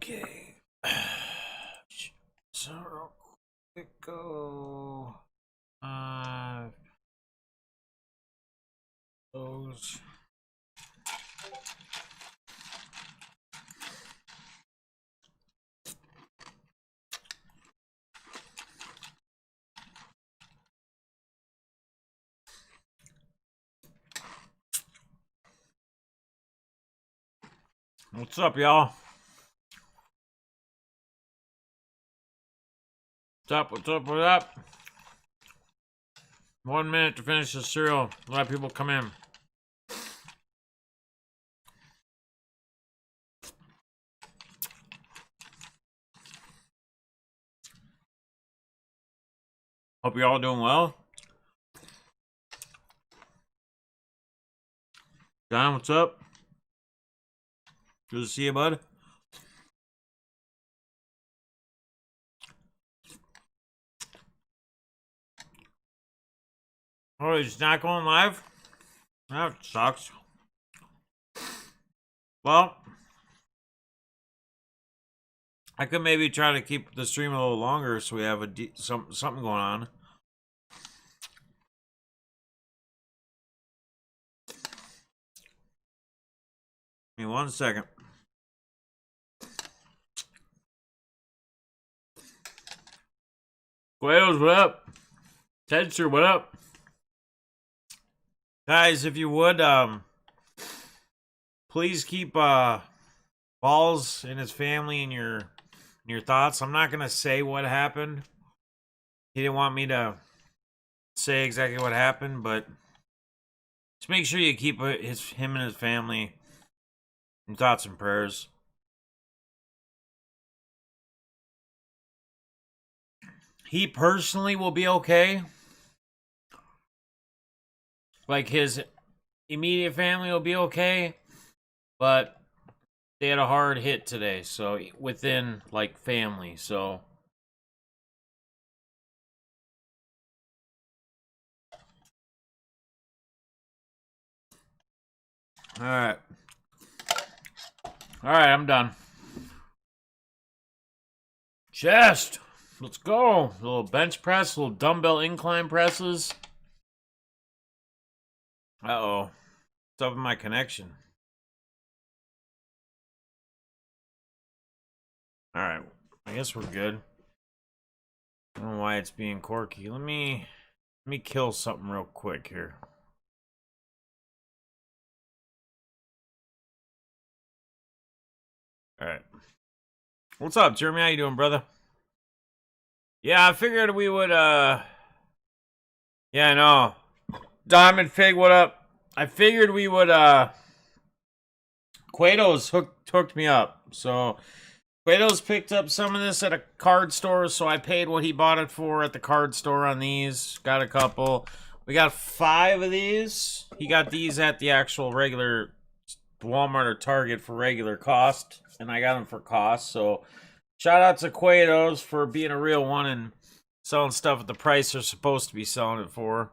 Okay. So real quick, go. Those. What's up, y'all? What's up? What's up? What's up? 1 minute to finish the cereal. A lot of people come in. Hope you're all doing well. John, what's up? Good to see you, bud. Oh, he's not going live? That sucks. Well, I could maybe try to keep the stream a little longer so we have something going on. Give me 1 second. Quados, what up? Tedster, what up? Guys, if you would, please keep Balls and his family in your thoughts. I'm not gonna say what happened. He didn't want me to say exactly what happened, but just make sure you keep him and his family in thoughts and prayers. He personally will be okay. Like, his immediate family will be okay, but they had a hard hit today, so within, like, family, so. Alright. Alright, I'm done. Chest! Let's go! A little bench press, a little dumbbell incline presses. Uh-oh. What's up with my connection? Alright, I guess we're good. I don't know why it's being quirky. Let me kill something real quick here. Alright. What's up, Jeremy? How you doing, brother? Yeah, I figured we would, yeah, I know. Diamond Fig, what up? I figured we would, Quados hooked me up. So, Quados picked up some of this at a card store, so I paid what he bought it for at the card store on these. Got a couple. We got 5 of these. He got these at the actual regular Walmart or Target for regular cost, and I got them for cost. So, shout out to Quados for being a real one and selling stuff at the price they're supposed to be selling it for.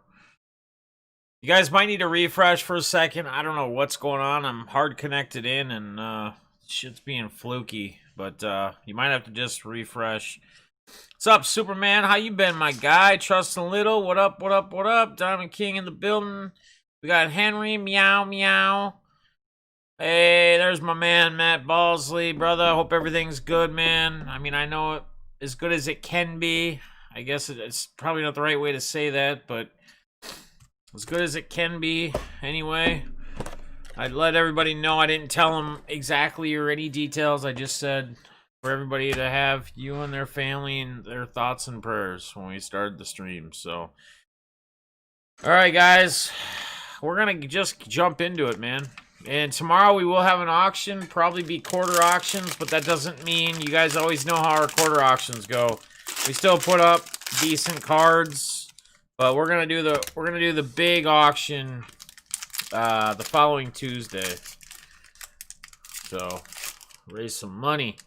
You guys might need to refresh for a second. I don't know what's going on. I'm hard connected in, and shit's being fluky. But you might have to just refresh. What's up, Superman? How you been, my guy? Trustin' Little. What up, what up, what up? Diamond King in the building. We got Henry. Meow, meow. Hey, there's my man, Matt Balsley. Brother, hope everything's good, man. I mean, I know it as good as it can be. I guess it's probably not the right way to say that, but as good as it can be anyway. I'd let everybody know I didn't tell them exactly or any details. I just said for everybody to have you and their family and their thoughts and prayers when we started the stream. So, all right, guys, we're going to just jump into it, man. And tomorrow we will have an auction, probably be quarter auctions, but that doesn't mean, you guys always know how our quarter auctions go. We still put up decent cards, but we're gonna do the big auction the following Tuesday. So raise some money.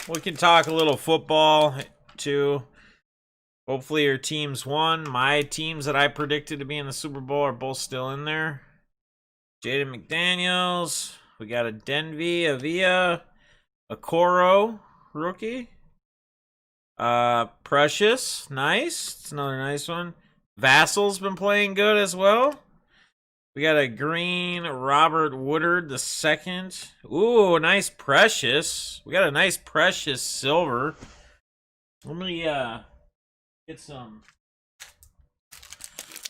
We can talk a little football too. Hopefully your teams won. My teams that I predicted to be in the Super Bowl are both still in there. Jaden McDaniels. We got a Denby, Avia, a Coro rookie. Precious, nice. It's another nice one. Vassal's been playing good as well. We got a green Robert Woodard the second. Ooh, nice Precious. We got a nice Precious silver. Let me get some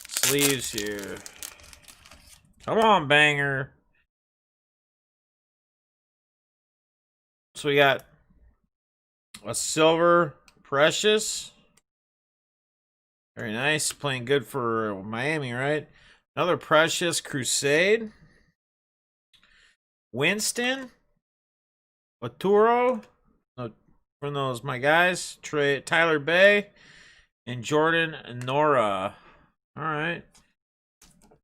sleeves here. Come on, banger. So we got a silver Precious. Very nice. Playing good for Miami, right? Another Precious Crusade. Winston. Laturo. From those, my guys. Tyler Bay. And Jordan Nora. All right.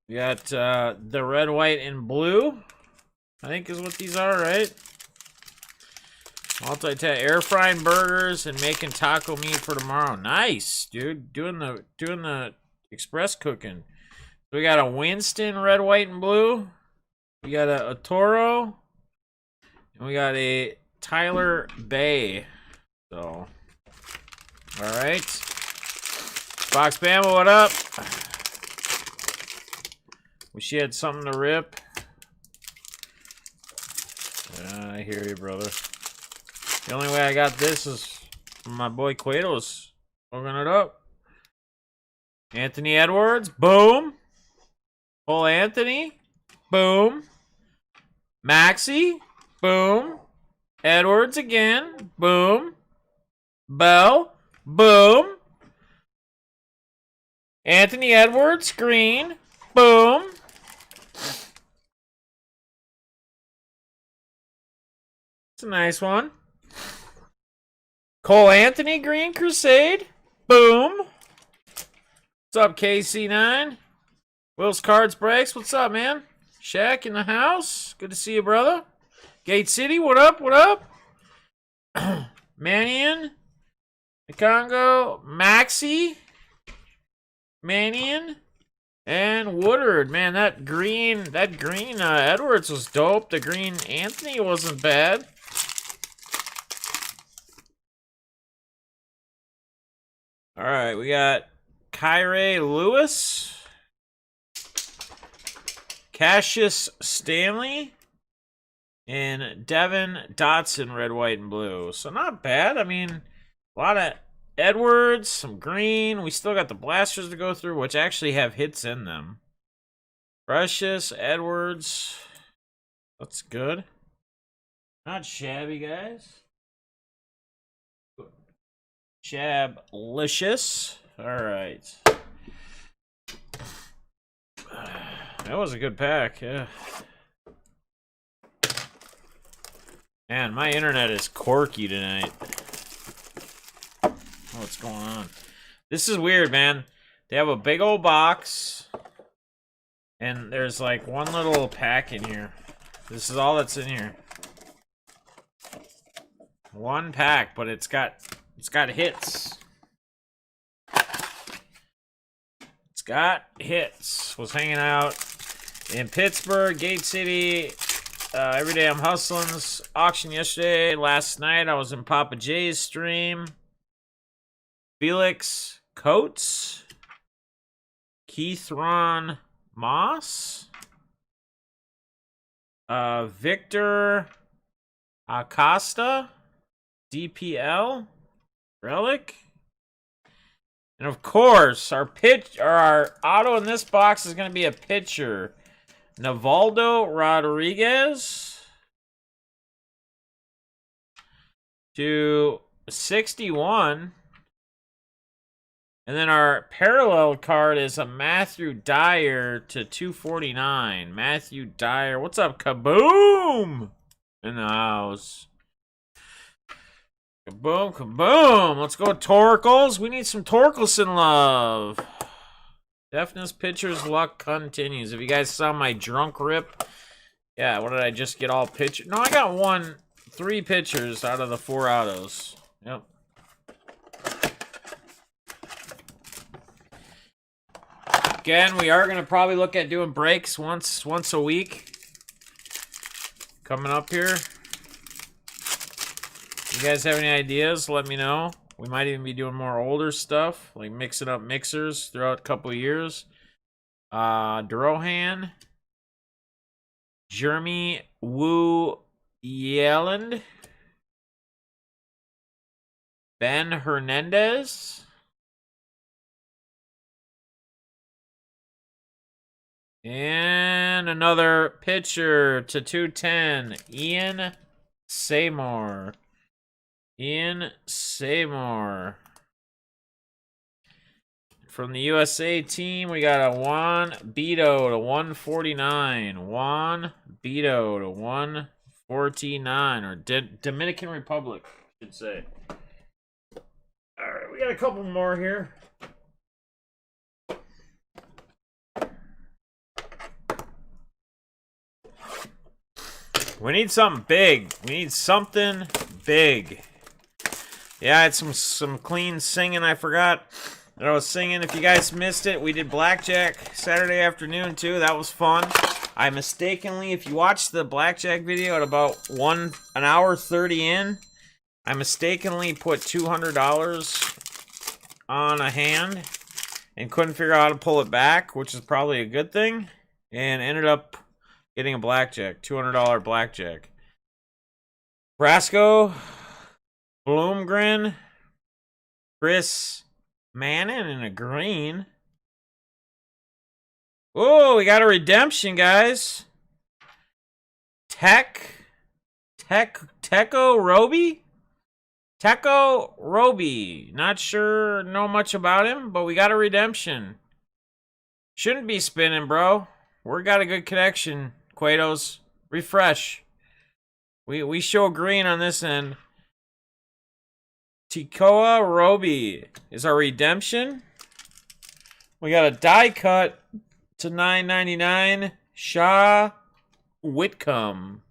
We got the red, white, and blue. I think is what these are, right? Air frying burgers and making taco meat for tomorrow. Nice, dude. Doing the express cooking. We got a Winston, red, white, and blue. We got a Toro. And we got a Tyler Bay. So, all right. Box Bama, what up? Wish you had something to rip. I hear you, brother. The only way I got this is from my boy Quados. Hooking it up. Anthony Edwards. Boom. Cole Anthony. Boom. Maxie. Boom. Edwards again. Boom. Bell. Boom. Anthony Edwards. Green. Boom. It's a nice one. Cole Anthony, Green Crusade. Boom. What's up, KC9? Will's Cards Breaks. What's up, man? Shaq in the house. Good to see you, brother. Gate City, what up? What up? Manion. Congo. Maxie. Manion. And Woodard. Man, that green Edwards was dope. The green Anthony wasn't bad. All right, we got Kyrie Lewis, Cassius Stanley, and Devin Dotson, red, white, and blue. So not bad. I mean, a lot of Edwards, some green. We still got the blasters to go through, which actually have hits in them. Precious, Edwards. That's good. Not shabby, guys. Shablicious. All right. That was a good pack, yeah. Man, my internet is quirky tonight. What's going on? This is weird, man. They have a big old box, and there's like one little pack in here. This is all that's in here. One pack, but it's got hits. It's got hits. Was hanging out in Pittsburgh, Gate City. Every day I'm hustling. Auction yesterday. Last night I was in Papa J's stream. Felix Coates. Keith Ron Moss. Victor Acosta. DPL. Relic. And of course, our auto in this box is going to be a pitcher. Navaldo Rodriguez to 61. And then our parallel card is a Matthew Dyer to 249. Matthew Dyer. What's up, Kaboom? In the house. Kaboom, kaboom. Let's go, Torkles. We need some Torkelson love. Deafness pitchers luck continues. If you guys saw my drunk rip, yeah, what did I just get all pitchers? No, I got 3 pitchers out of the 4 autos. Yep. Again, we are going to probably look at doing breaks once a week. Coming up here. You guys have any ideas? Let me know. We might even be doing more older stuff, like mixing up mixers throughout a couple of years. Durohan. Jeremy Wu Yelland. Ben Hernandez. And another pitcher to 210. Ian Seymour. Ian Seymour. From the USA team, we got a Juan Beto to 149. Juan Beto to 149. Or Dominican Republic, I should say. Alright, we got a couple more here. We need something big. We need something big. Yeah, I had some clean singing. I forgot that I was singing. If you guys missed it, we did Blackjack Saturday afternoon too. That was fun. I mistakenly, if you watch the Blackjack video at about an hour 30 in, I mistakenly put $200 on a hand and couldn't figure out how to pull it back, which is probably a good thing, and ended up getting a blackjack, $200 blackjack. Brasco, Bloomgren, Chris Manning in a green. Oh, we got a redemption, guys. Teco Roby? Teco Roby. Not sure, know much about him, but we got a redemption. Shouldn't be spinning, bro. We got a good connection. Quados, refresh. We show green on this end. Tecoa Roby is our redemption. We got a die cut to $9.99. Shaw Whitcomb.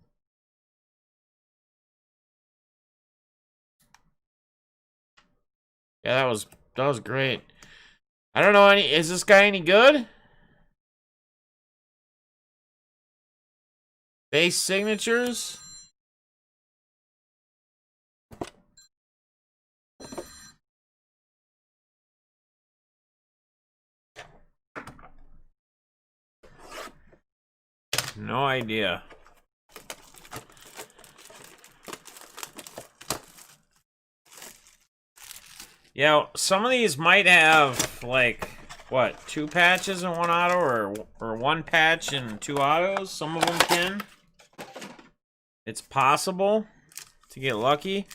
Yeah, that was great. I don't know is this guy any good? Base signatures. No idea. Yeah, some of these might have like what, 2 patches in one auto or 1 patch in 2 autos. Some of them can. It's possible to get lucky.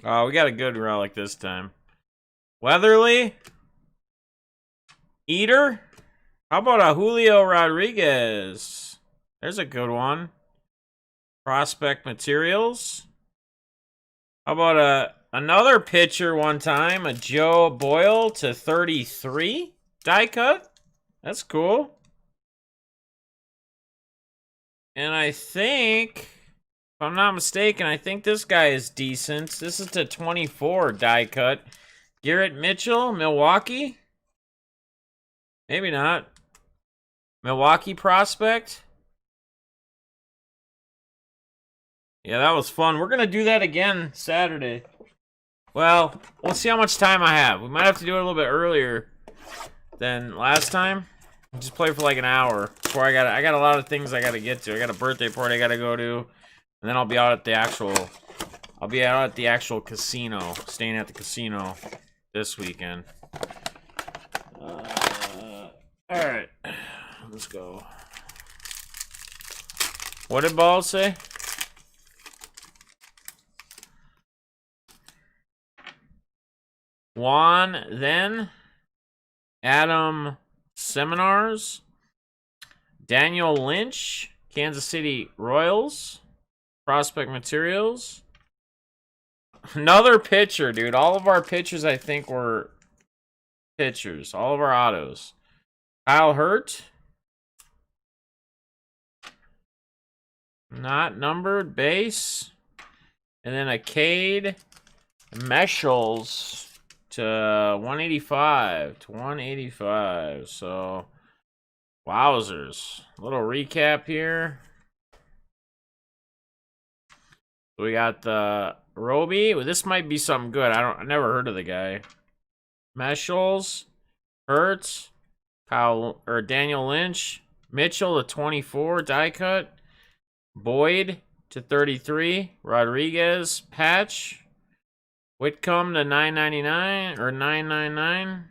Oh, we got a good relic this time. Weatherly. Eater. How about a Julio Rodriguez? There's a good one. Prospect Materials. How about another pitcher one time, a Joe Boyle to 33 die cut. That's cool. And I think, if I'm not mistaken, I think this guy is decent. This is to 24 die cut. Garrett Mitchell, Milwaukee. Maybe not. Milwaukee prospect. Yeah, that was fun. We're going to do that again Saturday. Well, we'll see how much time I have. We might have to do it a little bit earlier than last time. Just play for like an hour before I got a lot of things I got to get to. I got a birthday party I got to go to, and then I'll be out at the actual casino, staying at the casino this weekend. All right. Let's go. What did Ball say? Juan, then Adam Seminars, Daniel Lynch, Kansas City Royals, Prospect Materials. Another pitcher, dude. All of our pitchers, I think, were pitchers. All of our autos. Kyle Hurt. Not numbered base. And then a Cade Meshels to 185. To 185. So, wowzers. Little recap here. We got the Roby. Well, this might be something good. I never heard of the guy. Meshels, Hurts, Daniel Lynch, Mitchell to 24, die cut. Boyd to 33, Rodriguez, patch. Whitcomb to 999 or 999.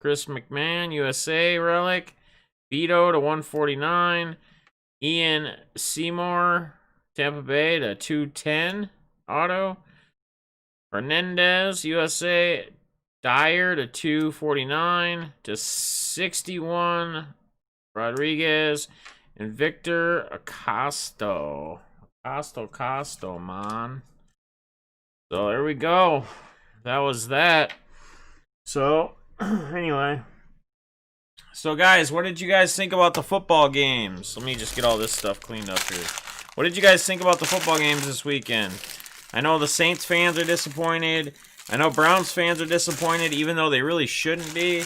Chris McMahon, USA relic. Vito to 149. Ian Seymour, Tampa Bay to 210 auto. Hernandez, USA. Dyer to 249 to 61. Rodriguez. And Victor Acosto. Acosto, man. So there we go. That was that. So, anyway. So, guys, what did you guys think about the football games? Let me just get all this stuff cleaned up here. What did you guys think about the football games this weekend? I know the Saints fans are disappointed. I know Browns fans are disappointed, even though they really shouldn't be.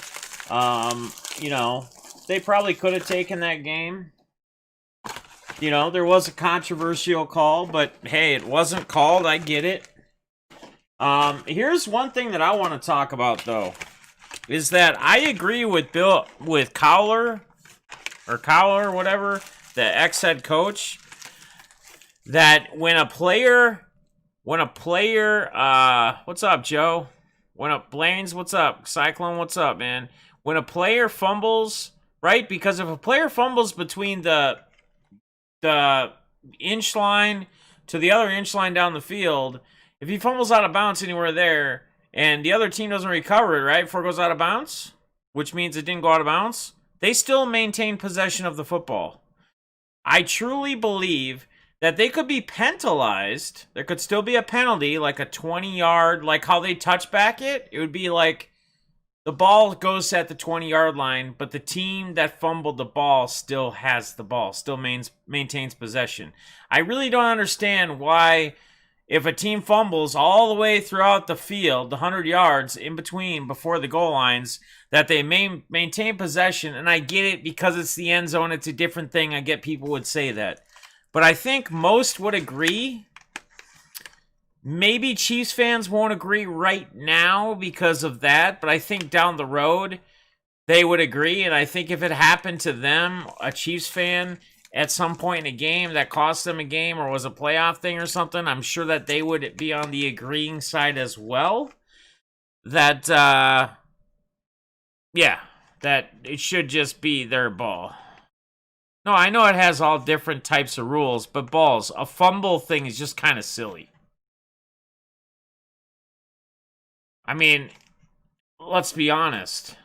You know, they probably could have taken that game. You know, there was a controversial call, but hey, it wasn't called. I get it. Here's one thing that I want to talk about, though, is that I agree with Cowler, whatever, the ex-head coach, that when a player, what's up, Joe? Blaines, what's up? Cyclone, what's up, man? When a player fumbles, right? Because if a player fumbles between the inch line to the other inch line down the field, if he fumbles out of bounds anywhere there, and the other team doesn't recover it, right, before it goes out of bounds, which means it didn't go out of bounds, they still maintain possession of the football. I truly believe that they could be penalized. There could still be a penalty, like a 20-yard, like how they touch back it. It would be like the ball goes at the 20-yard line, but the team that fumbled the ball still has the ball, still maintains possession. I really don't understand why, if a team fumbles all the way throughout the field, the 100 yards in between before the goal lines, that they maintain possession. And I get it because it's the end zone. It's a different thing. I get people would say that. But I think most would agree. Maybe Chiefs fans won't agree right now because of that, but I think down the road they would agree. And I think if it happened to them, a Chiefs fan, at some point in a game that cost them a game or was a playoff thing or something, I'm sure that they would be on the agreeing side as well. That, yeah, that it should just be their ball. No, I know it has all different types of rules, but balls, a fumble thing is just kind of silly. I mean, let's be honest.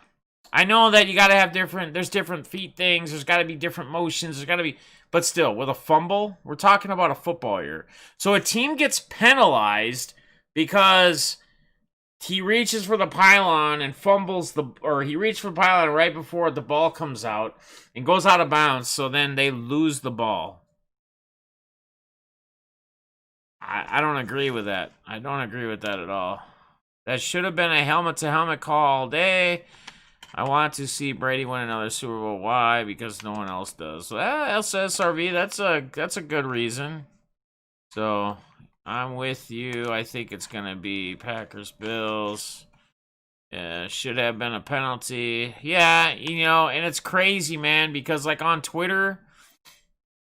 I know that you got to have there's different feet things, there's got to be different motions, there's got to be, but still, with a fumble, we're talking about a football here. So a team gets penalized because he reaches for the pylon and fumbles he reaches for the pylon right before the ball comes out and goes out of bounds, so then they lose the ball. I don't agree with that. I don't agree with that at all. That should have been a helmet-to-helmet call all day. I want to see Brady win another Super Bowl. Why? Because no one else does. So, SRV, that's a good reason. So, I'm with you. I think it's going to be Packers-Bills. Should have been a penalty. Yeah, you know, and it's crazy, man, because, like, on Twitter,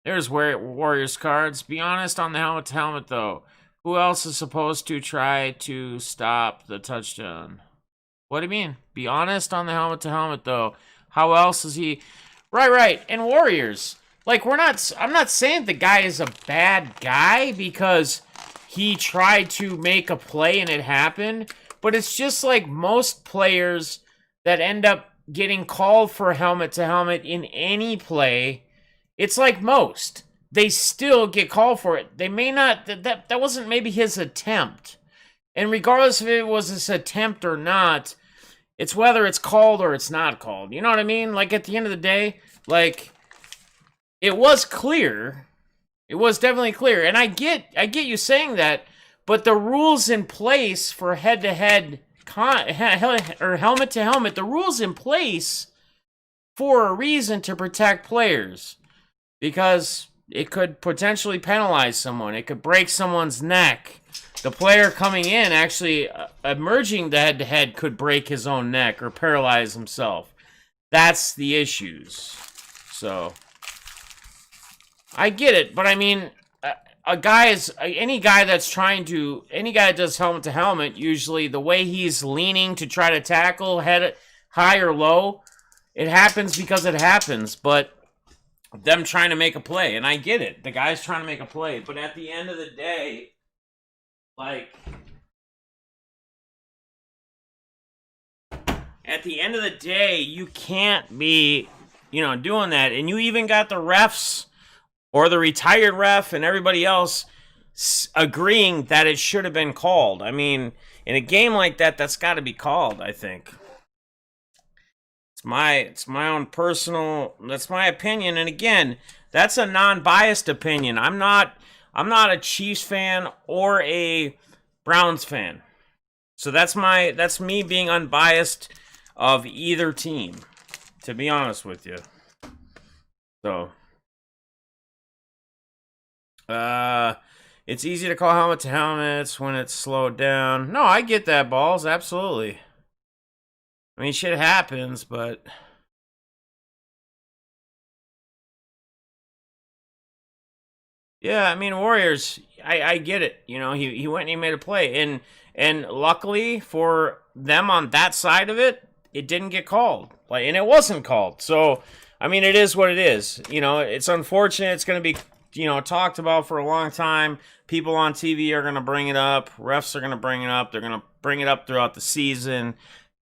there's Warriors cards. Be honest on the helmet-to-helmet, though. Who else is supposed to try to stop the touchdown? What do you mean? Be honest on the helmet-to-helmet, though. How else is he... Right. And Warriors. Like, I'm not saying the guy is a bad guy because he tried to make a play and it happened. But it's just like most players that end up getting called for helmet-to-helmet in any play. It's like most. They still get called for it. They may not... That wasn't maybe his attempt. And regardless if it was his attempt or not, it's whether it's called or it's not called. You know what I mean? Like, at the end of the day, like, it was clear. It was definitely clear. And I get you saying that, but the rules in place for head-to-head or helmet-to-helmet, the rules in place for a reason to protect players. Because it could potentially penalize someone. It could break someone's neck. The player coming in, actually emerging the head-to-head, could break his own neck or paralyze himself. That's the issues. So, I get it, but I mean, any guy that does helmet to helmet, usually the way he's leaning to try to tackle, head high or low, it happens because it happens, but them trying to make a play, and I get it, the guy's trying to make a play, but at the end of the day, you can't be, doing that, and you even got the refs, or the retired ref and everybody else agreeing that it should have been called. I mean, in a game like that, that's got to be called, I think. It's my own personal, that's my opinion. And again, that's a non-biased opinion. I'm not a Chiefs fan or a Browns fan. So that's me being unbiased of either team, to be honest with you. So, it's easy to call helmet to helmets when it's slowed down. No, I get that, Balls, absolutely. I mean, shit happens, but yeah, I mean, Warriors, I get it. He went and he made a play, and luckily for them on that side of it, it didn't get called, and it wasn't called. So, I mean, it is what it is. It's unfortunate. It's going to be talked about for a long time. People on TV are going to bring it up. Refs are going to bring it up. They're going to bring it up throughout the season.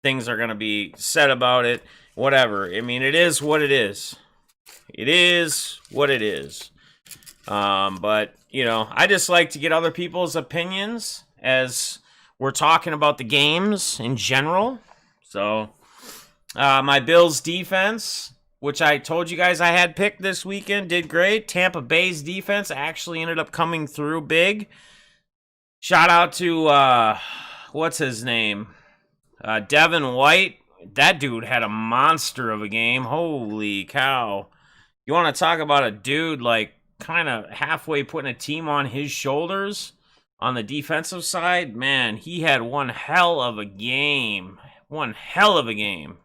Things are going to be said about it. Whatever. I mean, it is what it is. It is what it is. But, I just like to get other people's opinions as we're talking about the games in general. So, my Bills defense, which I told you guys I had picked this weekend, did great. Tampa Bay's defense actually ended up coming through big. Shout out to, what's his name? Devin White. That dude had a monster of a game. Holy cow. You want to talk about a dude, kind of halfway putting a team on his shoulders on the defensive side? Man, he had one hell of a game. One hell of a game.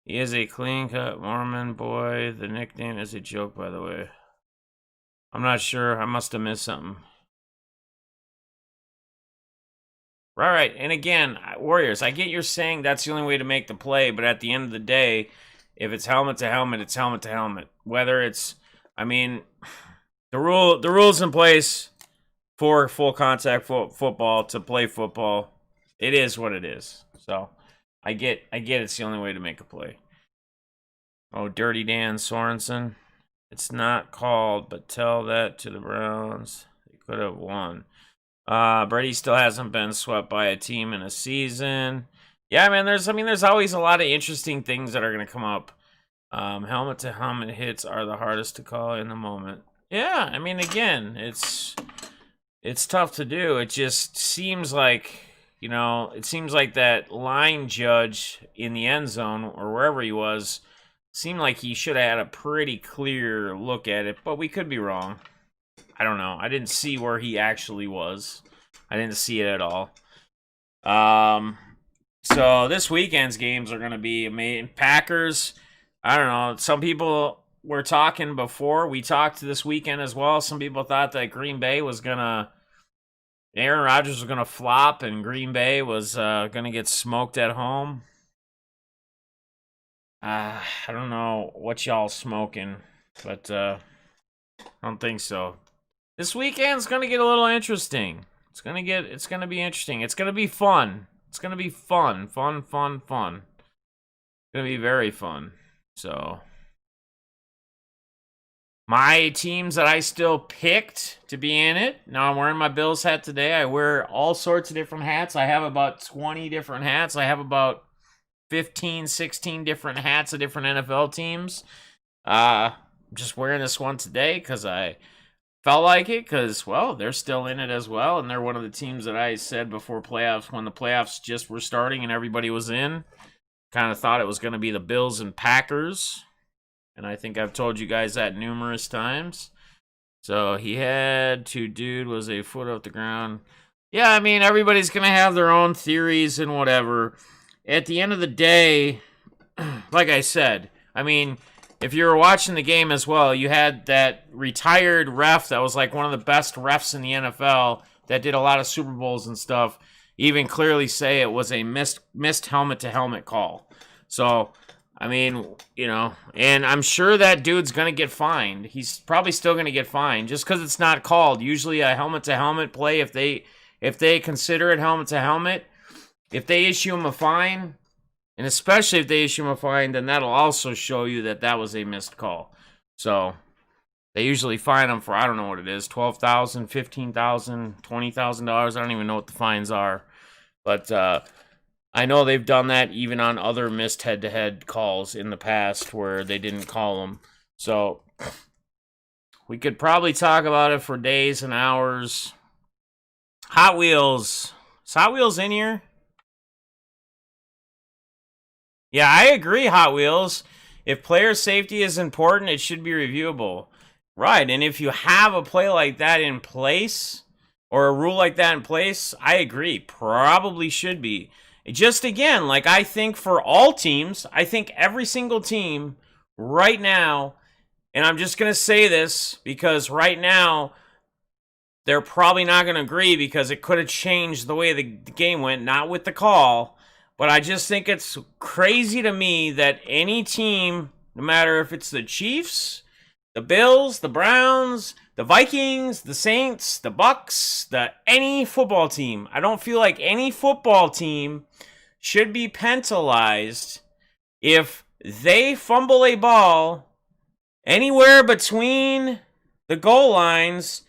He is a clean-cut Mormon boy. The nickname is a joke, by the way. I'm not sure. I must have missed something. Right. And again, Warriors, I get you're saying that's the only way to make the play, but at the end of the day, if it's helmet to helmet, it's helmet to helmet. Whether it's, I mean, the rules in place for full contact football to play football, it is what it is. So, I get it's the only way to make a play. Oh, Dirty Dan Sorensen. It's not called, but tell that to the Browns. They could have won. Brady still hasn't been swept by a team in a season. Yeah, man, there's always a lot of interesting things that are going to come up. Helmet to helmet hits are the hardest to call in the moment. Yeah, I mean, again, it's tough to do. It just seems like, that line judge in the end zone or wherever he was seemed like he should have had a pretty clear look at it, but we could be wrong. I don't know. I didn't see where he actually was. I didn't see it at all. So this weekend's games are going to be amazing. Packers, I don't know. Some people were talking before. We talked this weekend as well. Some people thought that Green Bay was going to, Aaron Rodgers was going to flop and Green Bay was going to get smoked at home. I don't know what y'all smoking, but I don't think so. This weekend's going to get a little interesting. It's going to be interesting. It's going to be fun. It's going to be fun. It's going to be very fun. So, my teams that I still picked to be in it. Now, I'm wearing my Bills hat today. I wear all sorts of different hats. I have about 20 different hats. I have about 15, 16 different hats of different NFL teams. I'm just wearing this one today because I felt like it because, well, they're still in it as well, and they're one of the teams that I said before playoffs, when the playoffs just were starting and everybody was in, kind of thought it was going to be the Bills and Packers, and I think I've told you guys that numerous times. So he had to, dude was a foot off the ground. Yeah, I mean, everybody's going to have their own theories and whatever. At the end of the day, like I said, I mean, if you were watching the game as well, you had that retired ref that was like one of the best refs in the NFL that did a lot of Super Bowls and stuff, even clearly say it was a missed helmet-to-helmet call. So, I mean, you know, and I'm sure that dude's going to get fined. He's probably still going to get fined just because it's not called. Usually a helmet-to-helmet play, if they consider it helmet-to-helmet, if they issue him a fine, and especially if they issue him a fine, then that'll also show you that that was a missed call. So they usually fine them for, I don't know what it is, $12,000, $15,000, $20,000. I don't even know what the fines are. But I know they've done that even on other missed head-to-head calls in the past where they didn't call them. So we could probably talk about it for days and hours. Hot Wheels. Is Hot Wheels in here? Yeah, I agree, Hot Wheels. If player safety is important, it should be reviewable. Right, and if you have a play like that in place, or a rule like that in place, I agree. Probably should be. Just again, like I think for all teams, I think every single team right now, and I'm just going to say this because right now, they're probably not going to agree because it could have changed the way the game went, not with the call. But I just think it's crazy to me that any team, no matter if it's the Chiefs, the Bills, the Browns, the Vikings, the Saints, the Bucks, any football team, I don't feel like any football team should be penalized if they fumble a ball anywhere between the goal lines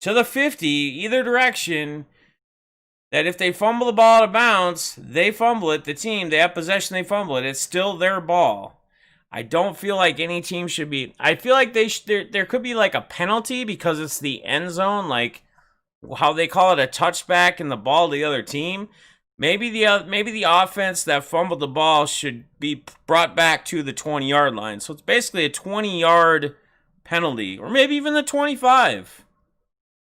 to the 50, either direction. That if they fumble the ball out of bounds, they fumble it. The team, they have possession, they fumble it. It's still their ball. I don't feel like any team should be. I feel like there could be like a penalty because it's the end zone, like how they call it a touchback and the ball to the other team. Maybe the offense that fumbled the ball should be brought back to the 20-yard line. So it's basically a 20-yard penalty, or maybe even the 25,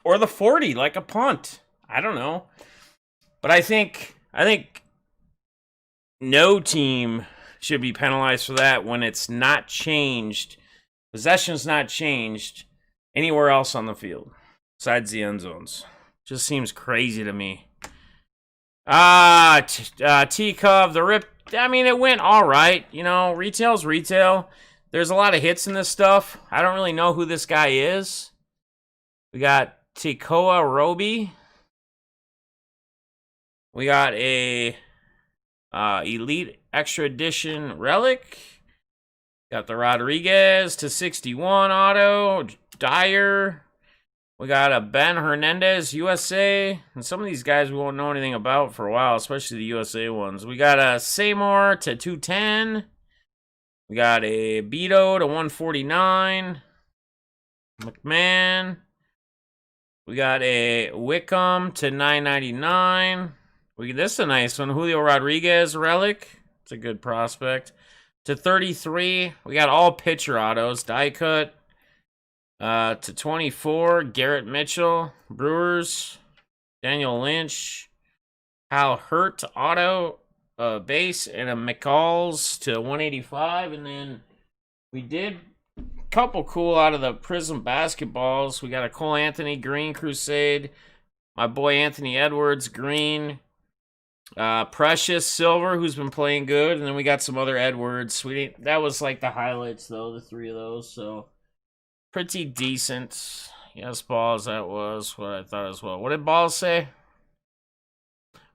or the 40, like a punt. I don't know. But I think no team should be penalized for that when it's not changed. Possession's not changed anywhere else on the field besides the end zones. Just seems crazy to me. T-Cub, the rip. I mean, it went all right. You know, retail's retail. There's a lot of hits in this stuff. I don't really know who this guy is. We got Tekoa Roby. We got a Elite Extra Edition Relic. Got the Rodriguez to 61 auto. Dyer. We got a Ben Hernandez USA. And some of these guys we won't know anything about for a while, especially the USA ones. We got a Seymour to 210. We got a Beto to 149. McMahon. We got a Wickham to 999. This is a nice one. Julio Rodriguez relic. It's a good prospect. To 33. We got all pitcher autos. Die cut. To 24. Garrett Mitchell. Brewers. Daniel Lynch. Hal Hurt auto. Base. And a McCalls to 185. And then we did a couple cool out of the Prism basketballs. We got a Cole Anthony Green Crusade. My boy Anthony Edwards Green. Precious Silver, who's been playing good, and then we got some other Edwards. That was like the highlights, though, the three of those, so pretty decent. Yes, Balls, that was what I thought as well. What did Balls say?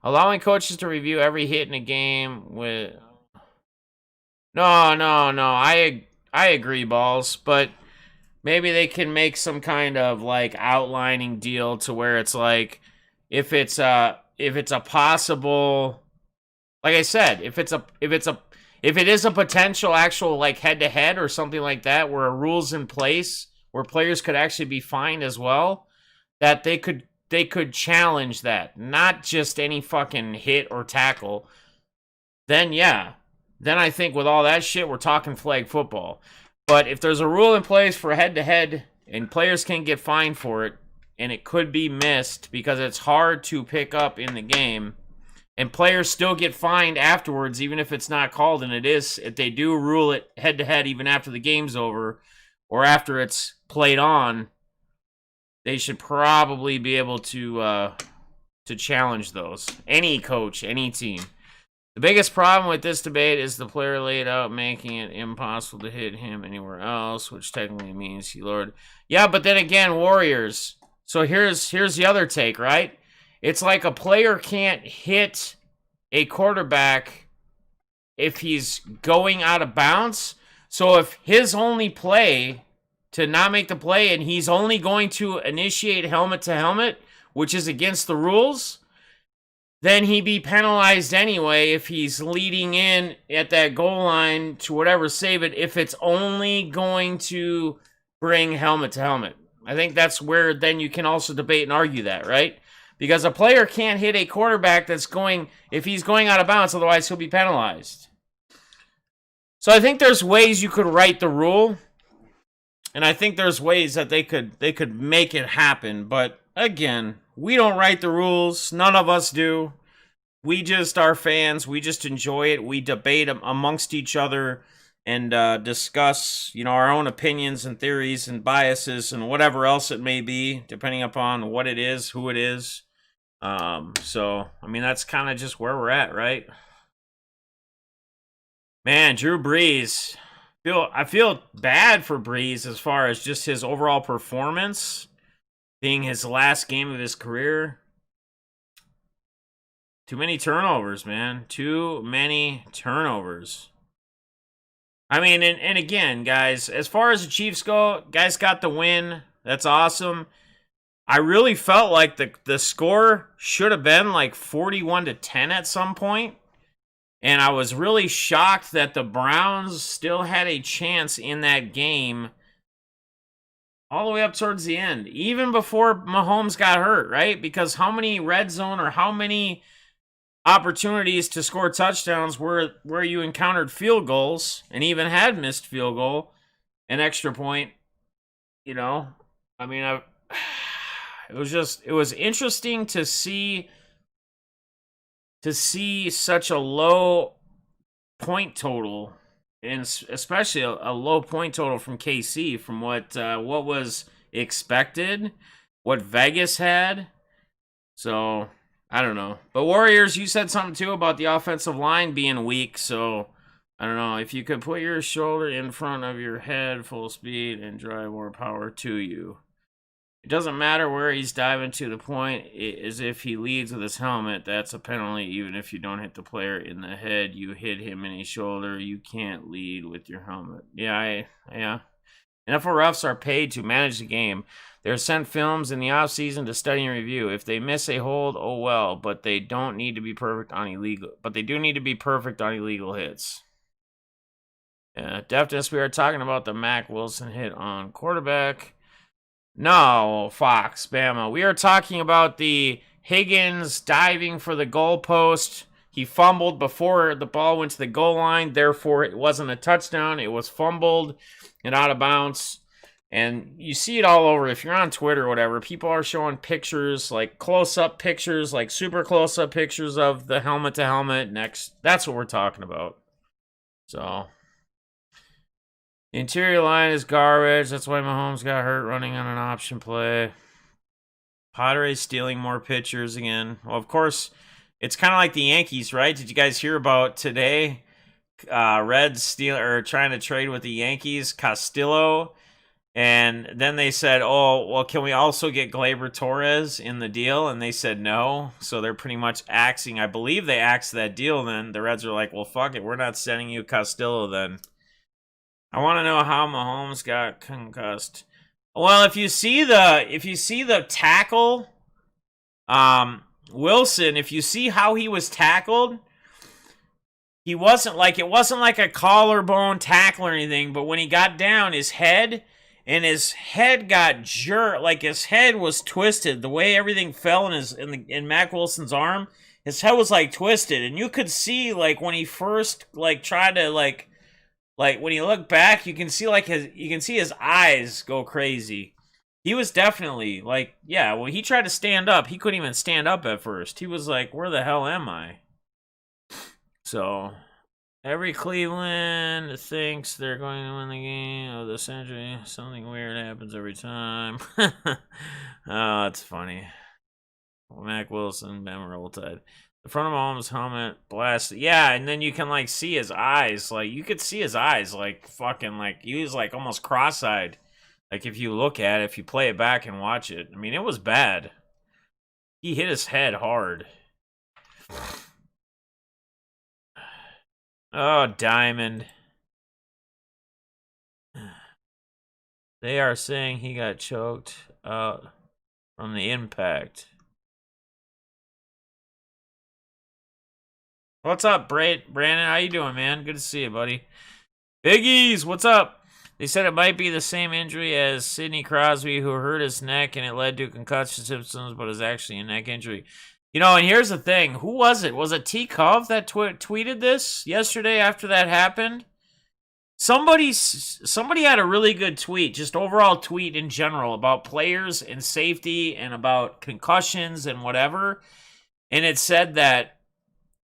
Allowing coaches to review every hit in a game with... No. I agree, Balls, but maybe they can make some kind of, like, outlining deal to where it's like, if it's a possible, like I said, if it's a if it is a potential actual like head-to-head or something like that where a rule's in place where players could actually be fined as well, that they could challenge that, not just any fucking hit or tackle, then yeah. Then I think with all that shit, we're talking flag football. But if there's a rule in place for head-to-head and players can get fined for it, and it could be missed because it's hard to pick up in the game, and players still get fined afterwards, even if it's not called, and it is, if they do rule it head-to-head even after the game's over, or after it's played on, they should probably be able to challenge those. Any coach, any team. The biggest problem with this debate is the player laid out, making it impossible to hit him anywhere else, which technically means he lowered. Yeah, but then again, Warriors. So here's the other take, right? It's like a player can't hit a quarterback if he's going out of bounds. So if his only play to not make the play and he's only going to initiate helmet to helmet, which is against the rules, then he'd be penalized anyway if he's leading in at that goal line to whatever save it, if it's only going to bring helmet to helmet. I think that's where then you can also debate and argue that, right? Because a player can't hit a quarterback that's going, if he's going out of bounds, otherwise he'll be penalized. So I think there's ways you could write the rule, and I think there's ways that they could make it happen, but again, we don't write the rules. None of us do. We just are fans. We just enjoy it. We debate amongst each other and discuss, our own opinions and theories and biases and whatever else it may be, depending upon what it is, who it is. So, that's kind of just where we're at, right? Man, Drew Brees. I feel bad for Brees as far as just his overall performance. Being his last game of his career. Too many turnovers, man. Too many turnovers. And again, guys, as far as the Chiefs go, guys got the win. That's awesome. I really felt like the score should have been like 41-10 at some point. And I was really shocked that the Browns still had a chance in that game all the way up towards the end, even before Mahomes got hurt, right? Because how many red zone or how many opportunities to score touchdowns where you encountered field goals and even had missed field goal, an extra point, it was interesting to see such a low point total. And especially a low point total from KC, from what was expected, what Vegas had. So, I don't know. But Warriors, you said something too about the offensive line being weak. So, I don't know. If you could put your shoulder in front of your head full speed and drive more power to you. It doesn't matter where he's diving to. The point is if he leads with his helmet, that's a penalty. Even if you don't hit the player in the head, you hit him in his shoulder. You can't lead with your helmet. Yeah. NFL refs are paid to manage the game. They're sent films in the offseason to study and review. If they miss a hold, oh well. But they don't need to be perfect on illegal. But they do need to be perfect on illegal hits. Yeah, deftness. We are talking about the Mac Wilson hit on quarterback. No, Fox, Bama. We are talking about the Higgins diving for the goalpost. He fumbled before the ball went to the goal line. Therefore, it wasn't a touchdown. It was fumbled and out of bounds. And you see it all over. If you're on Twitter or whatever, people are showing pictures, like close-up pictures, like super close-up pictures of the helmet-to-helmet next. That's what we're talking about. So... interior line is garbage. That's why Mahomes got hurt running on an option play. Padres stealing more pitchers again. Well, of course, it's kind of like the Yankees, right? Did you guys hear about today? Reds trying to trade with the Yankees, Castillo. And then they said, oh, well, can we also get Gleyber Torres in the deal? And they said no. So they're pretty much axing. I believe they axed that deal then. The Reds are like, well, fuck it. We're not sending you Castillo then. I want to know how Mahomes got concussed. Well, if you see the tackle, Wilson, if you see how he was tackled, he wasn't like, it wasn't like a collarbone tackle or anything, but when he got down, his head got jerked, like his head was twisted. The way everything fell in Mac Wilson's arm, his head was like twisted, and you could see like when he first like tried to like when you look back, you can see his eyes go crazy. He was definitely like, yeah, well, he tried to stand up. He couldn't even stand up at first. He was like, where the hell am I? So, every Cleveland thinks they're going to win the game of the century. Something weird happens every time. Oh, that's funny. Mac Wilson, Bama Roll Tide. The front of Mahomes' helmet blasted. Yeah, and then you can, like, see his eyes. Like, you could see his eyes, like, fucking, like, he was, like, almost cross-eyed. Like, if you look at it, if you play it back and watch it. I mean, it was bad. He hit his head hard. Oh, Diamond. They are saying he got choked out from the impact. What's up, Brandon? How you doing, man? Good to see you, buddy. Biggies, what's up? They said it might be the same injury as Sidney Crosby, who hurt his neck and it led to concussion symptoms, but is actually a neck injury. You know, and here's the thing. Who was it? Was it T. Cove that tweeted this yesterday after that happened? Somebody had a really good tweet, just overall tweet in general about players and safety and about concussions and whatever. And it said that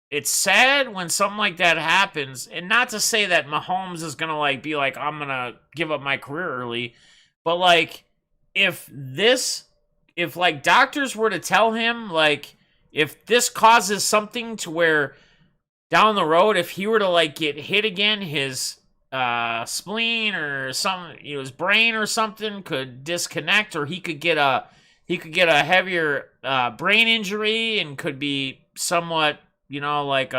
it's sad when something like that happens, and not to say that Mahomes is going to like be like, I'm going to give up my career early, but like if like doctors were to tell him, like, if this causes something to where down the road, if he were to like get hit again, his spleen or his brain or something could disconnect, or he could get a heavier brain injury and could be somewhat, you know, like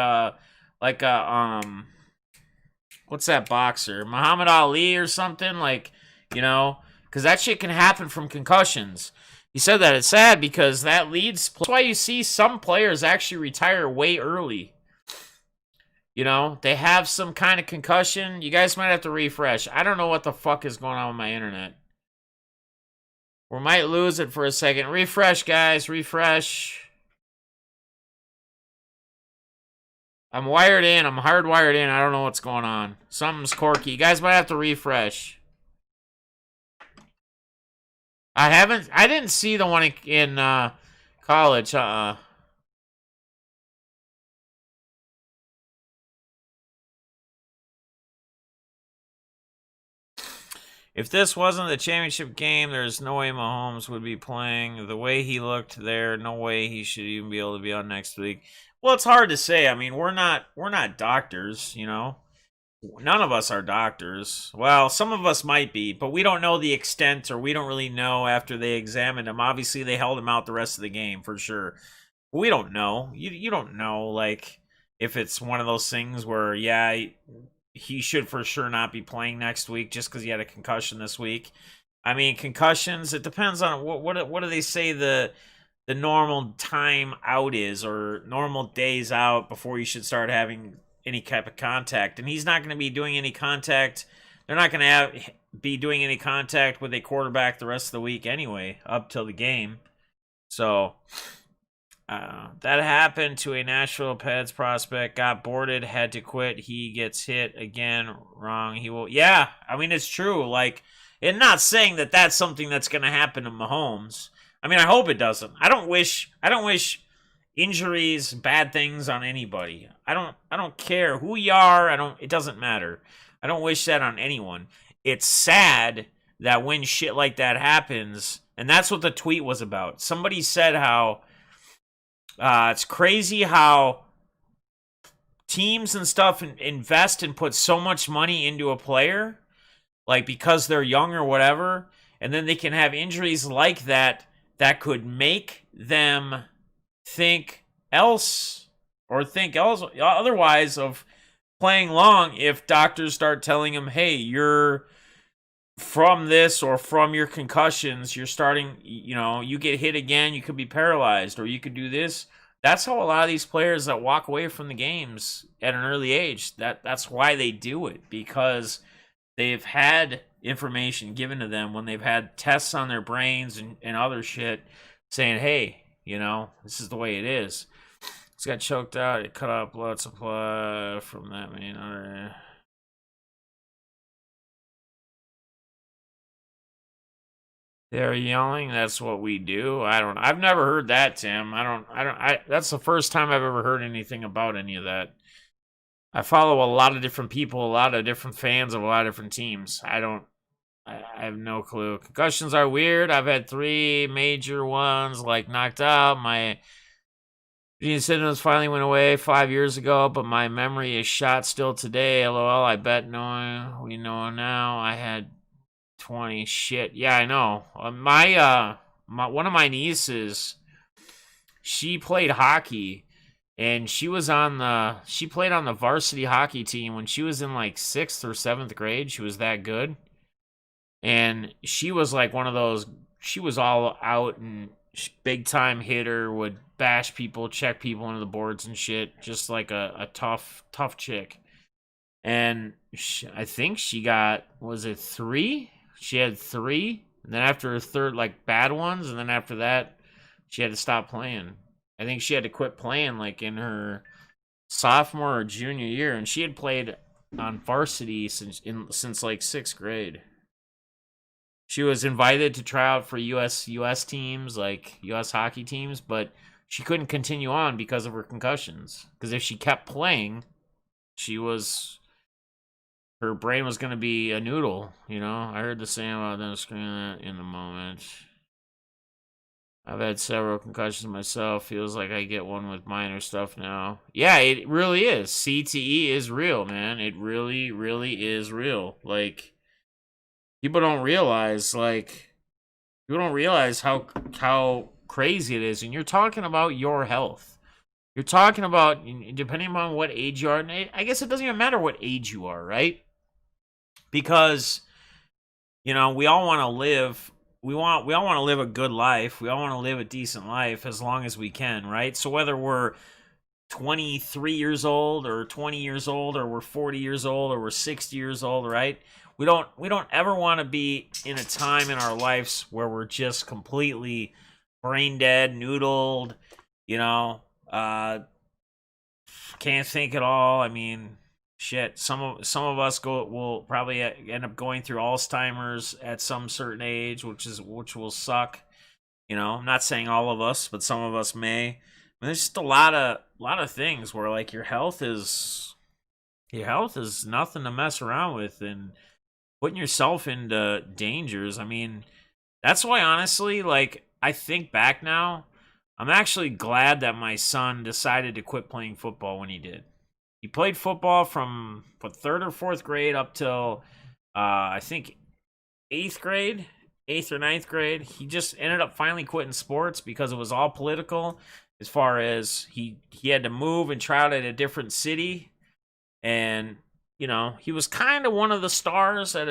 what's that boxer, Muhammad Ali or something, like, you know, because that shit can happen from concussions. He said that it's sad because that leads. That's why you see some players actually retire way early. You know, they have some kind of concussion. You guys might have to refresh. I don't know what the fuck is going on with my internet. We might lose it for a second. Refresh, guys. Refresh. I'm wired in. I'm hardwired in. I don't know what's going on. Something's quirky. You guys might have to refresh. I didn't see the one in college. If this wasn't the championship game, there's no way Mahomes would be playing. The way he looked there, no way he should even be able to be on next week. Well, it's hard to say. I mean, we're not doctors, you know. None of us are doctors. Well, some of us might be, but we don't know the extent, or we don't really know after they examined him. Obviously, they held him out the rest of the game for sure. We don't know. You don't know, like, if it's one of those things where, yeah, he should for sure not be playing next week just because he had a concussion this week. I mean, concussions, it depends on what do they say the normal time out is, or normal days out before you should start having any type of contact. And he's not going to be doing any contact. They're not going to be doing any contact with a quarterback the rest of the week anyway, up till the game. So that happened to a Nashville Peds prospect. Got boarded, had to quit. He gets hit again. Wrong. He will. Yeah, I mean, it's true. Like, and not saying that that's something that's going to happen to Mahomes. I mean, I hope it doesn't. I don't wish injuries, bad things on anybody. I don't care who you are. It doesn't matter. I don't wish that on anyone. It's sad that when shit like that happens, and that's what the tweet was about. Somebody said how it's crazy how teams and stuff invest and put so much money into a player, like because they're young or whatever, and then they can have injuries like that could make them think otherwise of playing long if doctors start telling them, hey, you're from this or from your concussions, you're starting, you know, you get hit again, you could be paralyzed, or you could do this, That's how a lot of these players that walk away from the games at an early age, that's why they do it, because they've had information given to them when they've had tests on their brains and other shit saying, hey, this is the way it is. It's got choked out. It cut off blood supply from that main artery. They're yelling. That's what we do. I've never heard that, Tim. That's the first time I've ever heard anything about any of that. I follow a lot of different people, a lot of different fans of a lot of different teams. I have no clue. Concussions are weird. I've had 3 major ones, like knocked out. My Gene symptoms finally went away 5 years ago, but my memory is shot still today. LOL, I bet knowing we know now. I had 20. Shit. Yeah, I know. One of my nieces, she played hockey, and she played on the varsity hockey team when she was in like 6th or 7th grade. She was that good. And she was like one of those, she was all out and big time hitter, would bash people, check people into the boards and shit, just like a tough chick. And I think she got, was it 3? She had 3, and then after her third, like bad ones, and then after that, she had to stop playing. I think she had to quit playing like in her sophomore or junior year, and she had played on varsity since like 6th grade. She was invited to try out for US teams, like US hockey teams, but she couldn't continue on because of her concussions. Because if she kept playing, her brain was going to be a noodle, I heard the same about them screaming that in the moment. I've had several concussions myself. Feels like I get one with minor stuff now. Yeah, it really is. CTE is real, man. It really, really is real. Like, people don't realize how crazy it is. And you're talking about your health. You're talking about, depending on what age you are, and I guess it doesn't even matter what age you are, right? Because, we all want to live, we all want to live a good life. We all want to live a decent life as long as we can, right? So whether we're 23 years old or 20 years old or we're 40 years old or we're 60 years old, right? We don't ever want to be in a time in our lives where we're just completely brain dead, noodled, can't think at all. I mean, shit. Some of us will probably end up going through Alzheimer's at some certain age, which will suck. I'm not saying all of us, but some of us may. I mean, there's just a lot of things where like your health is nothing to mess around with, and putting yourself into dangers. I mean, that's why, honestly, like, I think back now, I'm actually glad that my son decided to quit playing football when he did. He played football from 3rd or 4th grade up till, I think, 8th grade, 8th or 9th grade. He just ended up finally quitting sports because it was all political, as far as he had to move and try out at a different city. And he was kind of one of the stars in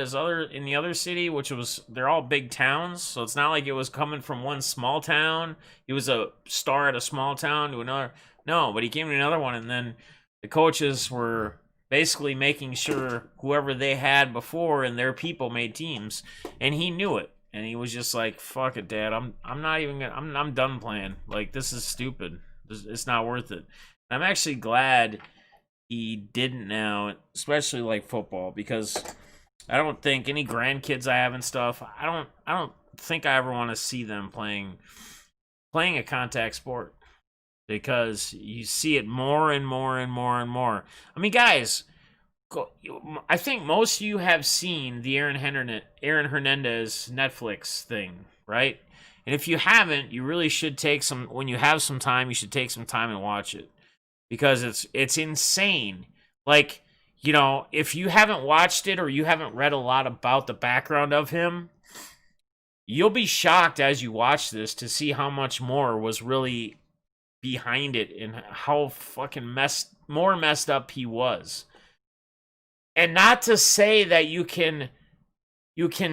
the other city, which they're all big towns. So it's not like it was coming from one small town. He was a star at a small town to another. No, but he came to another one, and then the coaches were basically making sure whoever they had before and their people made teams, and he knew it. And he was just like, "Fuck it, Dad. I'm not even gonna, I'm done playing. Like, this is stupid. It's not worth it." And I'm actually glad he didn't now, especially like football, because I don't think any grandkids I have and stuff, I don't think I ever want to see them playing a contact sport, because you see it more and more and more and more. I mean, guys, I think most of you have seen the Aaron Hernandez Netflix thing, right? And if you haven't, you really should when you have some time, you should take some time and watch it. Because it's insane. Like, if you haven't watched it or you haven't read a lot about the background of him, you'll be shocked as you watch this to see how much more was really behind it and how fucking messed up he was. And not to say that you can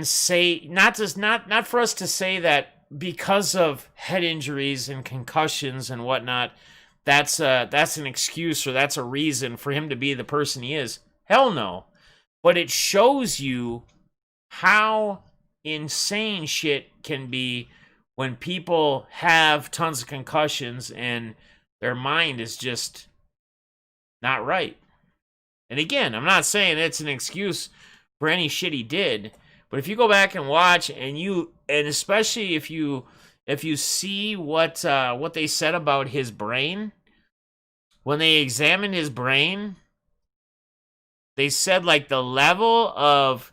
say, not for us to say that because of head injuries and concussions and whatnot, that's an excuse or that's a reason for him to be the person he is. Hell no. But it shows you how insane shit can be when people have tons of concussions and their mind is just not right. And again, I'm not saying it's an excuse for any shit he did, but if you go back and watch and especially if you see what they said about his brain, when they examined his brain, they said like the level of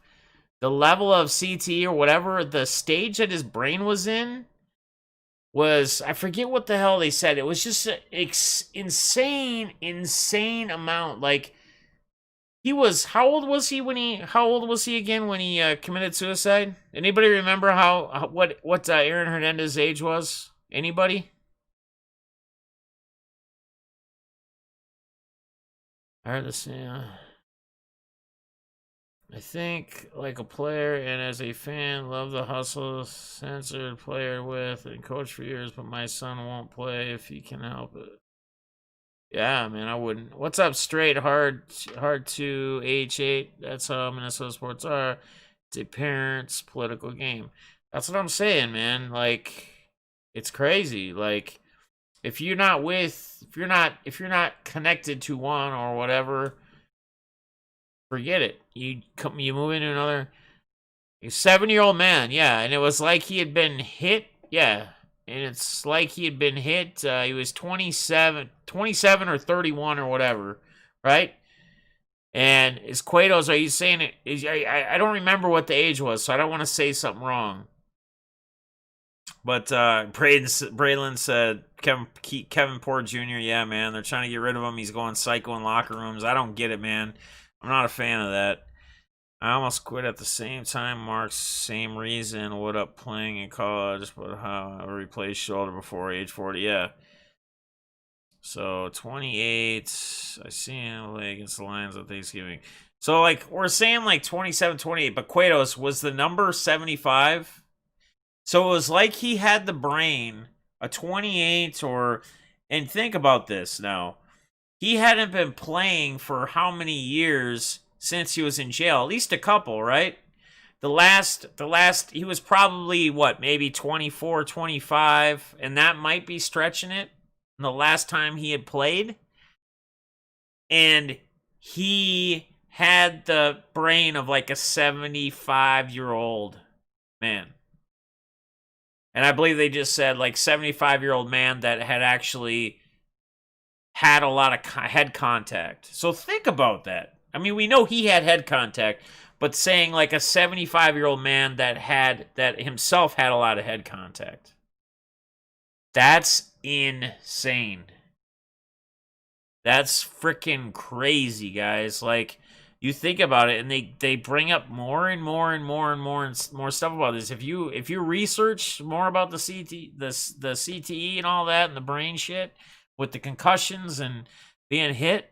CTE or whatever the stage that his brain was in was, I forget what the hell they said. It was just an insane amount. Like, he was, how old was he again when he committed suicide? Anybody remember what Aaron Hernandez's age was? Anybody? I heard this, yeah. I think like a player and as a fan, love the hustle, censored player with and coach for years, but my son won't play if he can help it. Yeah, man, I wouldn't. What's up, straight hard to H8? That's how Minnesota sports are. It's a parents' political game. That's what I'm saying, man. Like, it's crazy. Like, if you're not connected to one or whatever, forget it. You move into another. A 7-year-old man, yeah, and it was like he had been hit, yeah, and it's like he had been hit. He was 27 or 31 or whatever, right? And is Quados? Are you saying it? I don't remember what the age was, so I don't want to say something wrong. But Braylon said Kevin Porter Jr. Yeah, man, they're trying to get rid of him. He's going psycho in locker rooms. I don't get it, man. I'm not a fan of that. I almost quit at the same time. Mark's same reason. What up playing in college, but how I replaced shoulder before age 40. Yeah. So 28. I see him play against the Lions on Thanksgiving. So like we're saying like 27, 28, but Quados was the number 75. So it was like he had the brain, a 28 and think about this now. He hadn't been playing for how many years since he was in jail? At least a couple, right? The last, he was probably, maybe 24, 25, and that might be stretching it. The last time he had played. And he had the brain of like a 75-year-old man. And I believe they just said like 75-year-old man that had actually had a lot of head contact. So think about that. I mean, we know he had head contact, but saying like a 75-year-old man that himself had a lot of head contact. That's insane. That's freaking crazy, guys. Like, you think about it, and they bring up more and more stuff about this. If you research more about the CTE and all that and the brain shit with the concussions and being hit,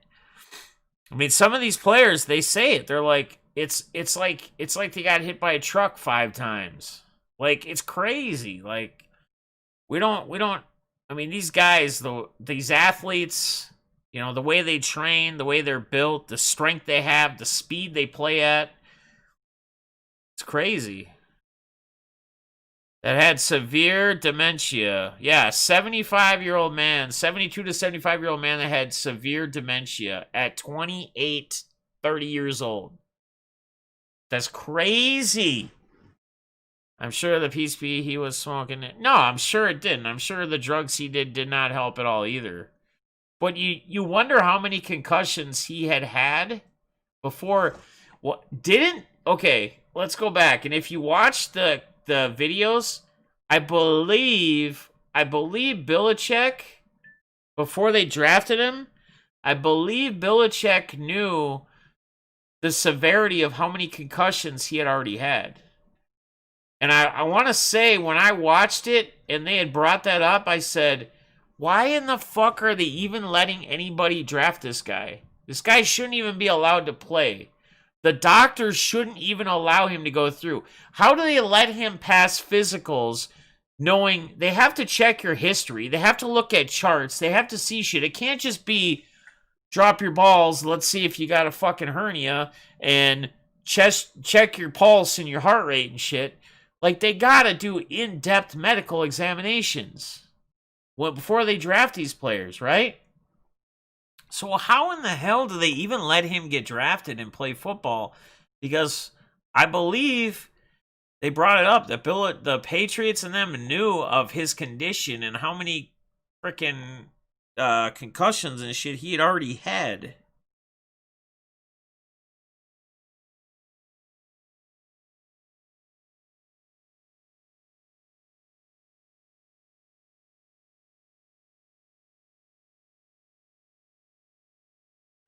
I mean, some of these players, they say it. They're like, it's like they got hit by a truck 5 times. Like, it's crazy. Like, we don't. I mean, these guys, these athletes, you know, the way they train, the way they're built, the strength they have, the speed they play at, it's crazy. That had severe dementia. Yeah, 75-year-old man, 72 to 75-year-old man that had severe dementia at 28, 30 years old. That's crazy. I'm sure the PCP he was smoking it. No, I'm sure it didn't. I'm sure the drugs he did not help at all either. But you wonder how many concussions he had before. What didn't? Okay, let's go back. And if you watch the videos, I believe Belichick, before they drafted him, I believe Belichick knew the severity of how many concussions he had already had. And I want to say, when I watched it and they had brought that up, I said, why in the fuck are they even letting anybody draft this guy? This guy shouldn't even be allowed to play. The doctors shouldn't even allow him to go through. How do they let him pass physicals knowing they have to check your history. They have to look at charts. They have to see shit. It can't just be drop your balls. Let's see if you got a fucking hernia and check your pulse and your heart rate and shit. Like, they gotta do in-depth medical examinations before they draft these players, right? So how in the hell do they even let him get drafted and play football? Because I believe they brought it up that the Patriots and them knew of his condition and how many freaking concussions and shit he had already had.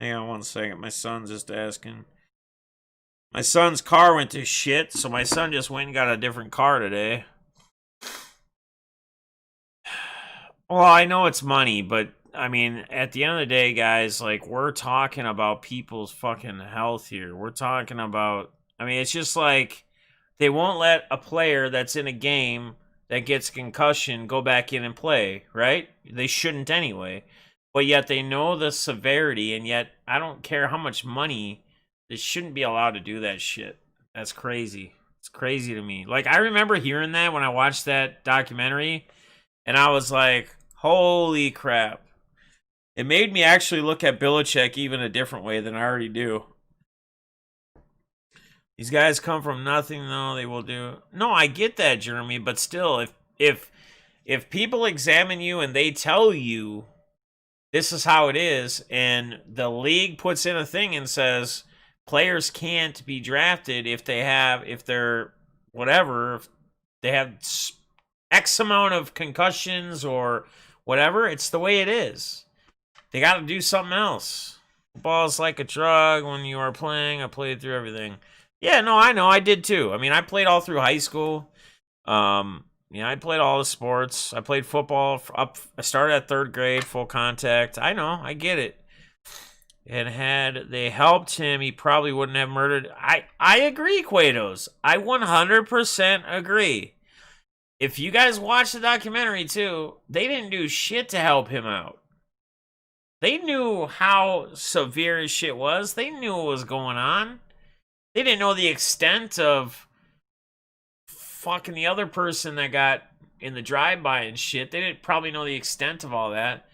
Hang on one second. My son's just asking. My son's car went to shit, so my son just went and got a different car today. Well, I know it's money, but I mean, at the end of the day, guys, like, we're talking about people's fucking health here. We're talking about, I mean, it's just like they won't let a player that's in a game that gets concussion go back in and play, right? They shouldn't anyway. But yet they know the severity, and yet I don't care how much money, they shouldn't be allowed to do that shit. That's crazy. It's crazy to me. Like, I remember hearing that when I watched that documentary, and I was like, holy crap. It made me actually look at Belichick even a different way than I already do. These guys come from nothing, though. They will do. No, I get that, Jeremy, but still, if people examine you and they tell you this is how it is, and the league puts in a thing and says players can't be drafted if they have X amount of concussions or whatever, it's the way it is. They got to do something else. Football is like a drug. When you are playing, I played through everything. Yeah, no, I know. I did too. I mean, I played all through high school. I played all the sports. I played football I started at 3rd grade, full contact. I know. I get it. And had they helped him, he probably wouldn't have murdered. I agree, Quados. I 100% agree. If you guys watch the documentary too, they didn't do shit to help him out. They knew how severe his shit was. They knew what was going on. They didn't know the extent of fucking the other person that got in the drive-by and shit. They didn't probably know the extent of all that.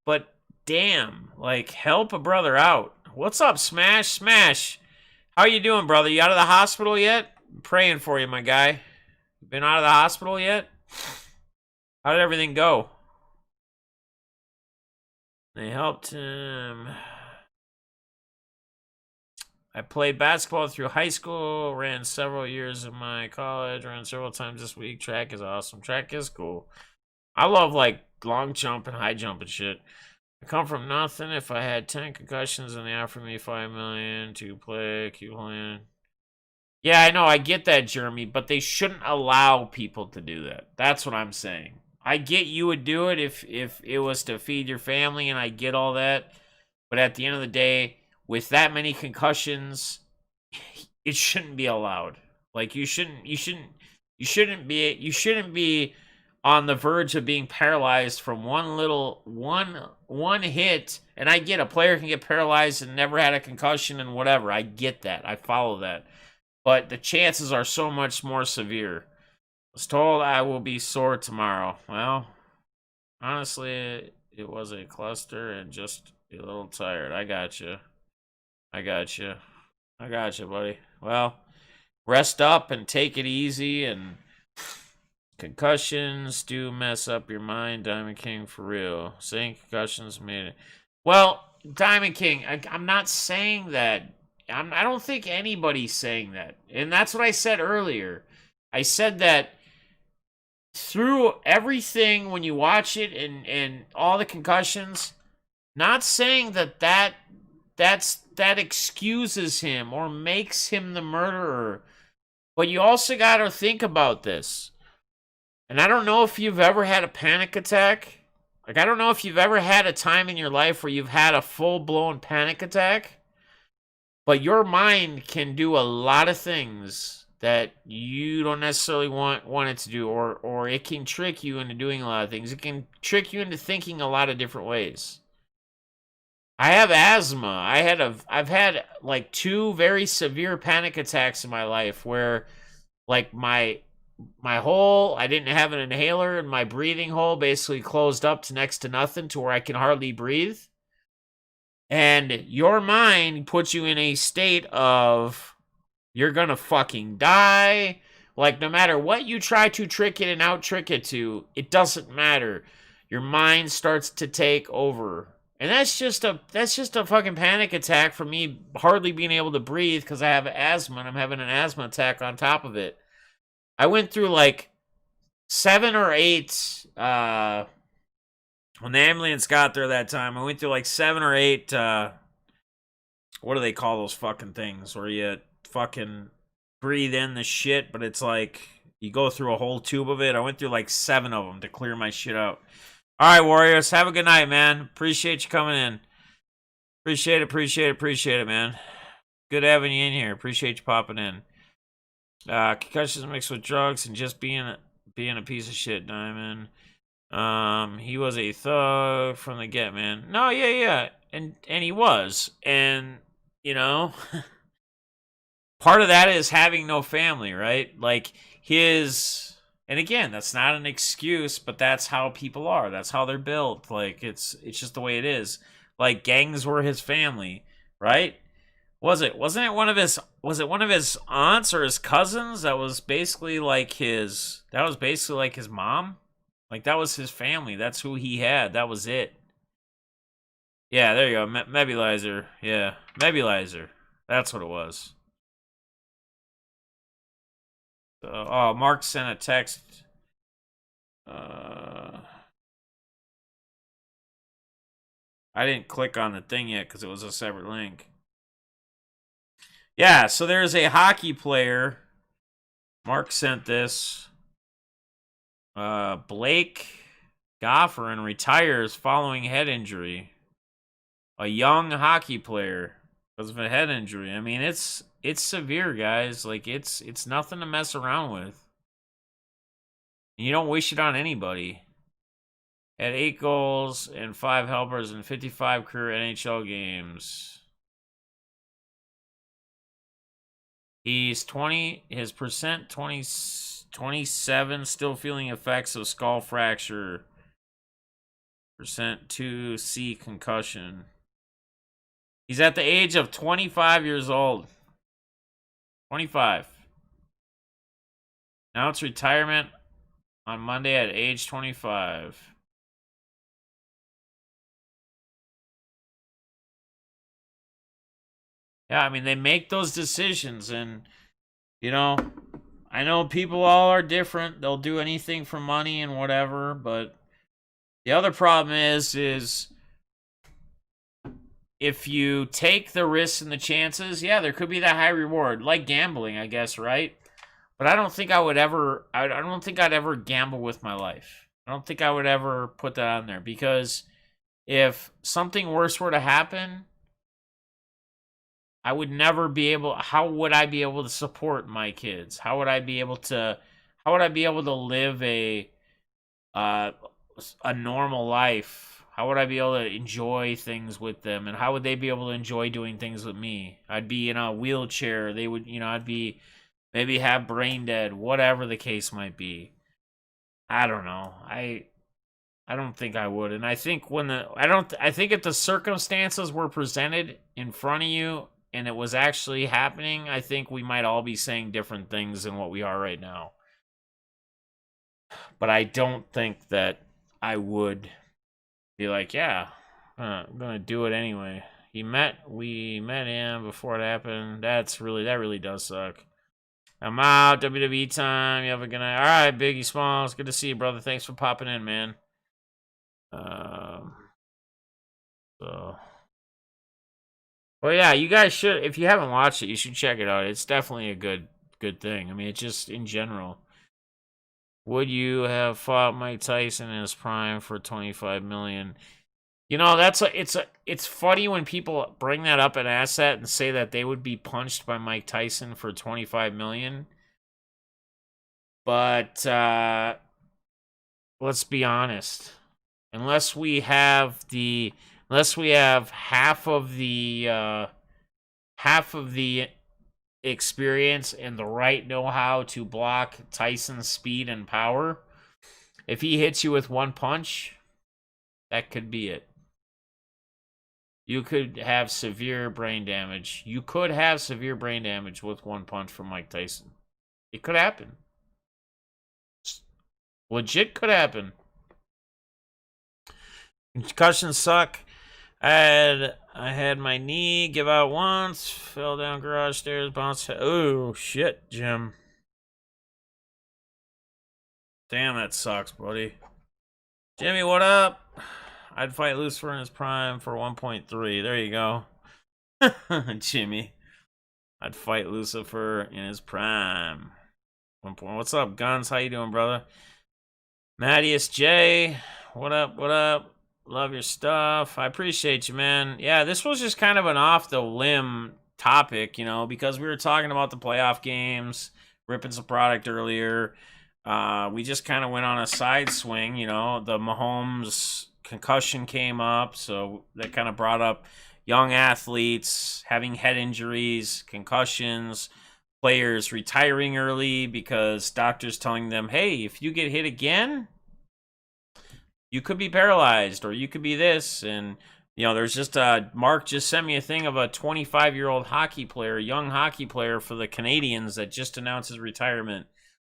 But damn, like, help a brother out. What's up, Smash? Smash, how you doing, brother? You out of the hospital yet? I'm praying for you, my guy. You been out of the hospital yet? How did everything go? They helped him. I played basketball through high school, ran several years in my college, ran several times this week. Track is awesome. Track is cool. I love, like, long jump and high jump and shit. I come from nothing. If I had 10 concussions and they offered me $5 million to play, keep playing. Yeah, I know. I get that, Jeremy, but they shouldn't allow people to do that. That's what I'm saying. I get you would do it if it was to feed your family, and I get all that. But at the end of the day, with that many concussions, it shouldn't be allowed. Like, you shouldn't be on the verge of being paralyzed from one hit. And I get a player can get paralyzed and never had a concussion and whatever. I get that. I follow that. But the chances are so much more severe. I was told I will be sore tomorrow. Well, honestly, it was a cluster and just a little tired. I got you. I got you, buddy. Well, rest up and take it easy. And concussions do mess up your mind, Diamond King, for real. Saying concussions made it. Well, Diamond King, I'm not saying that. I don't think anybody's saying that. And that's what I said earlier. I said that through everything, when you watch it and all the concussions, not saying that excuses him or makes him the murderer. But you also got to think about this. And I don't know if you've ever had a panic attack. Like, I don't know if you've ever had a time in your life where you've had a full-blown panic attack. But your mind can do a lot of things that you don't necessarily want it to do, or it can trick you into doing a lot of things. It can trick you into thinking a lot of different ways. I have asthma. I've had like 2 very severe panic attacks in my life where like my hole, I didn't have an inhaler, and my breathing hole basically closed up to next to nothing to where I can hardly breathe. And your mind puts you in a state of you're gonna fucking die. Like, no matter what you try to trick it and out trick it to, it doesn't matter. Your mind starts to take over. And that's just a fucking panic attack from me hardly being able to breathe because I have asthma and I'm having an asthma attack on top of it. I went through like 7 or 8 when the ambulance got there that time. I went through like 7 or 8 what do they call those fucking things where you fucking breathe in the shit, but it's like you go through a whole tube of it. I went through like 7 of them to clear my shit out. All right, Warriors, have a good night, man. Appreciate you coming in. Appreciate it, man. Good having you in here. Appreciate you popping in. Concussions mixed with drugs and just being a piece of shit, Diamond. He was a thug from the get, man. No, yeah. And he was. And, you know, part of that is having no family, right? Like and again, that's not an excuse, but that's how people are. That's how they're built. Like it's just the way it is. Like gangs were his family, right? Wasn't it one of his aunts or his cousins that was basically like his mom? Like that was his family. That's who he had. That was it. Yeah, there you go. Nebulizer. Yeah, Nebulizer. That's what it was. Oh, Mark sent a text. I didn't click on the thing yet because it was a separate link. Yeah, so there's a hockey player. Mark sent this. Blake Goffin retires following head injury. A young hockey player because of a head injury. I mean, it's severe, guys. Like it's nothing to mess around with. You don't wish it on anybody. Had 8 goals and 5 helpers in 55 career NHL games. He's 20. His percent 27. Still feeling effects of skull fracture. Percent 2C concussion. He's at the age of 25 years old. 25. Now it's retirement on Monday at age 25. Yeah, I mean, they make those decisions, and, you know, I know people all are different. They'll do anything for money and whatever, but the other problem is if you take the risks and the chances, yeah, there could be that high reward, like gambling, I guess, right? But I don't think I don't think I'd ever gamble with my life. I don't think I would ever put that on there, because if something worse were to happen, I would never be able. How would I be able to support my kids? How would I be able to live a normal life? How would I be able to enjoy things with them? And how would they be able to enjoy doing things with me? I'd be in a wheelchair. They would, I'd be maybe have brain dead, whatever the case might be. I don't know. I don't think I would. And I think I think if the circumstances were presented in front of you and it was actually happening, I think we might all be saying different things than what we are right now. But I don't think that I would be like, yeah, I'm gonna do it anyway. We met him before it happened. That really does suck. I'm out. WWE time. You have a good night. All right, Biggie Smalls. Good to see you, brother. Thanks for popping in, man. So, well, yeah, you guys should. If you haven't watched it, you should check it out. It's definitely a good thing. I mean, it's just in general. Would you have fought Mike Tyson in his prime for $25 million? It's funny when people bring that up and ask that and say that they would be punched by Mike Tyson for $25 million. But let's be honest. Unless we have half of the experience and the right know-how to block Tyson's speed and power, if he hits you with one punch, that could be it. You could have severe brain damage. You could have severe brain damage with one punch from Mike Tyson. It could happen. Legit could happen. Concussions suck. I had my knee give out once, fell down garage stairs, bounced. Oh shit, Jim. Damn, that sucks, buddy. Jimmy, what up? I'd fight Lucifer in his prime for 1.3. There you go. Jimmy. I'd fight Lucifer in his prime. 1. What's up, Guns? How you doing, brother? Mattias J. What up, what up? Love your stuff. I appreciate you, man. Yeah, this was just kind of an off-the-limb topic, you know, because we were talking about the playoff games, ripping some product earlier. We just kind of went on a side swing, you know. The Mahomes concussion came up, so that kind of brought up young athletes having head injuries, concussions, players retiring early because doctors telling them, hey, if you get hit again, you could be paralyzed or you could be this. And, you know, there's just Mark just sent me a thing of a 25-year-old hockey player, young hockey player for the Canadians that just announced his retirement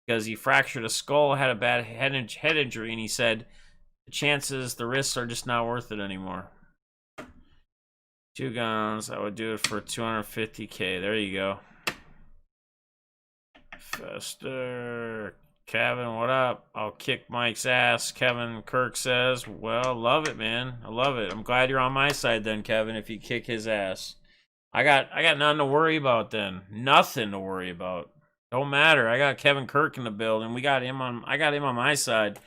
because he fractured a skull, had a bad head injury, and he said the risks are just not worth it anymore. 2 guns, I would do it for $250K. There you go. Fester. Kevin, what up? I'll kick Mike's ass. Kevin Kirk says, well, love it, man. I love it. I'm glad you're on my side then, Kevin, if you kick his ass. I got nothing to worry about then. Nothing to worry about. Don't matter. I got Kevin Kirk in the building. I got him on my side.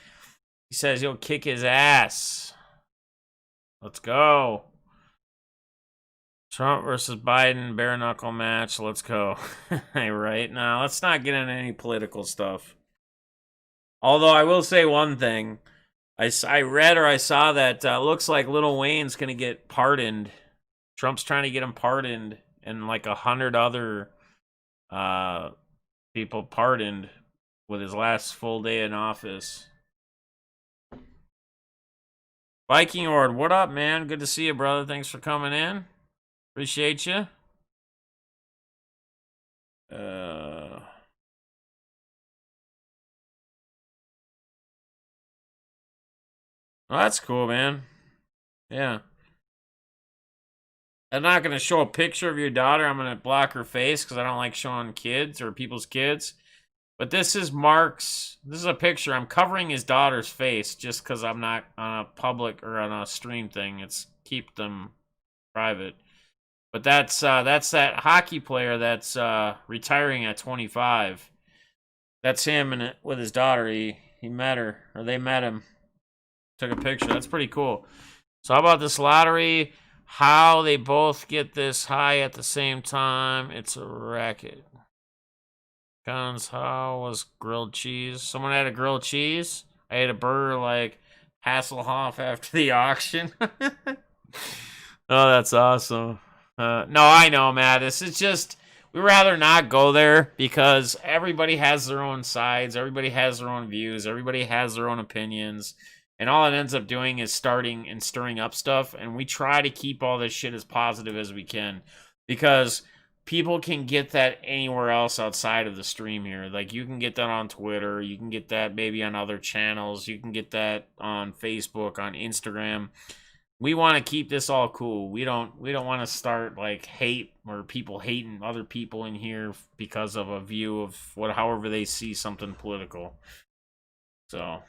He says he'll kick his ass. Let's go. Trump versus Biden, bare knuckle match. Let's go. Right? Now, let's not get into any political stuff. Although I will say one thing. I read or I saw that looks like Lil Wayne's going to get pardoned. Trump's trying to get him pardoned and like 100 other people pardoned with his last full day in office. Viking Ord, what up, man? Good to see you, brother. Thanks for coming in. Appreciate you. Well, that's cool, man. Yeah. I'm not going to show a picture of your daughter. I'm going to block her face because I don't like showing kids or people's kids. But this is Mark's. This is a picture. I'm covering his daughter's face just because I'm not on a public or on a stream thing. It's keep them private. But that's that hockey player that's retiring at 25. That's him with his daughter. He met her, or they met him. Took a picture. That's pretty cool. So how about this lottery? How they both get this high at the same time? It's a racket. Guns, how was grilled cheese? Someone had a grilled cheese? I ate a burger like Hasselhoff after the auction. Oh, that's awesome. No, I know, Matt. This is just, we rather not go there because everybody has their own sides. Everybody has their own views. Everybody has their own opinions. And all it ends up doing is starting and stirring up stuff. And we try to keep all this shit as positive as we can because people can get that anywhere else outside of the stream here. Like, you can get that on Twitter. You can get that maybe on other channels. You can get that on Facebook, on Instagram. We want to keep this all cool. We don't want to start like hate or people hating other people in here because of a view of however they see something political. So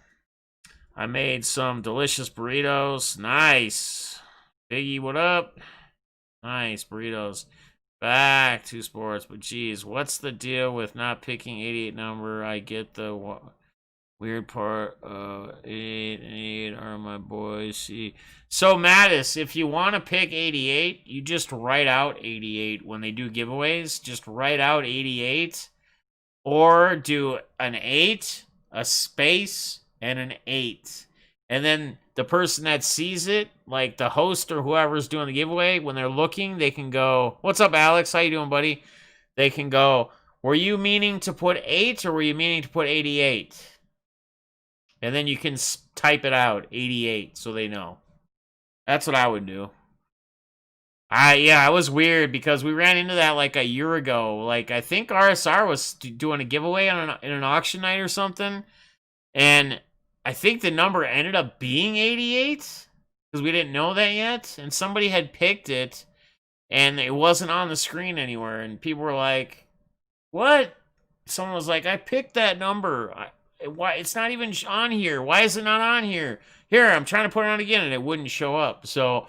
I made some delicious burritos. Nice. Biggie, what up? Nice burritos. Back to sports, but geez, what's the deal with not picking 88 number? I get the weird part. 88 are my boys. See, so Mattis, if you want to pick 88, you just write out 88 when they do giveaways. Just write out 88, Or do an 8, a space, and an 8. And then the person that sees it, like the host or whoever's doing the giveaway, when they're looking, they can go, "What's up, Alex? How you doing, buddy?" They can go, "Were you meaning to put 8 or were you meaning to put 88?" And then you can type it out, 88, so they know. That's what I would do. Yeah, it was weird because we ran into that like a year ago. Like, I think RSR was doing a giveaway on in an auction night or something. And I think the number ended up being 88 because we didn't know that yet. And somebody had picked it and it wasn't on the screen anywhere. And people were like, "What?" Someone was like, "I picked that number. Why? It's not even on here. Why is it not on here? Here, I'm trying to put it on again." And it wouldn't show up. So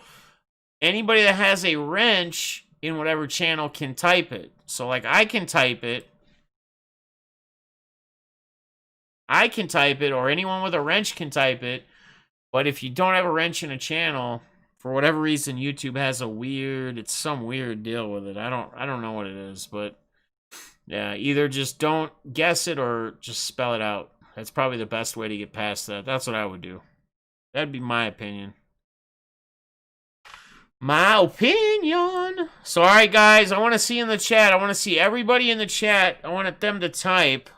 anybody that has a wrench in whatever channel can type it. So, like, I can type it, or anyone with a wrench can type it. But if you don't have a wrench in a channel, for whatever reason, YouTube has it's some weird deal with it. I don't know what it is, but yeah, either just don't guess it or just spell it out. That's probably the best way to get past that. That's what I would do. That'd be my opinion. My opinion. So, all right, guys, I want to see in the chat. I want to see everybody in the chat. I want them to type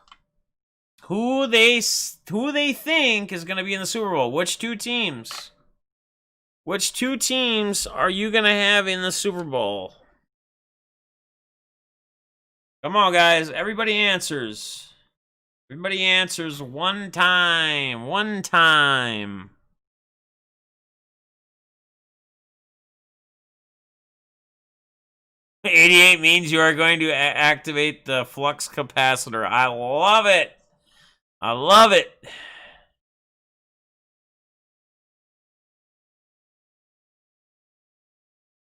who they think is going to be in the Super Bowl. Which two teams? Which two teams are you going to have in the Super Bowl? Come on, guys. Everybody answers. Everybody answers one time. One time. $88 means you are going to activate the flux capacitor. I love it. I love it.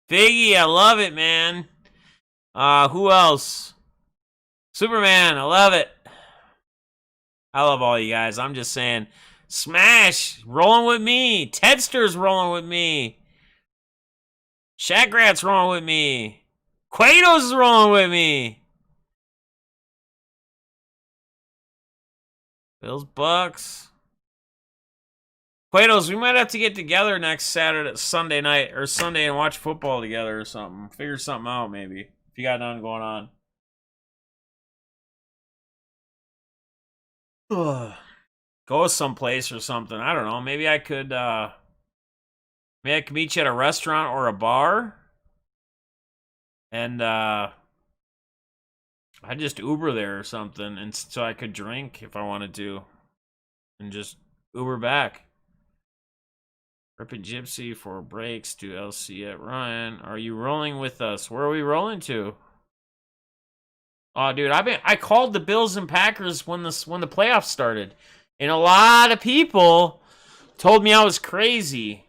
Figgy, I love it, man. Who else? Superman, I love it. I love all you guys. I'm just saying. Smash, rolling with me. Tedster's rolling with me. Shagrat's rolling with me. Quados is rolling with me. Bills, Bucks. Quados, we might have to get together next Sunday night, or Sunday, and watch football together or something. Figure something out, maybe. If you got nothing going on. Go someplace or something. I don't know. Maybe I could meet you at a restaurant or a bar. And I'd just Uber there or something, and so I could drink if I wanted to. And just Uber back. Rippin' Gypsy for breaks to LC at Ryan. Are you rolling with us? Where are we rolling to? Oh, dude, I called the Bills and Packers when the playoffs started, and a lot of people told me I was crazy.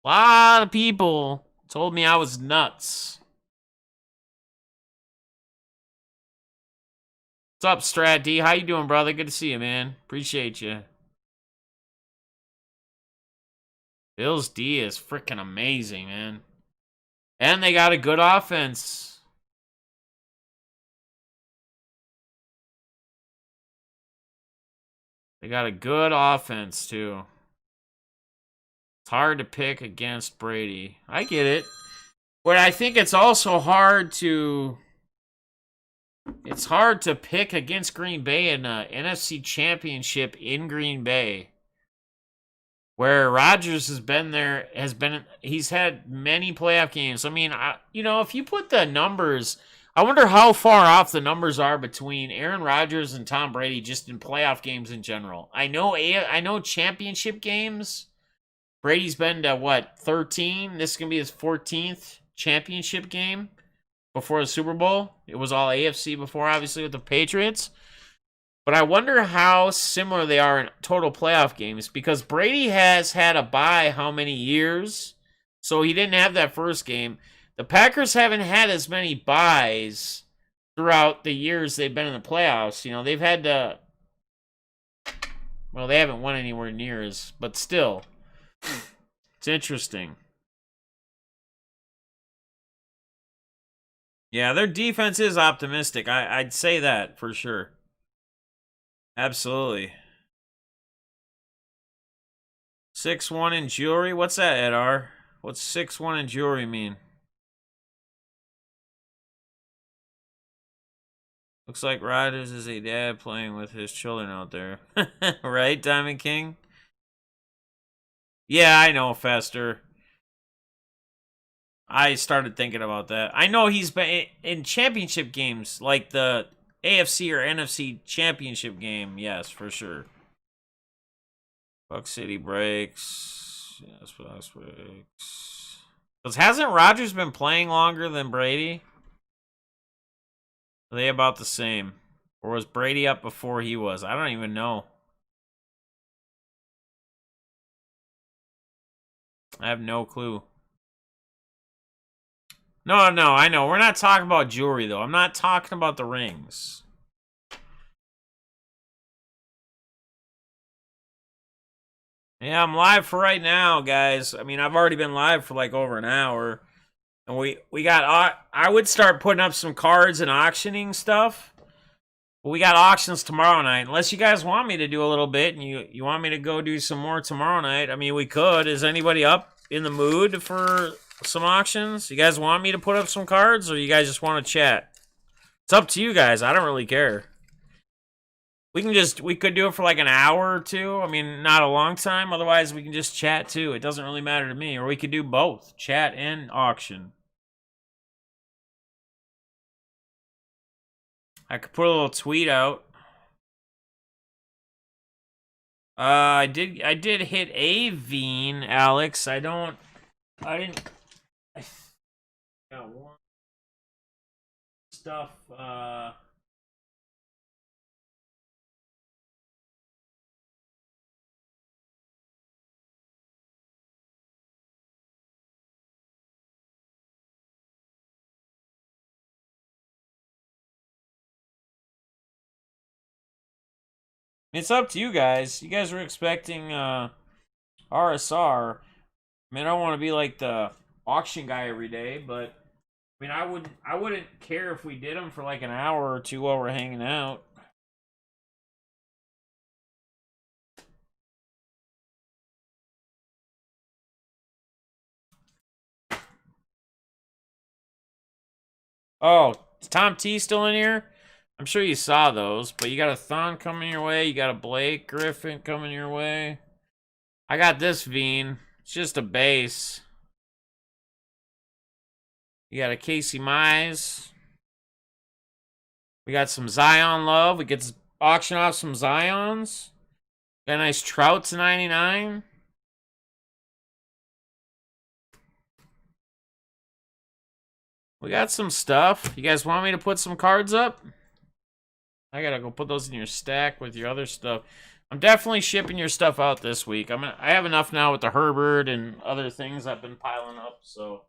A lot of people told me I was nuts. What's up, Strat D? How you doing, brother? Good to see you, man. Appreciate you. Bills D is freaking amazing, man. And they got a good offense. They got a good offense, too. It's hard to pick against Brady. I get it. But I think it's also hard to... It's hard to pick against Green Bay in a NFC Championship in Green Bay. Where Rodgers has been there, he's had many playoff games. I mean, if you put the numbers, I wonder how far off the numbers are between Aaron Rodgers and Tom Brady just in playoff games in general. I know championship games. Brady's been to 13? This is going to be his 14th championship game before the Super Bowl. It was all AFC before, obviously, with the Patriots. But I wonder how similar they are in total playoff games, because Brady has had a bye how many years? So he didn't have that first game. The Packers haven't had as many byes throughout the years they've been in the playoffs. They've had to... Well, they haven't won anywhere near as... But still, it's interesting. Yeah, their defense is optimistic. I'd say that for sure. Absolutely. 6-1 in jewelry? What's that, Edar? What's 6-1 in jewelry mean? Looks like Rogers is a dad playing with his children out there. Right, Diamond King? Yeah, I know, Fester. I started thinking about that. I know he's been in championship games, like the AFC or NFC championship game. Yes, for sure. Buck City breaks. Yes, Bucks breaks. Because hasn't Rodgers been playing longer than Brady? Are they about the same? Or was Brady up before he was? I don't even know. I have no clue. No, I know. We're not talking about jewelry, though. I'm not talking about the rings. Yeah, I'm live for right now, guys. I mean, I've already been live for like over an hour. And we got, I would start putting up some cards and auctioning stuff. But we got auctions tomorrow night. Unless you guys want me to do a little bit and you want me to go do some more tomorrow night. I mean, we could. Is anybody up in the mood for some auctions? You guys want me to put up some cards or you guys just want to chat? It's up to you guys. I don't really care. We could do it for like an hour or two. I mean, not a long time. Otherwise, we can just chat too. It doesn't really matter to me. Or we could do both, chat and auction. I could put a little tweet out. I did hit a Veen, Alex. I got one stuff, it's up to you guys. You guys were expecting RSR. I mean, I don't want to be like the auction guy every day, but I mean, I wouldn't care if we did them for like an hour or two while we're hanging out. Oh, is Tom T still in here? I'm sure you saw those, but you got a Thon coming your way. You got a Blake Griffin coming your way. I got this Veen. It's just a base. You got a Casey Mize. We got some Zion love. We get auction off some Zions. Got a nice Trout to 99. We got some stuff. You guys want me to put some cards up? I gotta go put those in your stack with your other stuff. I'm definitely shipping your stuff out this week. I have enough now with the Herbert and other things I've been piling up, so.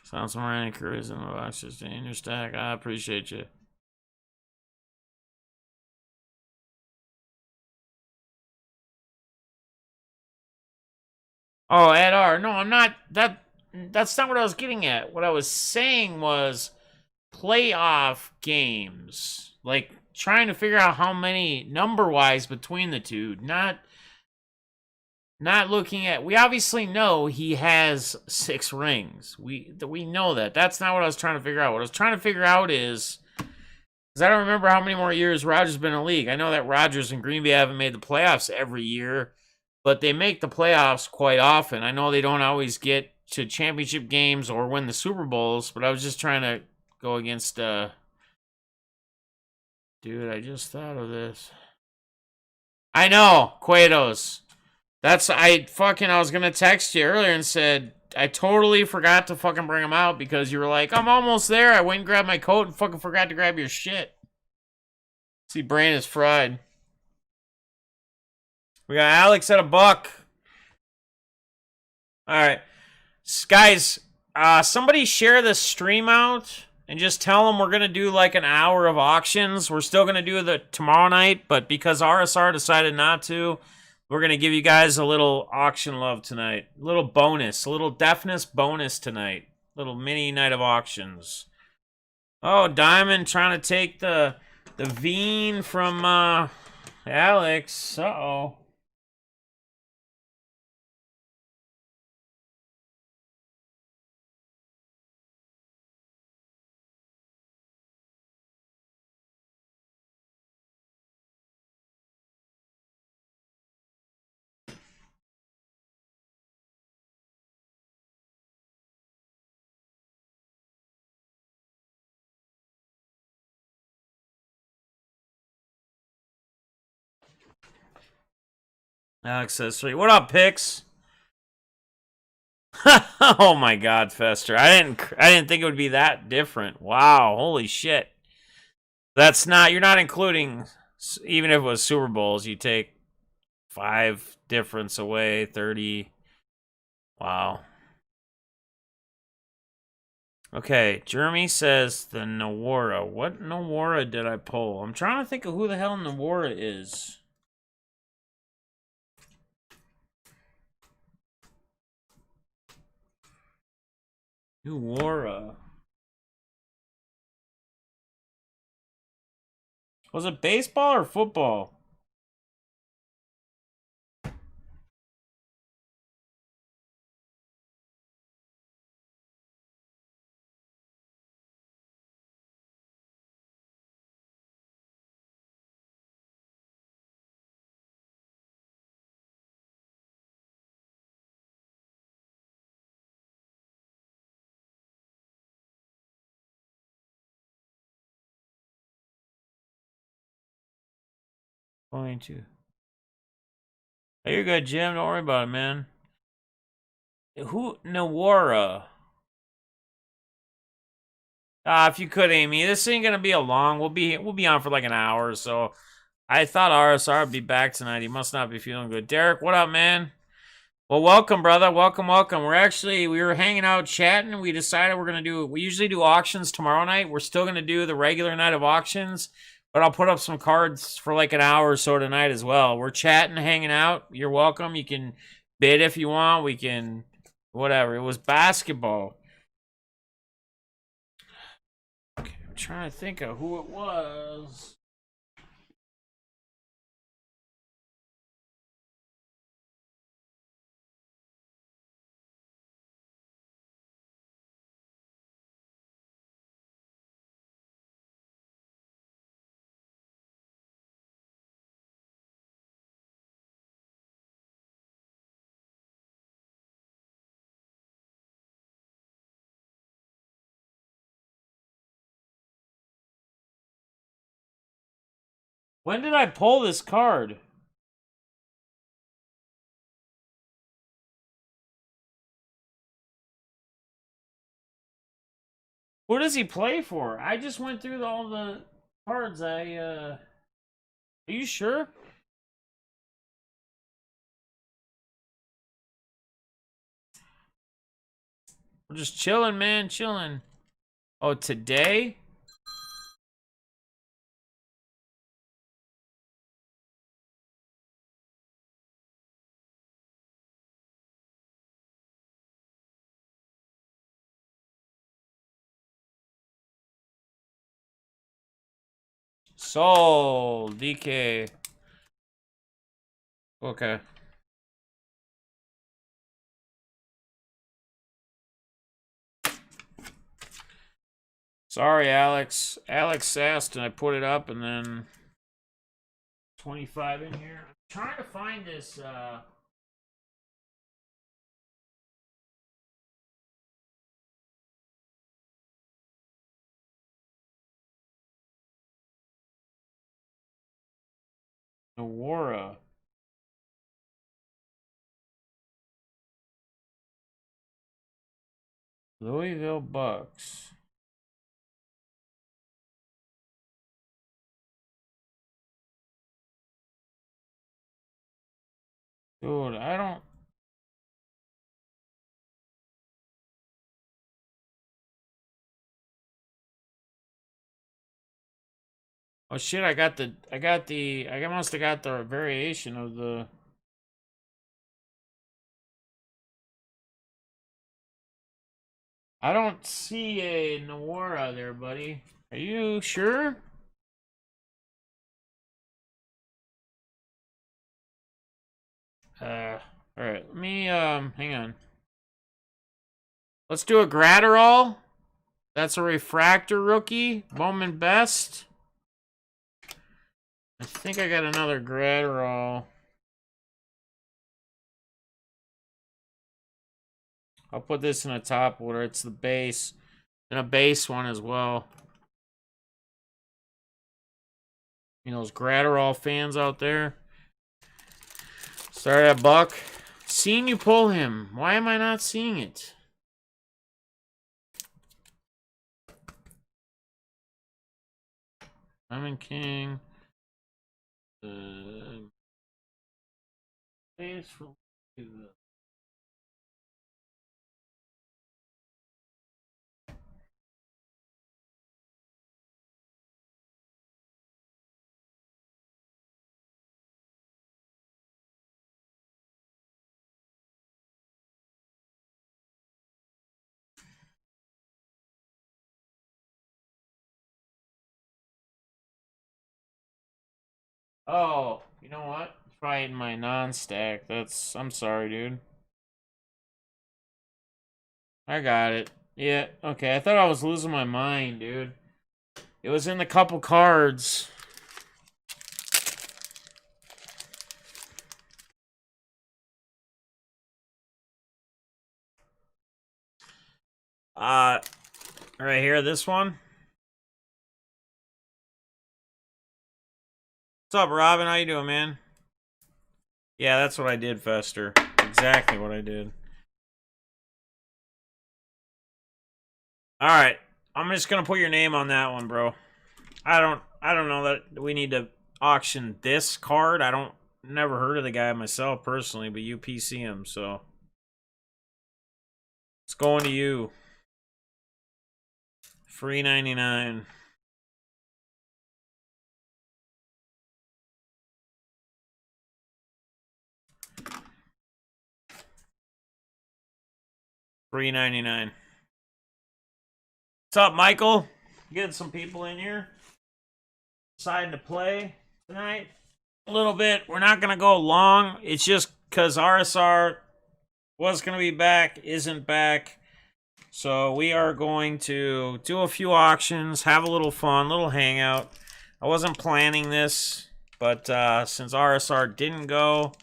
Sounds more anchors in the boxes in your stack. I appreciate you. Oh, Ed R. No, I'm not. That's not what I was getting at. What I was saying was playoff games. Like trying to figure out how many number wise between the two. Not looking at. We obviously know he has 6 rings. We know that. That's not what I was trying to figure out. What I was trying to figure out is because I don't remember how many more years Rodgers been in the league. I know that Rodgers and Green Bay haven't made the playoffs every year, but they make the playoffs quite often. I know they don't always get to championship games or win the Super Bowls, but I was just trying to go against. Dude, I just thought of this. I know, Quados. I was gonna text you earlier and said I totally forgot to fucking bring them out because you were like, I'm almost there. I went and grabbed my coat and fucking forgot to grab your shit. See, brain is fried. We got Alex at $1. All right, guys. Somebody share this stream out and just tell them we're gonna do like an hour of auctions. We're still gonna do the tomorrow night, but because RSR decided not to, we're gonna give you guys a little auction love tonight. A little bonus, a little deafness bonus tonight. Little mini night of auctions. Oh, Diamond trying to take the Veen from Alex. Uh-oh. Alex says 3. What up, Pix? Oh my God, Fester! I didn't think it would be that different. Wow, holy shit! That's not. You're not including. Even if it was Super Bowls, you take 5 difference away. 30. Wow. Okay, Jeremy says the Nawara. What Nawara did I pull? I'm trying to think of who the hell Nawara is. Nawara. Was it baseball or football? Going to. Hey, you're good, Jim. Don't worry about it, man. Who Nawara? If you could, Amy, this ain't gonna be a long. We'll be on for like an hour or so. I thought RSR would be back tonight. He must not be feeling good. Derek, what up, man? Well, welcome, brother. Welcome, welcome. We were hanging out chatting. We decided we usually do auctions tomorrow night. We're still gonna do the regular night of auctions, but I'll put up some cards for like an hour or so tonight as well. We're chatting, hanging out. You're welcome. You can bid if you want. We can, whatever. It was basketball. Okay, I'm trying to think of who it was. When did I pull this card? Who does he play for? I just went through all the cards. Are you sure? We're just chilling, man, chilling. Oh, today? Soul, DK. Okay. Sorry, Alex. Alex asked and I put it up and then 25 in here. I'm trying to find this, Nawara. Louisville Bucks. Dude, I don't... Oh shit, I must have got the variation of the... I don't see a Nowara there, buddy. Are you sure? Alright, let me, hang on. Let's do a Gratterall. That's a refractor rookie. Bowman Best. I think I got another Gratterall. I'll put this in a top order. It's the base. And a base one as well. You know, those Gratterall fans out there. Sorry, that Buck. Seeing you pull him. Why am I not seeing it? Diamond King. Base for... Oh, you know what? Try it in my non-stack. I'm sorry, dude. I got it. Yeah, okay. I thought I was losing my mind, dude. It was in the couple cards. Right here, this one. What's up, Robin? How you doing, man? Yeah, that's what I did, Fester. Exactly what I did. All right, I'm just gonna put your name on that one, bro. I don't know that we need to auction this card. Never heard of the guy myself personally, but you PC him, so it's going to you. Free 99. Free 99. What's up, Michael? Getting some people in here. Deciding to play tonight. A little bit. We're not going to go long. It's just because RSR was going to be back, isn't back. So we are going to do a few auctions, have a little fun, little hangout. I wasn't planning this, but since RSR didn't go,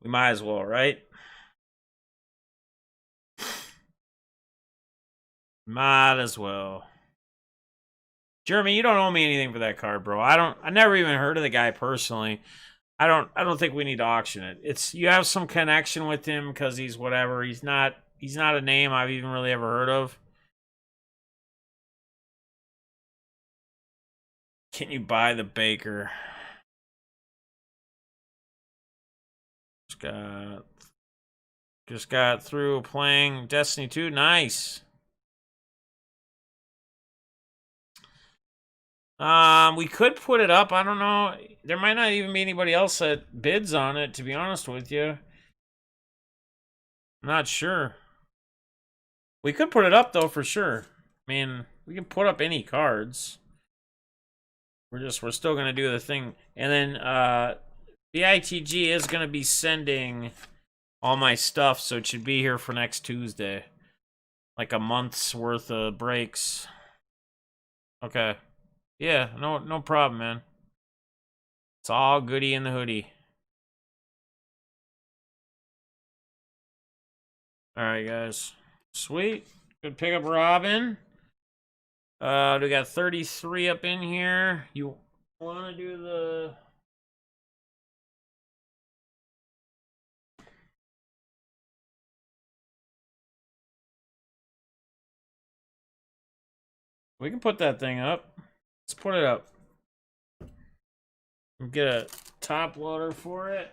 we might as well, right? Might as well. Jeremy, you don't owe me anything for that card, bro. I never even heard of the guy personally. I don't think we need to auction it. It's you have some connection with him because he's whatever. He's not a name I've even really ever heard of. Can you buy the Baker? Just got through playing Destiny 2. Nice. We could put it up. I don't know. There might not even be anybody else that bids on it, to be honest with you. I'm not sure. We could put it up though for sure. I mean, we can put up any cards. We're still gonna do the thing. And then the ITG is gonna be sending all my stuff, so it should be here for next Tuesday. Like a month's worth of breaks. Okay. Yeah, no problem, man. It's all goody in the hoodie. Alright, guys. Sweet. Good pick up, Robin. We got 33 up in here. You wanna do the We can put that thing up. Let's put it up. Get a top loader for it.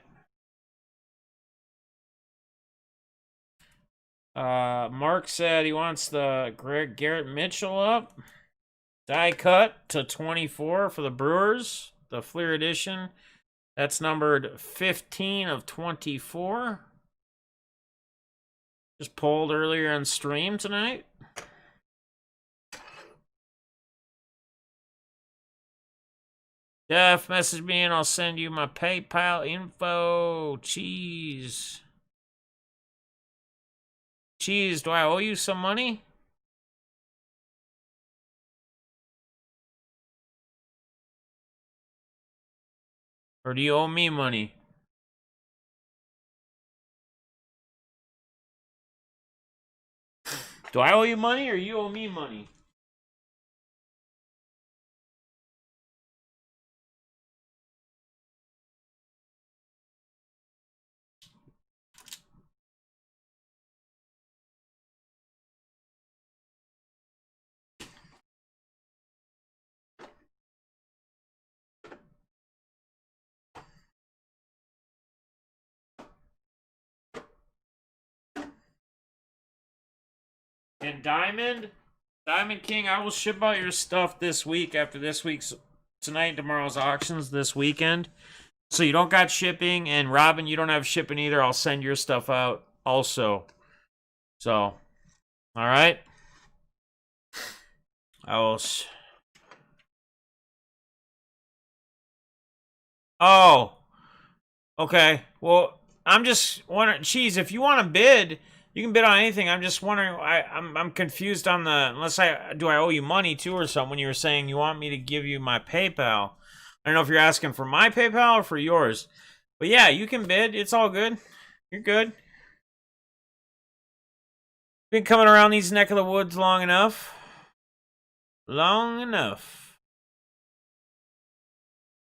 Mark said he wants the Garrett Mitchell up. Die cut to 24 for the Brewers. The Fleer edition. That's numbered 15 of 24. Just pulled earlier on stream tonight. Jeff, message me and I'll send you my PayPal info. Cheese. Cheese, do I owe you some money? Or do you owe me money? Do I owe you money or you owe me money? And Diamond King, I will ship out your stuff this week after this week's tonight and tomorrow's auctions this weekend. So you don't got shipping, and Robin, you don't have shipping either. I'll send your stuff out also. So, all right. I will. Oh, okay. Well, I'm just wondering, Cheese, if you want to bid, you can bid on anything. I'm just wondering. I'm confused on the do I owe you money too or something? When you were saying you want me to give you my PayPal, I don't know if you're asking for my PayPal or for yours. But yeah, you can bid. It's all good. You're good. Been coming around these neck of the woods long enough. Long enough.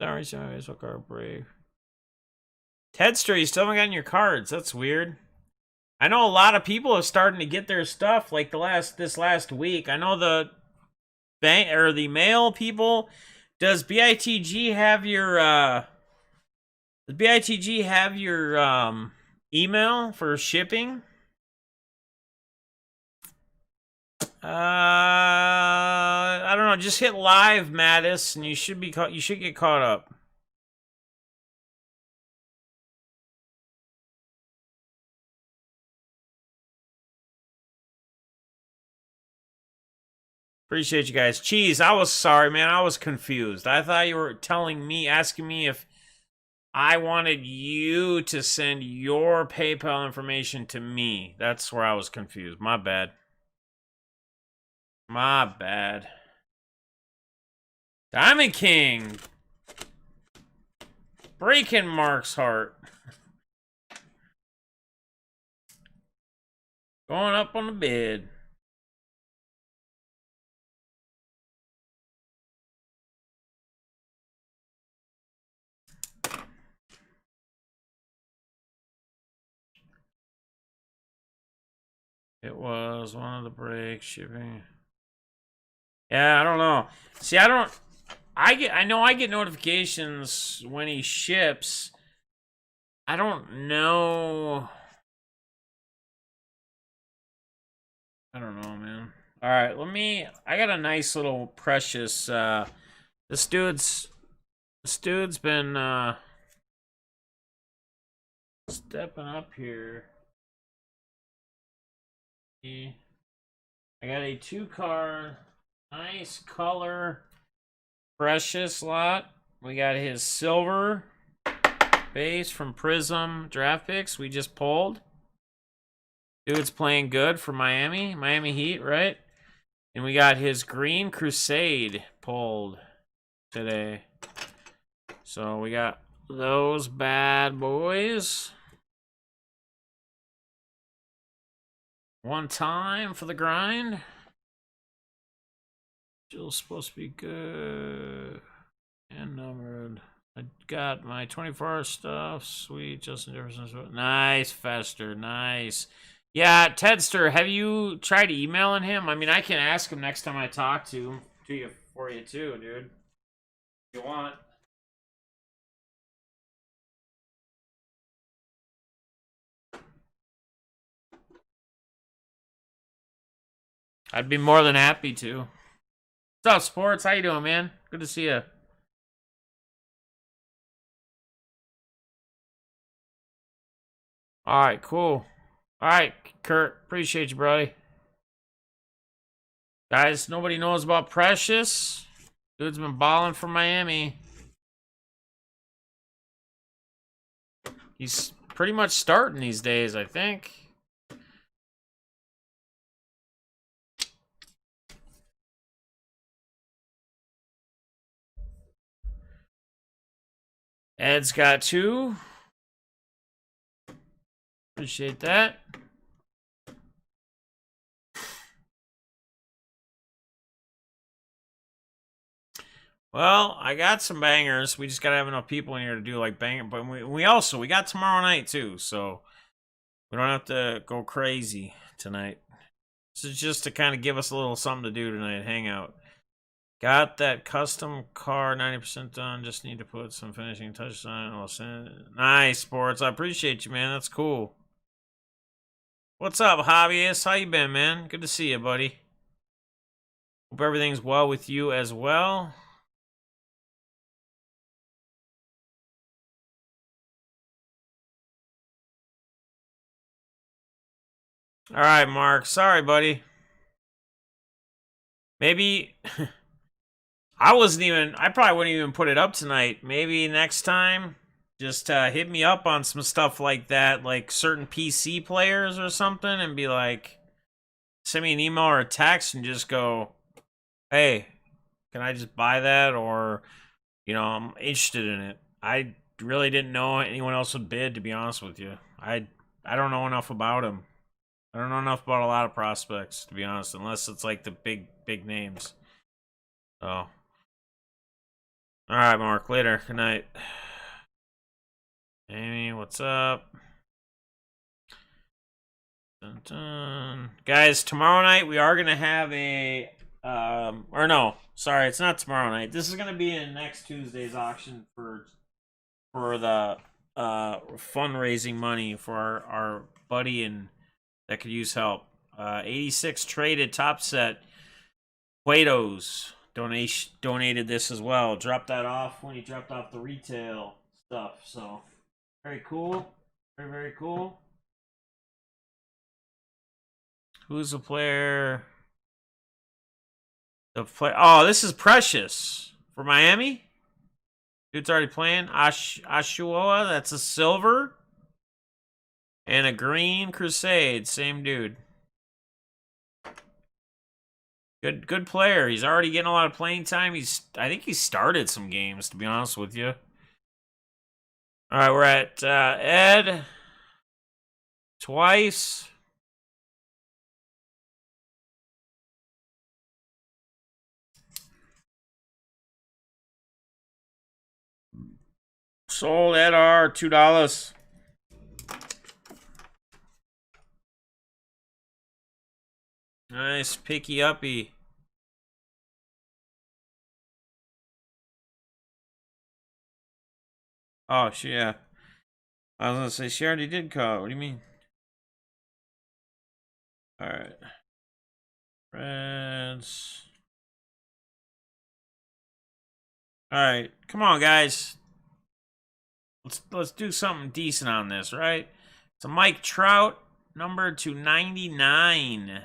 Sorry, what card break? Tedster, you still haven't gotten your cards. That's weird. I know a lot of people are starting to get their stuff like this last week. I know the bank or the mail people. Does BITG have your email for shipping? I don't know. Just hit live, Mattis, and you should get caught up. Appreciate you guys. Cheese, I was sorry, man. I was confused. I thought you were asking me if I wanted you to send your PayPal information to me. That's where I was confused. My bad. My bad. Diamond King. Breaking Mark's heart. Going up on the bid. It was one of the breaks shipping. Yeah, I don't know. See, I know I get notifications when he ships. I don't know. I don't know, man. All right, I got a nice little precious this dude's been stepping up here. I got a 2-card, nice color, precious lot. We got his silver base from Prism draft picks we just pulled. Dude's playing good for Miami Heat, right? And we got his green Crusade pulled today. So we got those bad boys. One time for the grind. Still supposed to be good. And numbered. I got my 24-hour stuff. Sweet. Justin Jefferson. Nice, Fester. Nice. Yeah, Tedster, have you tried emailing him? I mean, I can ask him next time I talk to you for you too, dude. If you want. I'd be more than happy to. What's up, Sports? How you doing, man? Good to see you. All right, cool. All right, Kurt. Appreciate you, buddy. Guys, nobody knows about Precious. Dude's been balling for Miami. He's pretty much starting these days, I think. Ed's got 2. Appreciate that. Well, I got some bangers. We just gotta have enough people in here to do like banger. But we got tomorrow night too, so we don't have to go crazy tonight. This is just to kind of give us a little something to do tonight. Hangout. Got that custom car 90% done. Just need to put some finishing touches on it. I'll send it. Nice, Sports. I appreciate you, man. That's cool. What's up, hobbyist? How you been, man? Good to see you, buddy. Hope everything's well with you as well. All right, Mark. Sorry, buddy. Maybe I probably wouldn't even put it up tonight. Maybe next time, just hit me up on some stuff like that, like certain PC players or something, and be like, send me an email or a text and just go, hey, can I just buy that? Or, I'm interested in it. I really didn't know anyone else would bid, to be honest with you. I don't know enough about them. I don't know enough about a lot of prospects, to be honest, unless it's like the big names. So, all right, Mark. Later. Good night. Amy, what's up? Dun, dun. Guys, tomorrow night we are gonna have a or no, sorry, it's not tomorrow night. This is gonna be in next Tuesday's auction for the fundraising money for our buddy and that could use help. 86 traded top set. Quados donated this as well. Dropped that off when he dropped off the retail stuff. So very cool. Very cool. Who's the player? Oh, this is Precious for Miami. Dude's already playing. Ashuoa, that's a silver. And a green Crusade, same dude. Good player. He's already getting a lot of playing time. I think he started some games, to be honest with you. All right, we're at Ed. Twice. Sold Ed R, $2. Nice picky uppy. Oh, yeah. I was gonna say she already did call. What do you mean? All right. Reds. All right, come on, guys. Let's do something decent on this, right? It's a Mike Trout number to 99.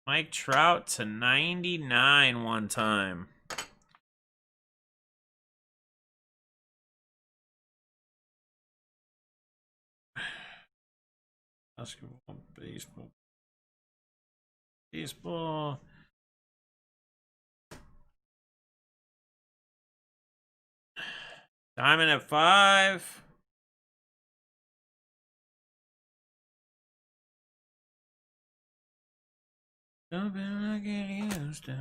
Mike Trout to 99 one time. Basketball, baseball. Diamond at 5. Something I get used to.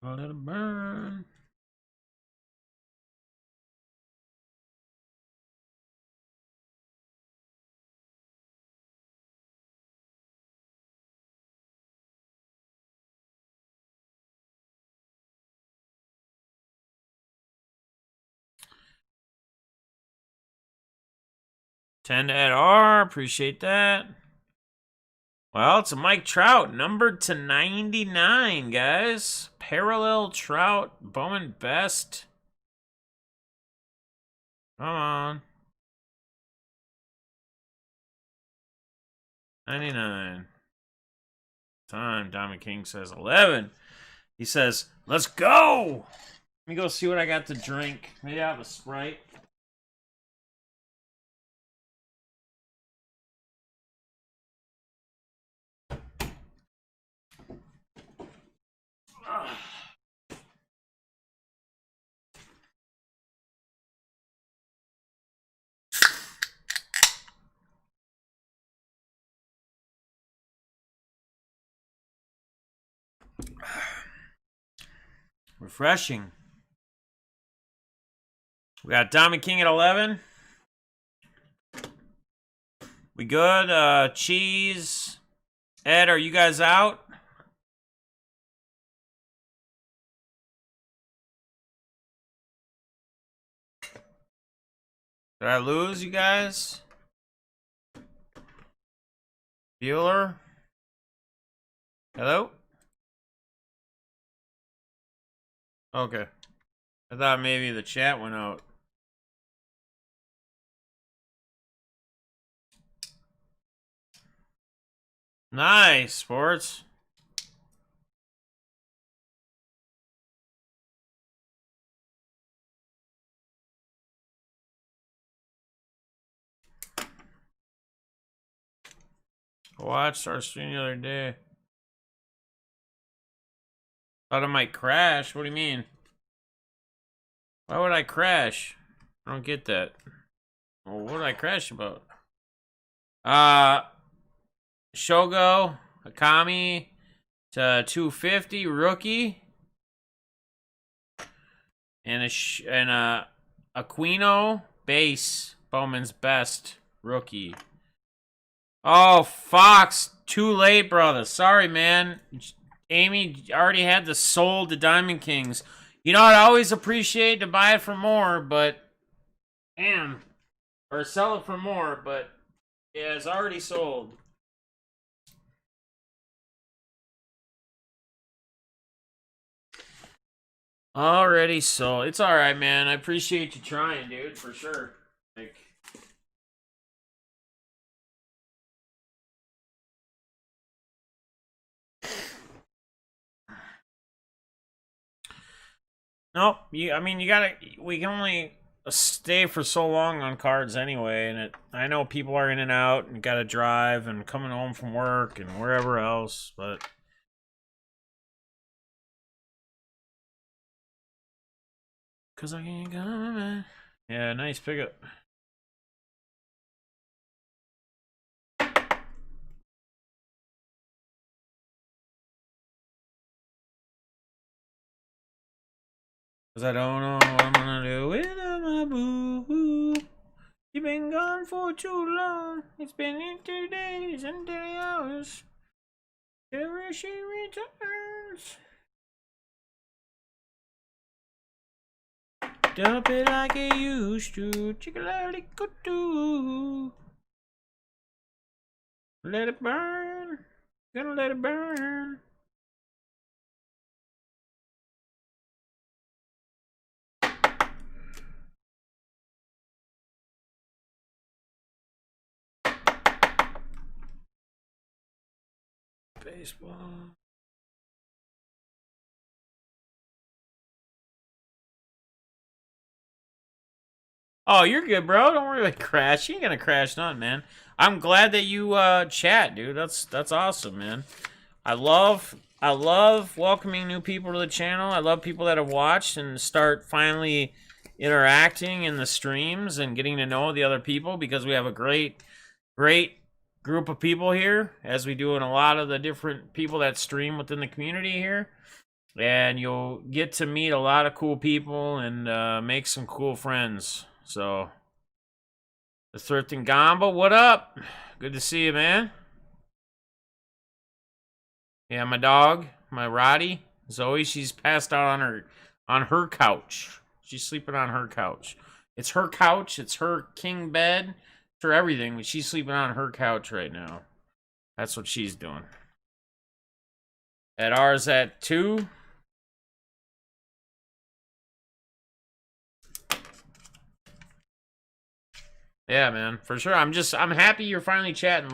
A little burn. 10 to Ed R. Appreciate that. Well, it's a Mike Trout, numbered to 99, guys. Parallel Trout, Bowman Best. Come on. 99. Time. Diamond King says 11. He says, let's go. Let me go see what I got to drink. Maybe I have a Sprite. Refreshing. We got Diamond King at 11. We good? Cheese. Ed, are you guys out? Did I lose you guys? Bueller? Hello? Okay. I thought maybe the chat went out. Nice, sports. I watched our stream the other day. Thought it might crash. What do you mean? Why would I crash? I don't get that. Well, what did I crash about? Shogo, Akami to 250 rookie, and a Aquino base Bowman's Best rookie. Oh, Fox, too late, brother. Sorry, man. Amy already had the sold to Diamond Kings. You know, I'd always appreciate to buy it for more, but damn, or sell it for more, but yeah, it's already sold. Already sold. It's all right, man. I appreciate you trying, dude, for sure. Like, nope. I mean, you gotta. We can only stay for so long on cards anyway, and I know people are in and out and gotta drive and coming home from work and wherever else, but. Cause I can't come. Yeah, nice pickup. Cause I don't know what I'm gonna do without my boo. You've been gone for too long. It's been 2 days and 3 hours. Till she returns. Dump it like it used to. Chicken could do. Let it burn. Gonna let it burn. Baseball. Oh, you're good, bro. Don't worry about crash. You ain't gonna crash none, man. I'm glad that you chat, dude. That's awesome, man. I love welcoming new people to the channel. I love people that have watched and start finally interacting in the streams and getting to know the other people, because we have a great group of people here, as we do in a lot of the different people that stream within the community here. And you'll get to meet a lot of cool people and make some cool friends. So, the 13 Gamba, what up? Good to see you, man. Yeah, my dog, my Roddy, Zoe, she's passed out on her couch. She's sleeping on her couch. It's her couch. It's her king bed. her everything, but she's sleeping on her couch right now. That's what she's doing. At ours at 2. Yeah, man, for sure. I'm happy you're finally chatting.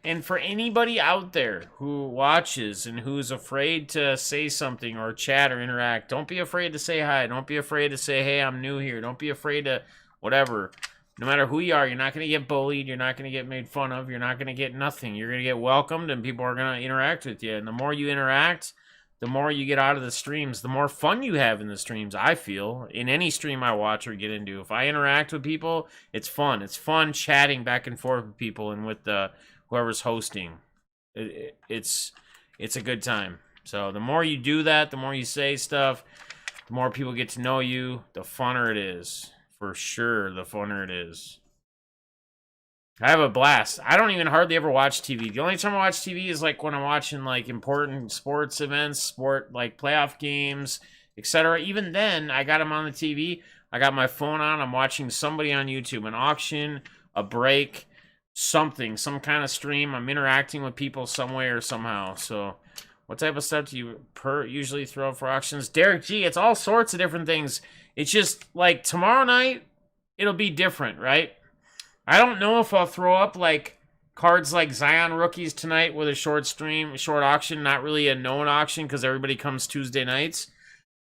And for anybody out there who watches and who's afraid to say something or chat or interact, don't be afraid to say hi. Don't be afraid to say, hey, I'm new here. Don't be afraid to whatever. No matter who you are, you're not going to get bullied. You're not going to get made fun of. You're not going to get nothing. You're going to get welcomed, and people are going to interact with you. And the more you interact, the more you get out of the streams, the more fun you have in the streams, I feel. In any stream I watch or get into, if I interact with people, it's fun. It's fun chatting back and forth with people and with whoever's hosting. It's a good time. So the more you do that, the more you say stuff, the more people get to know you, the funner it is. For sure, the funner it is. I have a blast. I don't even hardly ever watch TV. The only time I watch TV is like when I'm watching like important sports events, like playoff games, etc. Even then, I got them on the TV. I got my phone on. I'm watching somebody on YouTube, an auction, a break, something, some kind of stream. I'm interacting with people some way or somehow. So what type of stuff do you usually throw up for auctions? Derek G, it's all sorts of different things. It's just like tomorrow night, it'll be different, right? I don't know if I'll throw up like cards like Zion rookies tonight with a short auction, not really a known auction because everybody comes Tuesday nights.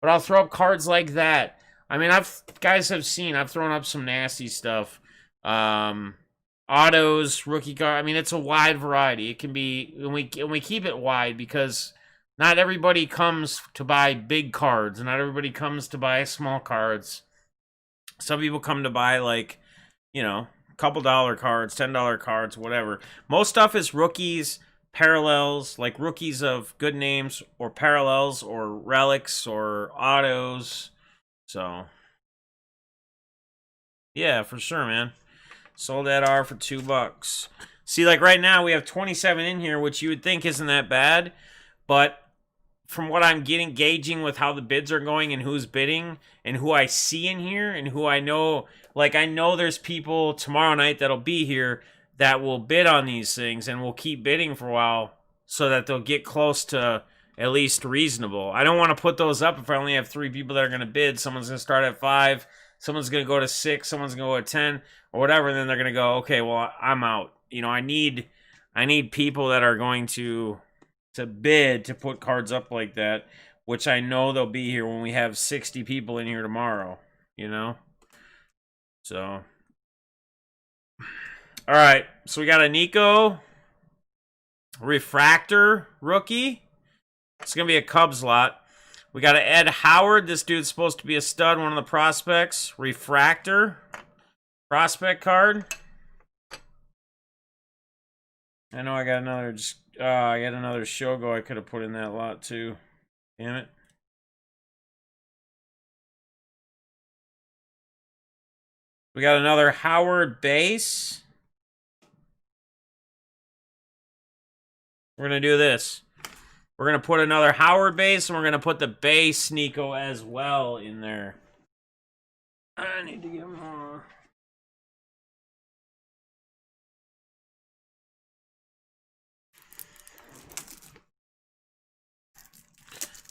But I'll throw up cards like that. I mean, guys have seen, I've thrown up some nasty stuff. Autos, rookie card. I mean, it's a wide variety. It can be, and we keep it wide because not everybody comes to buy big cards, and not everybody comes to buy small cards. Some people come to buy like, you know, a couple dollar cards, $10 cards, whatever. Most stuff is rookies, parallels, like rookies of good names, or parallels, or relics, or autos. So, yeah, for sure, man. Sold at R for $2. See, like right now we have 27 in here, which you would think isn't that bad, but from what I'm gauging with how the bids are going and who's bidding and who I see in here and who I know, like I know there's people tomorrow night that'll be here that will bid on these things and will keep bidding for a while so that they'll get close to at least reasonable. I don't want to put those up if I only have 3 people that are going to bid. Someone's going to start at 5, someone's going to go to 6, someone's going to go to 10 or whatever, and then they're going to go, okay, well, I'm out. You know, I need people that are going to bid to put cards up like that, which I know they'll be here when we have 60 people in here tomorrow, you know? So, all right, so we got a Nico Refractor rookie. It's going to be a Cubs lot. We got an Ed Howard. This dude's supposed to be a stud, one of the prospects. Refractor prospect card. I know I got another I got another Shogo I could have put in that lot too. Damn it. We got another Howard base. We're going to do this. We're going to put another Howard base, and we're going to put the base Nico as well in there. I need to get more.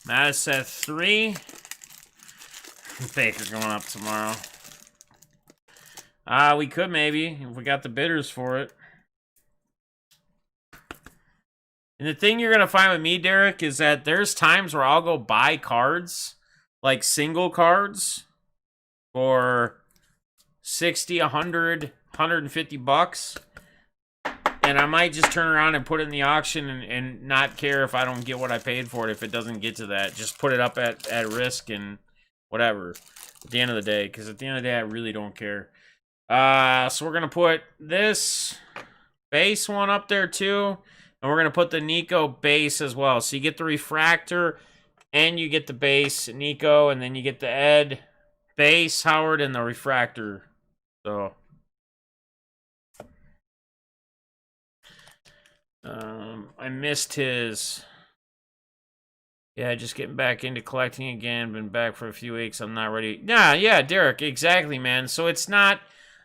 Mattis at 3. Baker going up tomorrow. We could maybe, if we got the bidders for it. And the thing you're going to find with me, Derek, is that there's times where I'll go buy cards, like single cards, for 60, 100, 150 bucks. And I might just turn around and put it in the auction and not care if I don't get what I paid for it if it doesn't get to that. Just put it up at risk and whatever at the end of the day. Because at the end of the day, I really don't care. So we're going to put this base one up there too. And we're going to put the Nico base as well. So you get the Refractor and you get the base Nico. And then you get the Ed base Howard and the Refractor. So I missed his. Yeah, just getting back into collecting again. Been back for a few weeks. I'm not ready. Yeah, Derek, exactly, man. So it's not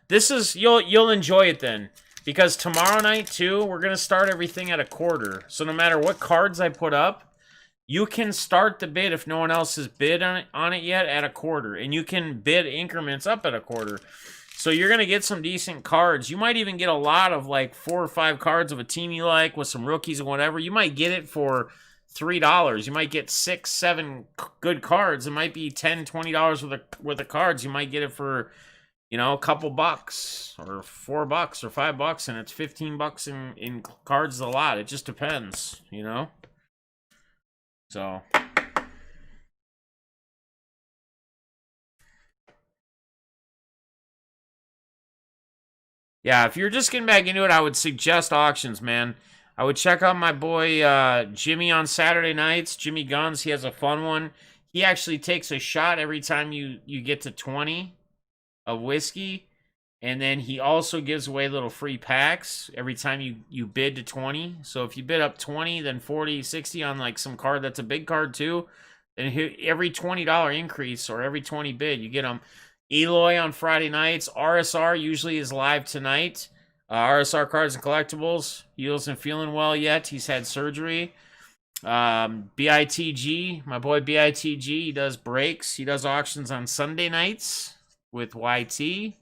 this is you'll enjoy it then. Because tomorrow night, too, we're going to start everything at a quarter. So no matter what cards I put up, you can start the bid if no one else has bid on it yet at a quarter. And you can bid increments up at a quarter. So you're going to get some decent cards. You might even get a lot of like 4 or 5 cards of a team you like with some rookies and whatever. You might get it for $3. You might get 6, 7 good cards. It might be $10, $20 worth of cards. You might get it for... you know, a couple bucks or $4 or $5, and it's $15 in cards a lot. It just depends, you know? So. Yeah, if you're just getting back into it, I would suggest auctions, man. I would check out my boy Jimmy on Saturday nights. Jimmy Guns, he has a fun one. He actually takes a shot every time you get to 20 of whiskey, and then he also gives away little free packs every time you bid to 20. So if you bid up 20, then 40, 60 on like some card that's a big card too, then every $20 increase or every 20 bid, you get them. Eloy on Friday nights. RSR usually is live tonight. RSR Cards and Collectibles. He wasn't feeling well yet. He's had surgery. BITG, my boy BITG, he does breaks. He does auctions on Sunday nights with YT.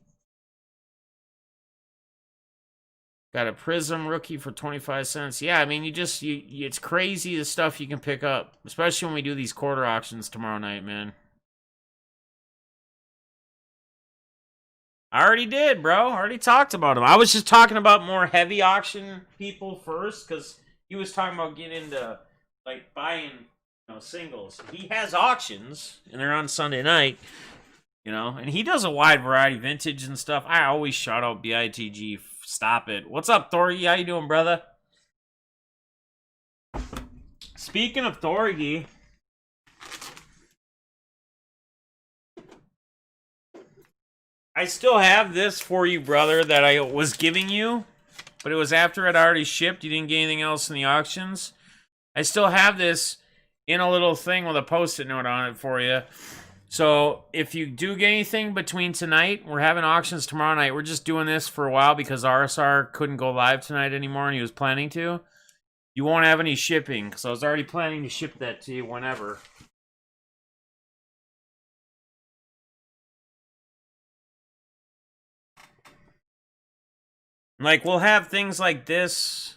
Got a Prism rookie for 25 cents. Yeah, I mean, it's crazy the stuff you can pick up, especially when we do these quarter auctions tomorrow night, man. I already did, bro. I already talked about him. I was just talking about more heavy auction people first, because he was talking about getting into, like, buying, singles. He has auctions, and they're on Sunday night. And he does a wide variety, vintage and stuff. I always shout out BITG. Stop it. What's up, Thorgy? How you doing, brother? Speaking of Thorgy, I still have this for you, brother, that I was giving you, but it was after I'd already shipped. You didn't get anything else in the auctions. I still have this in a little thing with a Post-it note on it for you. So if you do get anything between tonight, we're having auctions tomorrow night. We're just doing this for a while because RSR couldn't go live tonight anymore and he was planning to. You won't have any shipping because I was already planning to ship that to you whenever. Like, we'll have things like this,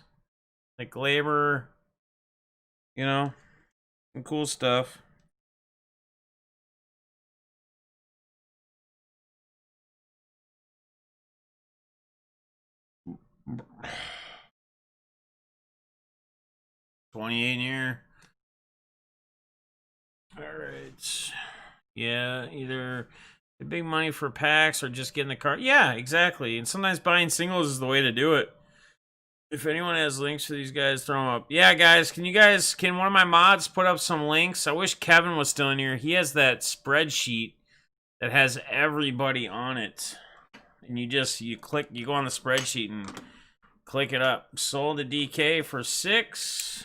like labor, some cool stuff. $28 here. Alright. Yeah, either the big money for packs or just getting the card. Yeah, exactly. And sometimes buying singles is the way to do it. If anyone has links for these guys, throw them up. Yeah, guys, can one of my mods put up some links? I wish Kevin was still in here. He has that spreadsheet that has everybody on it. And you go on the spreadsheet and click it up. Sold to DK for 6.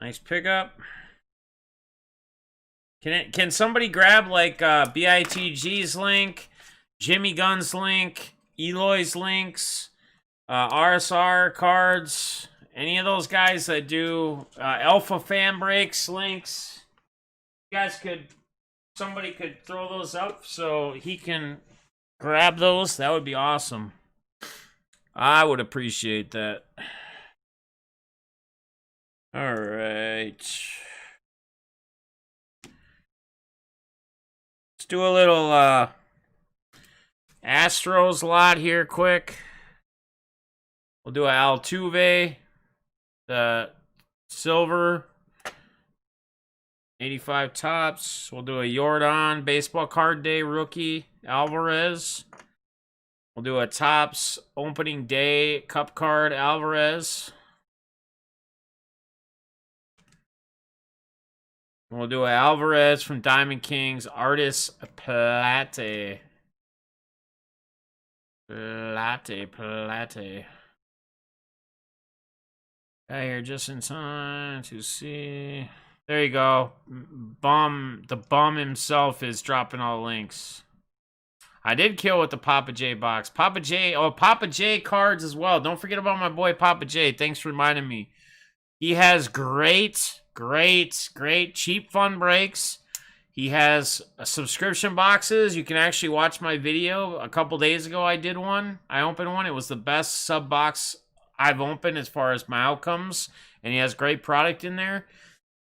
Nice pickup. Can somebody grab like BITG's link, Jimmy Gunn's link, Eloy's links, RSR cards, any of those guys that do Alpha Fan Breaks links? You guys somebody could throw those up so he can grab those. That would be awesome. I would appreciate that. All right. Let's do a little Astros lot here quick. We'll do a Altuve, the silver, 85 tops. We'll do a Jordan baseball card day rookie, Alvarez. We'll do a tops opening day cup card, Alvarez. We'll do a Alvarez from Diamond Kings, Artis Plate. Plate. Got here just in time to see. There you go. The bum himself is dropping all the links. I did kill with the Papa J box. Papa J cards as well. Don't forget about my boy Papa J. Thanks for reminding me. He has great cheap fun breaks. He has subscription boxes. You can actually watch my video. A couple days ago, I did one. I opened one. It was the best sub box I've opened as far as my outcomes. And he has great product in there.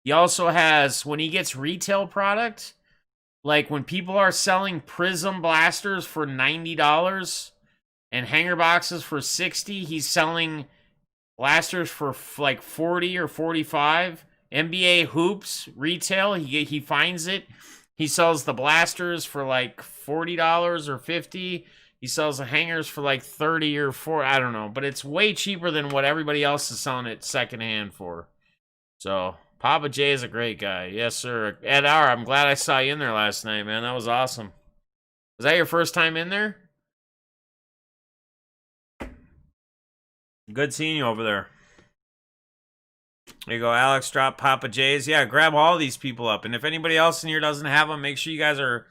He also has, when he gets retail product, like when people are selling Prism blasters for $90 and hanger boxes for $60, he's selling blasters for like $40 or $45. NBA hoops retail, he finds it. He sells the blasters for like $40 or $50. He sells the hangers for like $30 or $40. I don't know, but it's way cheaper than what everybody else is selling it secondhand for. So Papa J is a great guy. Yes, sir. Ed R, I'm glad I saw you in there last night, man. That was awesome. Was that your first time in there? Good seeing you over there. There you go, Alex. Drop Papa J's. Yeah, grab all these people up. And if anybody else in here doesn't have them, make sure you guys are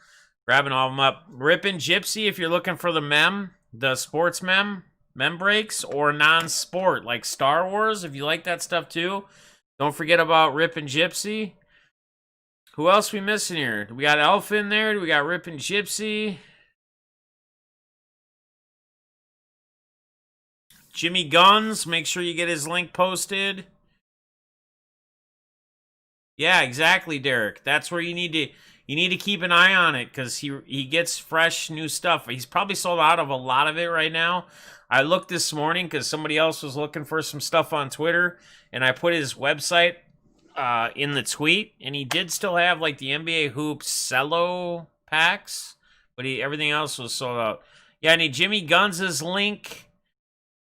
grabbing all of them up. Rippin' Gypsy, if you're looking for the sports mem breaks, or non-sport, like Star Wars, if you like that stuff too. Don't forget about Rippin' Gypsy. Who else we missing here? We got Elf in there. We got Rippin' Gypsy. Jimmy Guns. Make sure you get his link posted. Yeah, exactly, Derek. That's where you need to keep an eye on it, because he gets fresh new stuff. He's probably sold out of a lot of it right now. I looked this morning because somebody else was looking for some stuff on Twitter, and I put his website in the tweet, and he did still have like the NBA Hoops Cello packs, but everything else was sold out. Yeah, I need Jimmy Guns' link.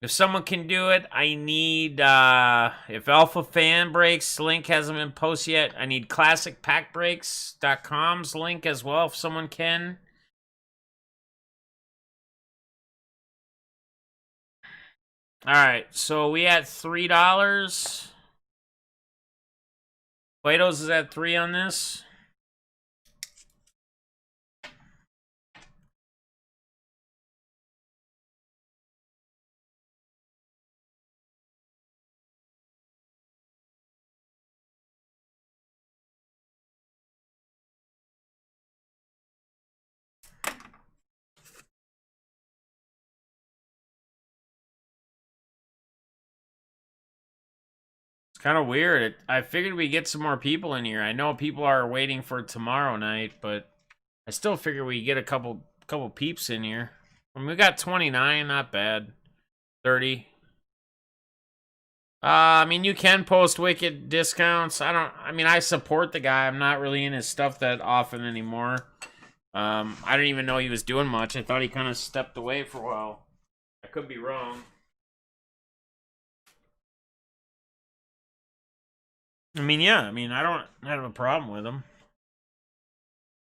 If someone can do it, I need, if Alpha Fan Breaks link hasn't been posted yet, I need ClassicPackBreaks.com's link as well, if someone can. All right, so we at $3. Quados is at 3 on this. Kind of weird. I figured we'd get some more people in here. I know people are waiting for tomorrow night, but I still figure we get a couple peeps in here. I mean, we got 29, not bad. 30. I mean, you can post wicked discounts. I support the guy. I'm not really in his stuff that often anymore. I didn't even know he was doing much. I thought he kind of stepped away for a while. I could be wrong. I mean, yeah. I mean, I don't have a problem with them.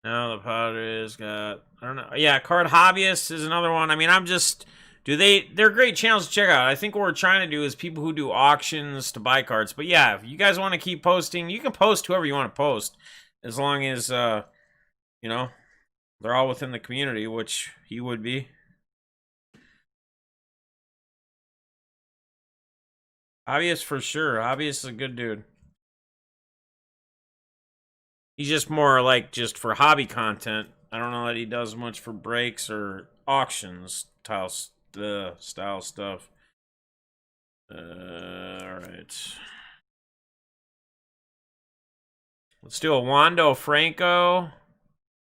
No, the Padres got, I don't know. Yeah, Card Hobbyist is another one. I mean, they're great channels to check out. I think what we're trying to do is people who do auctions to buy cards. But yeah, if you guys want to keep posting, you can post whoever you want to post. As long as, they're all within the community, which he would be. Hobbyist for sure. Hobbyist is a good dude. He's just more like just for hobby content. I don't know that he does much for breaks or auctions style stuff. All right. Let's do a Wando Franco.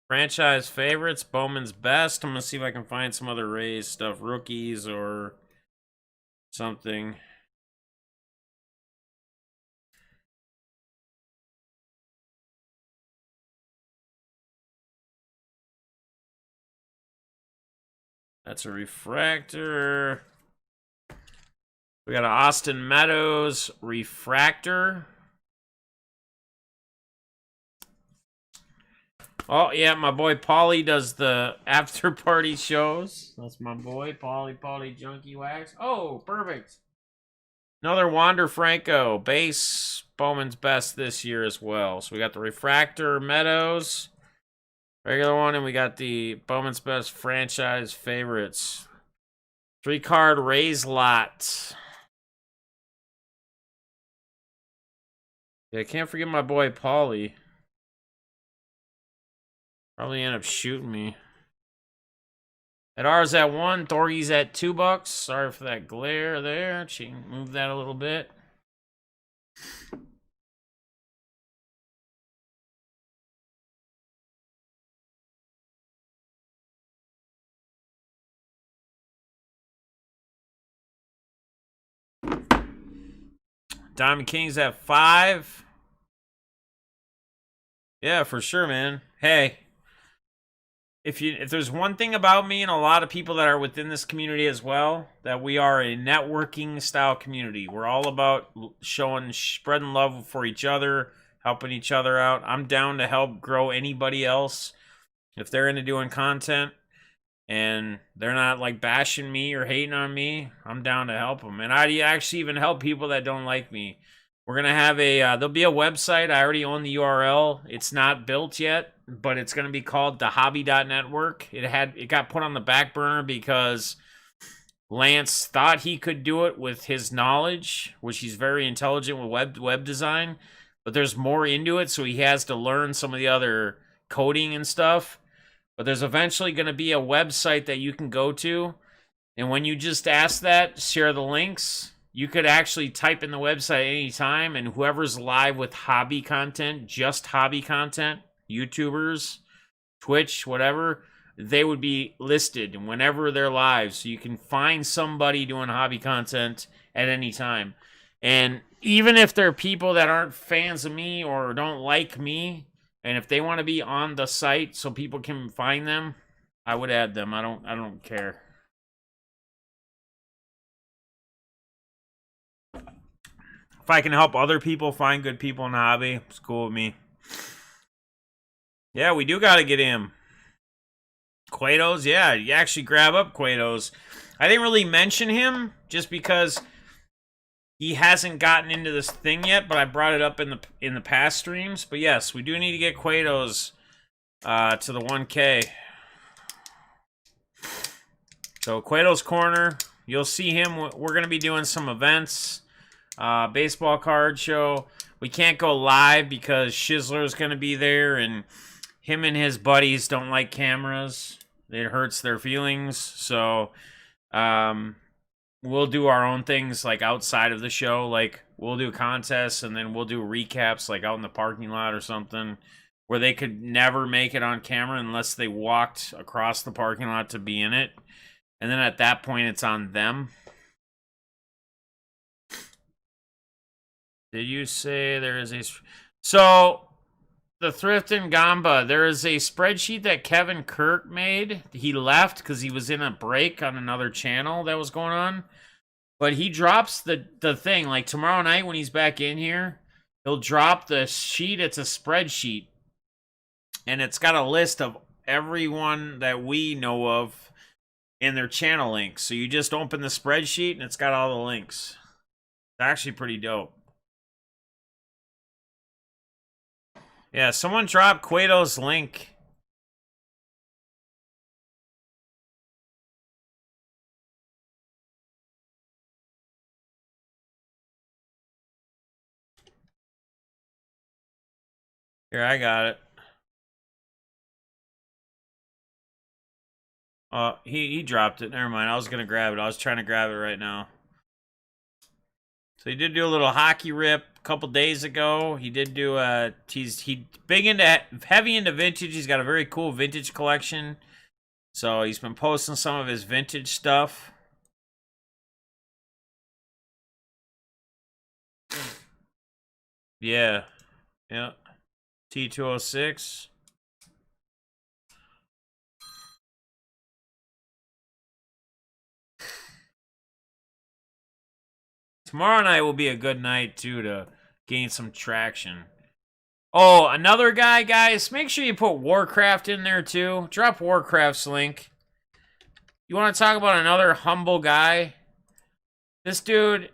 Franchise favorites. Bowman's best. I'm going to see if I can find some other Rays stuff. Rookies or something. That's a refractor. We got an Austin Meadows refractor. Oh, yeah, my boy Paulie does the after party shows. That's my boy, Paulie Junkie Wax. Oh, perfect. Another Wander Franco. Base Bowman's best this year as well. So we got the refractor Meadows. Regular one, and we got the Bowman's Best franchise favorites. 3-card raise lot. Yeah, I can't forget my boy Paulie. Probably end up shooting me. At ours at 1, Thorgy's at $2. Sorry for that glare there. She can move that a little bit. Diamond King's at 5. Yeah, for sure, man. Hey, if there's one thing about me and a lot of people that are within this community as well, that we are a networking style community. We're all about spreading love for each other, helping each other out. I'm down to help grow anybody else if they're into doing content and they're not like bashing me or hating on me. I'm down to help them, and I actually even help people that don't like me. We're gonna have there'll be a website. I already own the URL. It's not built yet, but it's gonna be called thehobby.network. It got put on the back burner because Lance thought he could do it with his knowledge, which he's very intelligent with web design, but there's more into it, so he has to learn some of the other coding and stuff. But there's eventually going to be a website that you can go to, and when you just ask that, share the links, you could actually type in the website anytime, and whoever's live with hobby content, just hobby content, YouTubers, Twitch, whatever, they would be listed whenever they're live. So you can find somebody doing hobby content at any time. And even if they're people that aren't fans of me or don't like me, and if they want to be on the site so people can find them, I would add them. I don't care. If I can help other people find good people in the hobby, it's cool with me. Yeah, we do got to get him. Quados, yeah, you actually grab up Quados. I didn't really mention him just because he hasn't gotten into this thing yet, but I brought it up in the past streams. But yes, we do need to get Quados to the 1K. So QuadosCorner, you'll see him. We're going to be doing some events. Baseball card show. We can't go live because Shizzler's going to be there, and him and his buddies don't like cameras. It hurts their feelings. So we'll do our own things like outside of the show. Like we'll do contests, and then we'll do recaps like out in the parking lot or something where they could never make it on camera unless they walked across the parking lot to be in it. And then at that point, it's on them. Did you say there is a... So, the Thrift and Gamba, there is a spreadsheet that Kevin Kirk made. He left because he was in a break on another channel that was going on. But he drops the thing. Like, tomorrow night when he's back in here, he'll drop the sheet. It's a spreadsheet. And it's got a list of everyone that we know of in their channel links. So you just open the spreadsheet and it's got all the links. It's actually pretty dope. Yeah, someone dropped Quado's link. Here, I got it. He dropped it. Never mind. I was gonna grab it. I was trying to grab it right now. So he did do a little hockey rip a couple days ago. He did do he's heavy into vintage. He's got a very cool vintage collection. So he's been posting some of his vintage stuff. Yeah. Yeah. T206. Tomorrow night will be a good night, too, to gain some traction. Oh, another guy, guys. Make sure you put Warcraft in there, too. Drop Warcraft's link. You want to talk about another humble guy? This dude,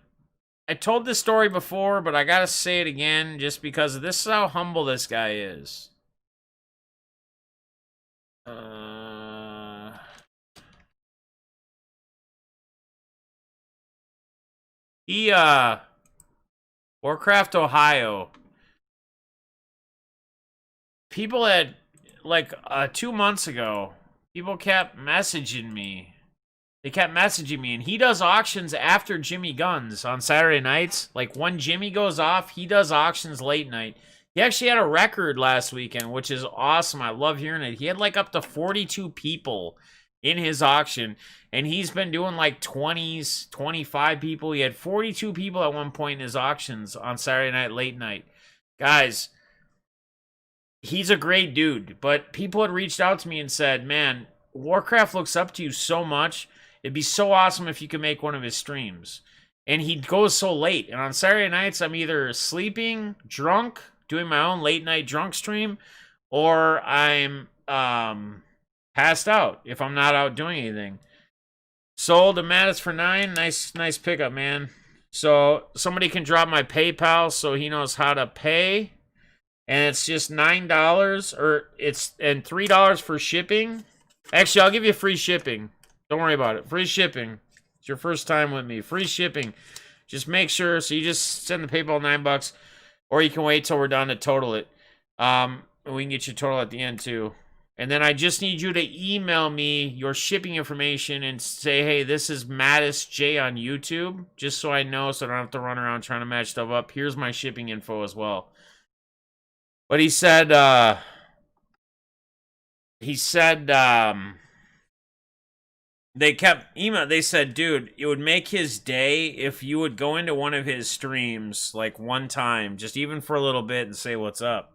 I told this story before, but I got to say it again just because this is how humble this guy is. He Warcraft Ohio. People had like 2 months ago, people kept messaging me. They kept messaging me, and he does auctions after Jimmy Guns on Saturday nights. Like when Jimmy goes off, he does auctions late night. He actually had a record last weekend, which is awesome. I love hearing it. He had like up to 42 people in his auction, and he's been doing like 20s, 25 people. He had 42 people at one point in his auctions on Saturday night, late night. Guys, he's a great dude, but people had reached out to me and said, man, Warcraft looks up to you so much. It'd be so awesome if you could make one of his streams. And he goes so late. And on Saturday nights, I'm either sleeping, drunk, doing my own late night drunk stream, or I'm passed out if I'm not out doing anything. Sold to Mattis for 9. Nice pickup, man. So somebody can drop my PayPal so he knows how to pay. And it's just $9 and $3 for shipping. Actually, I'll give you free shipping. Don't worry about it. Free shipping. It's your first time with me. Free shipping. Just make sure. So you just send the PayPal $9, or you can wait till we're done to total it. We can get you total at the end too. And then I just need you to email me your shipping information and say, hey, this is Mattis J on YouTube, just so I know, so I don't have to run around trying to match stuff up. Here's my shipping info as well. But he said, they kept email. They said, dude, it would make his day if you would go into one of his streams like one time, just even for a little bit, and say what's up.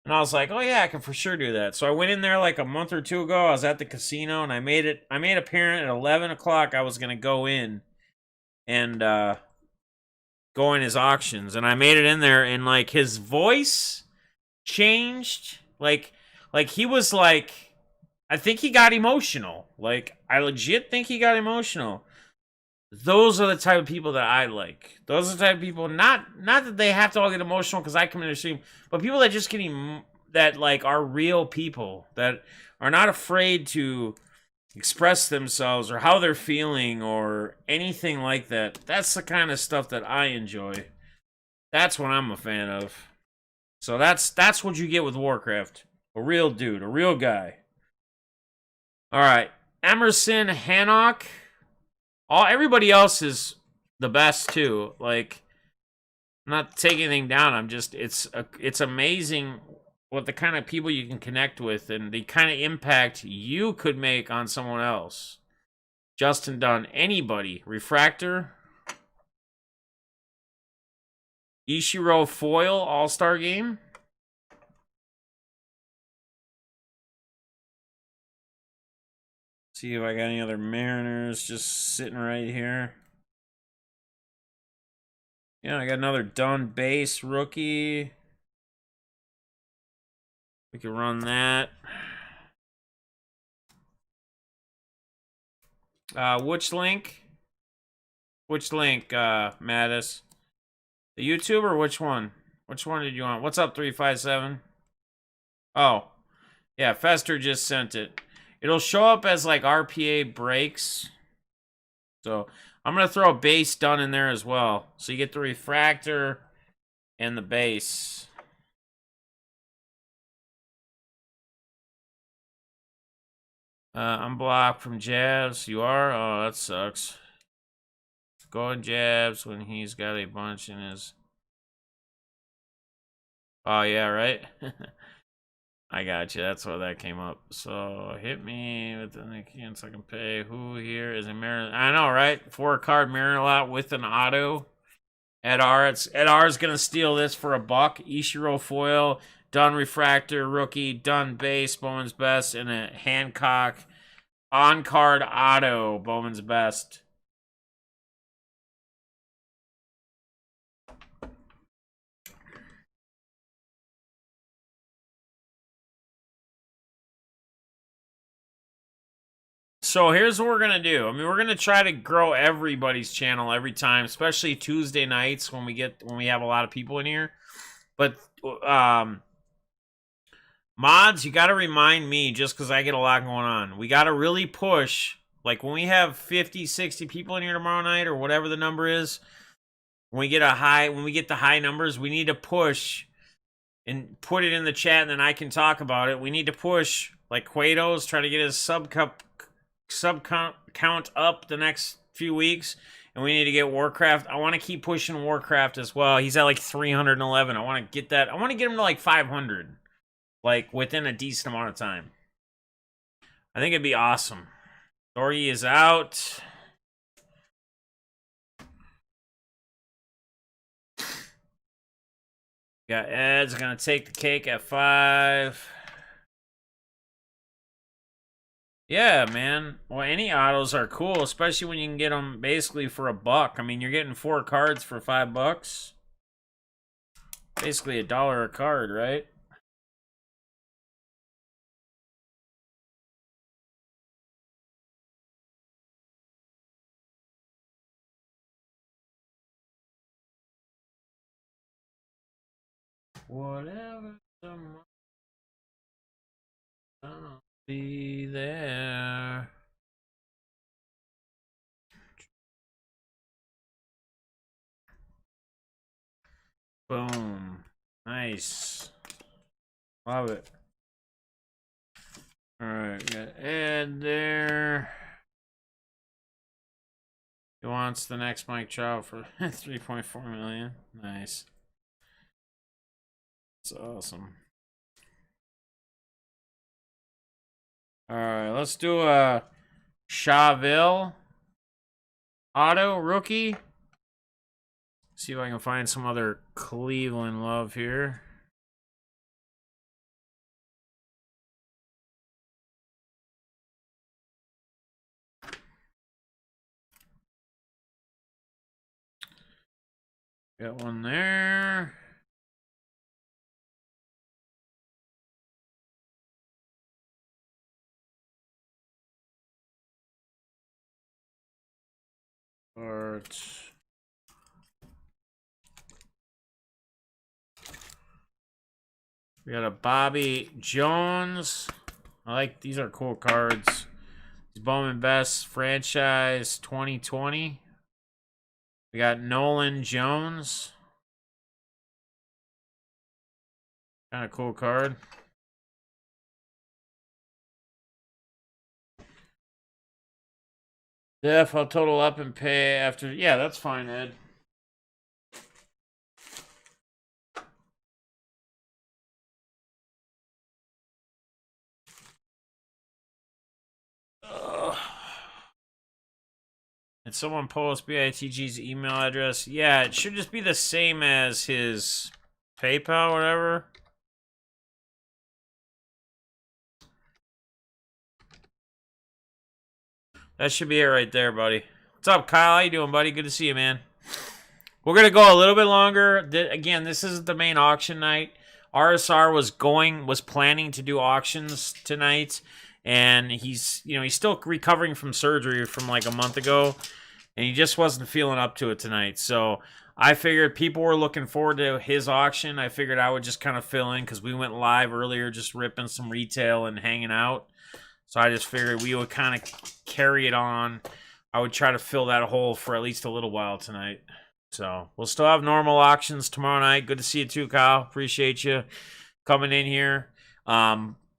And I was like, oh yeah, I can for sure do that. So I went in there like a month or two ago. I was at the casino, and I made apparent at 11 o'clock I was gonna go in and go in his auctions, and I made it in there, and like his voice changed, like he was like, I think he got emotional. Like, I legit think he got emotional. Those are the type of people that I like. Those are the type of people, not that they have to all get emotional because I come in the stream, but people that just that like are real people, that are not afraid to express themselves or how they're feeling or anything like that. That's the kind of stuff that I enjoy. That's what I'm a fan of. So that's what you get with Warcraft. A real dude, a real guy. All right, Emerson Hancock. Everybody else is the best too. Like, I'm not taking anything down. I'm just, it's amazing what the kind of people you can connect with and the kind of impact you could make on someone else. Justin Dunn, anybody. Refractor. Ichiro Foil All-Star Game. See if I got any other Mariners just sitting right here. Yeah, I got another Dunn base rookie. We can run that. Which link? Which link, Mattis? The YouTube or which one? Which one did you want? What's up, 357? Oh. Yeah, Fester just sent it. It'll show up as like RPA breaks. So I'm going to throw a base Dunn in there as well. So you get the refractor and the base. I'm blocked from jabs. You are? Oh, that sucks. Going jabs when he's got a bunch in his... Oh, yeah, right? I got you. That's why that came up. So hit me with the Nikian so I can pay. Who here is a Mariner? I know, right? 4-card Mariner lot with an auto. Edar's gonna steal this for $1. Ichiro Foil, Dunn Refractor, rookie, Dunn base, Bowman's best, and a Hancock on-card auto, Bowman's best. So here's what we're going to do. I mean, we're going to try to grow everybody's channel every time, especially Tuesday nights when we have a lot of people in here. But Mods, you got to remind me just because I get a lot going on. We got to really push. Like when we have 50, 60 people in here tomorrow night or whatever the number is, when we get the high numbers, we need to push and put it in the chat and then I can talk about it. We need to push like Quados, try to get his sub count up the next few weeks. And we need to get Warcraft. I want to keep pushing Warcraft as well. He's at like 311. I want to get that. I want to get him to like 500. Like within a decent amount of time. I think it'd be awesome. Dory is out. Got Ed's gonna take the cake at 5. Yeah, man. Well, any autos are cool, especially when you can get them basically for $1. I mean, you're getting 4 cards for $5. Basically $1 a card, right? Whatever. I'll be there. Boom. Nice. Love it. Alright, got Ed there. He wants the next Mike Trout for 3.4 million. Nice. That's awesome. Alright, let's do a Chaville auto rookie. See if I can find some other Cleveland love here. Got one there. Art. We got a Bobby Jones. I like these are cool cards. Bowman Best Franchise 2020. We got Nolan Jones. Kind of cool card. Def, I'll total up and pay after. Yeah, that's fine, Ed. Did someone post BITG's email address? Yeah, it should just be the same as his PayPal, whatever. That should be it right there, buddy. What's up, Kyle? How you doing, buddy? Good to see you, man. We're going to go a little bit longer. Again, this isn't the main auction night. RSR was planning to do auctions tonight, and he's still recovering from surgery from like a month ago, and he just wasn't feeling up to it tonight. So I figured people were looking forward to his auction. I figured I would just kind of fill in because we went live earlier just ripping some retail and hanging out. So I just figured we would kind of carry it on. I would try to fill that hole for at least a little while tonight. So we'll still have normal auctions tomorrow night. Good to see you too, Kyle. Appreciate you coming in here.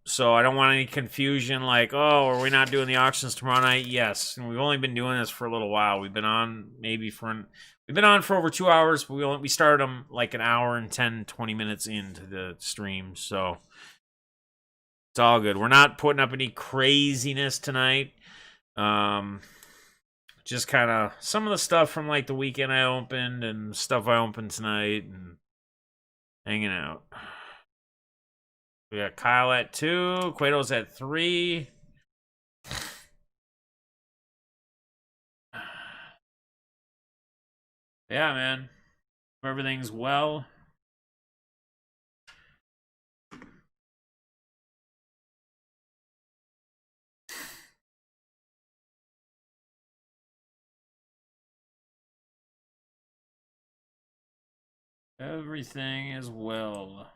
So I don't want any confusion like, oh, are we not doing the auctions tomorrow night? Yes. And we've only been doing this for a little while. We've been on for over 2 hours. But we started them like an hour and 10, 20 minutes into the stream. So it's all good. We're not putting up any craziness tonight. Just kind of some of the stuff from like the weekend I opened and stuff I opened tonight and hanging out. We got Kyle at 2, Quados at 3. Yeah, man. Everything's well. Everything is well.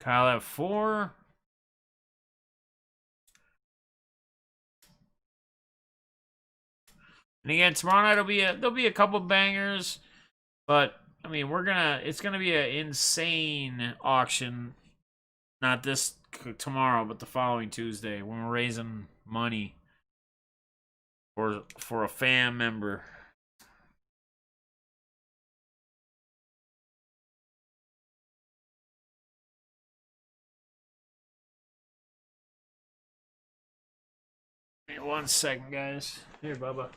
Kyle at 4. And again, tomorrow night there'll be a couple bangers, but I mean it's gonna be an insane auction. Not this tomorrow, but the following Tuesday when we're raising money for a fan member. Hey, 1 second, guys. Here, Bubba.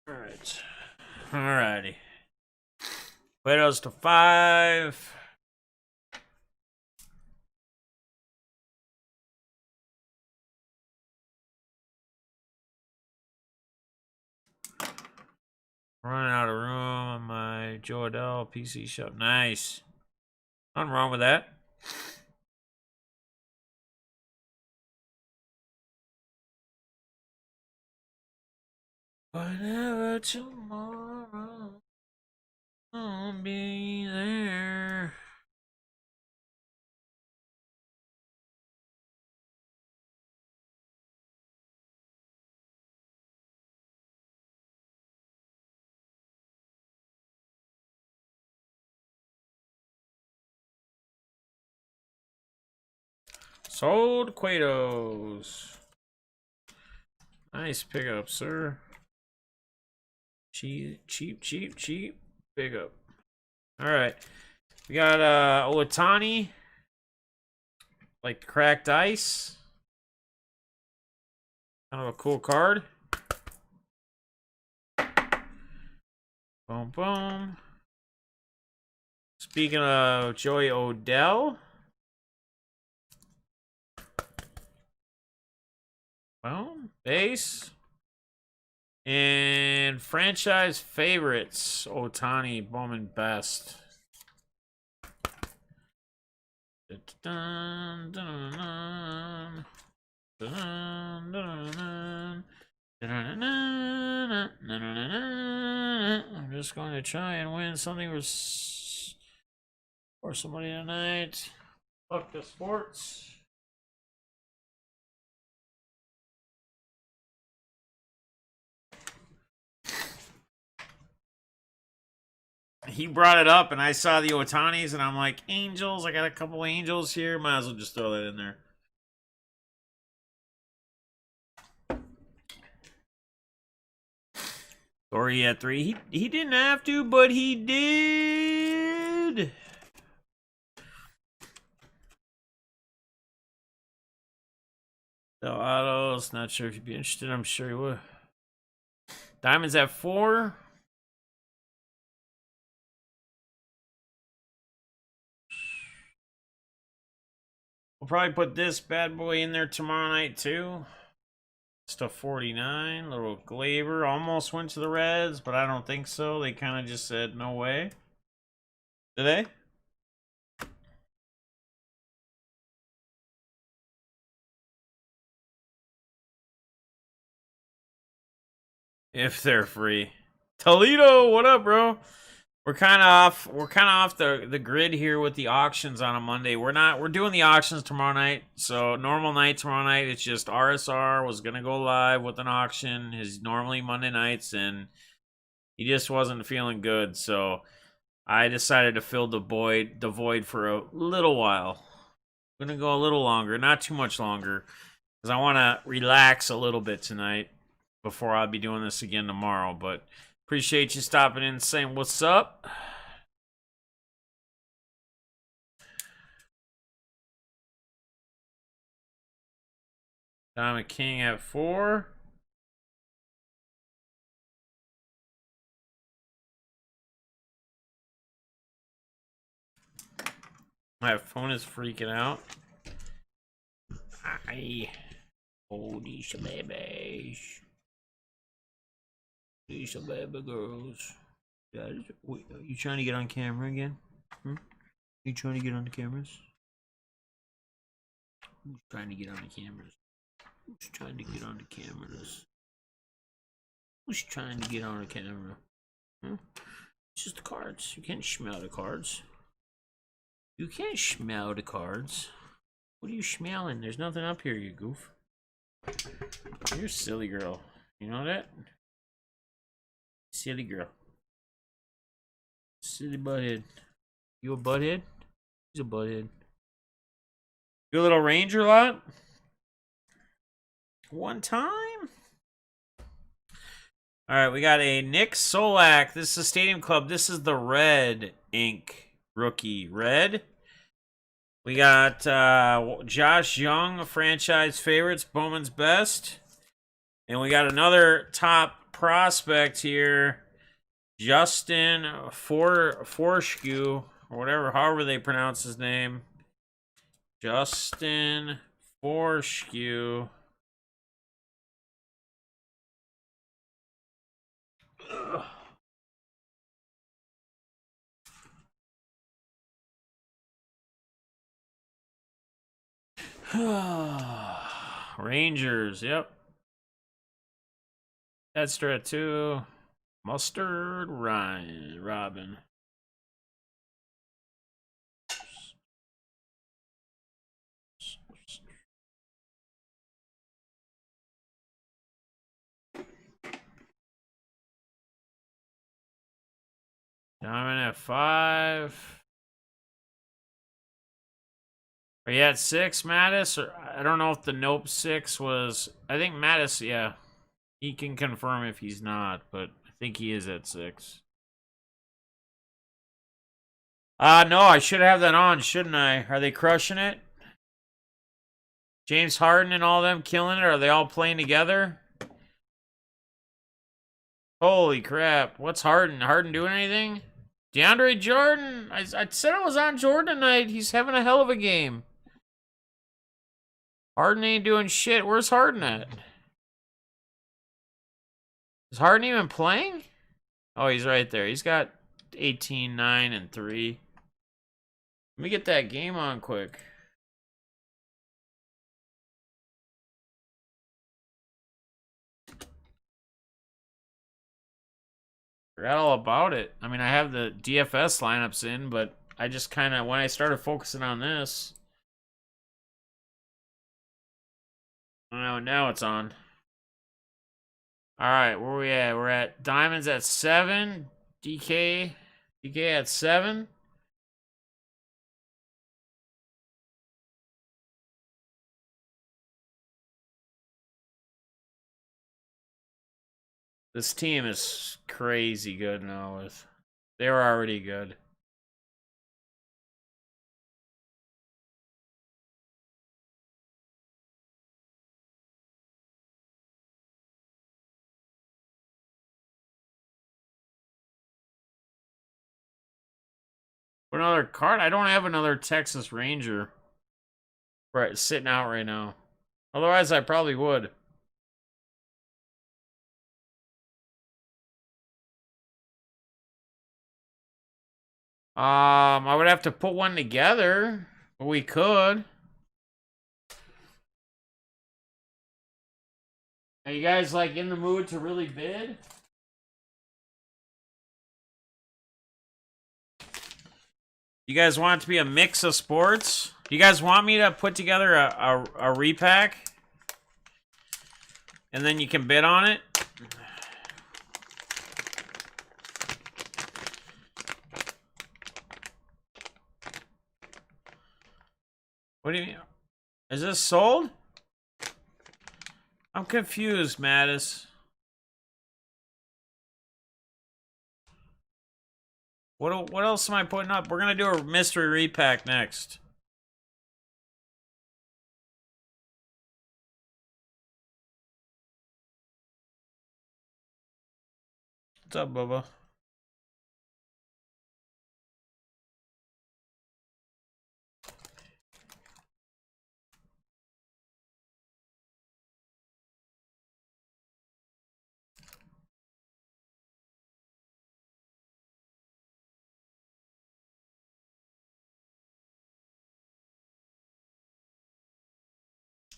All right. Alrighty. Widows to 5. Running out of room on my Joe PC shop. Nice. Nothing wrong with that. Whenever tomorrow I'll be there. Sold Quados. Nice pickup, sir. Cheap pickup. All right. We got Otani. Like cracked ice. Kind of a cool card. Boom, boom. Speaking of Joey Odell. Boom. Base. And franchise favorites. Otani, Bowman best. Dun, dun, dun, dun, dun, dun, I'm just going to try and win something for somebody tonight. Fuck the sports. He brought it up, and I saw the Otanis, and I'm like, Angels. I got a couple Angels here. Might as well just throw that in there. Or he had 3. He didn't have to, but he did. The autos. Not sure if you'd be interested. I'm sure he would. Diamonds at 4. We'll probably put this bad boy in there tomorrow night, too. Stuff 49. Little Glaber. Almost went to the Reds, but I don't think so. They kind of just said, no way. Did they? If they're free. Toledo, what up, bro? We're kind of off the grid here with the auctions on a Monday. We're doing the auctions tomorrow night. So normal night tomorrow night, it's just RSR was gonna go live with an auction. His normally Monday nights, and he just wasn't feeling good. So I decided to fill the void for a little while. I'm gonna go a little longer, not too much longer, because I want to relax a little bit tonight before I'll be doing this again tomorrow. But appreciate you stopping in and saying what's up. Diamond King at 4. My phone is freaking out. Hi. Oh, these babies. These baby girls. You trying to get on camera again? You trying to get on the cameras? Who's trying to get on the cameras? Who's trying to get on the cameras? Who's trying to get on the camera? It's just the cards. You can't smell the cards. You can't smell the cards. What are you smelling? There's nothing up here, you goof. You're a silly girl. You know that? Silly girl. Silly butthead. You a butthead? He's a butthead. You a little ranger lot? One time? Alright, we got a Nick Solak. This is a Stadium Club. This is the red ink rookie. Red. We got Josh Young, franchise favorites, Bowman's best. And we got another top prospect here, Justin Forskew, or whatever, however they pronounce his name. Justin Forskew. Rangers, yep. Extra 2. Mustard Robin. Diamond at 5. Are you at 6, Mattis? Or I don't know if the Nope 6 was. I think Mattis, yeah. He can confirm if he's not, but I think he is at 6. No, I should have that on, shouldn't I? Are they crushing it? James Harden and all them killing it? Are they all playing together? Holy crap. What's Harden? Harden doing anything? DeAndre Jordan. I said I was on Jordan tonight. He's having a hell of a game. Harden ain't doing shit. Where's Harden at? Is Harden even playing? Oh, he's right there. He's got 18, 9, and 3. Let me get that game on quick. Forgot all about it. I mean, I have the DFS lineups in, but I just kind of, when I started focusing on this, now it's on. All right, where we at? We're at Diamonds at 7. DK at 7. This team is crazy good now. They were already good. What another card? I don't have another Texas Ranger right sitting out right now. Otherwise, I probably would. I would have to put one together, but we could. Are you guys like in the mood to really bid? You guys want it to be a mix of sports? You guys want me to put together a repack? And then you can bid on it? What do you mean? Is this sold? I'm confused, Mattis. What else am I putting up? We're gonna do a mystery repack next. What's up, Bubba?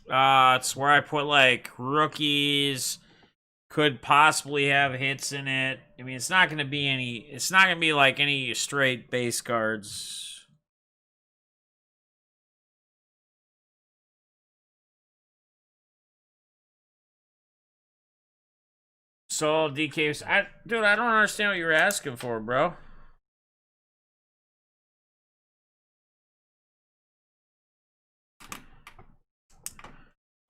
It's where I put like rookies, could possibly have hits in it. I mean, it's not going to be any. It's not going to be like any straight base cards. So DKs, dude, I don't understand what you were asking for, bro.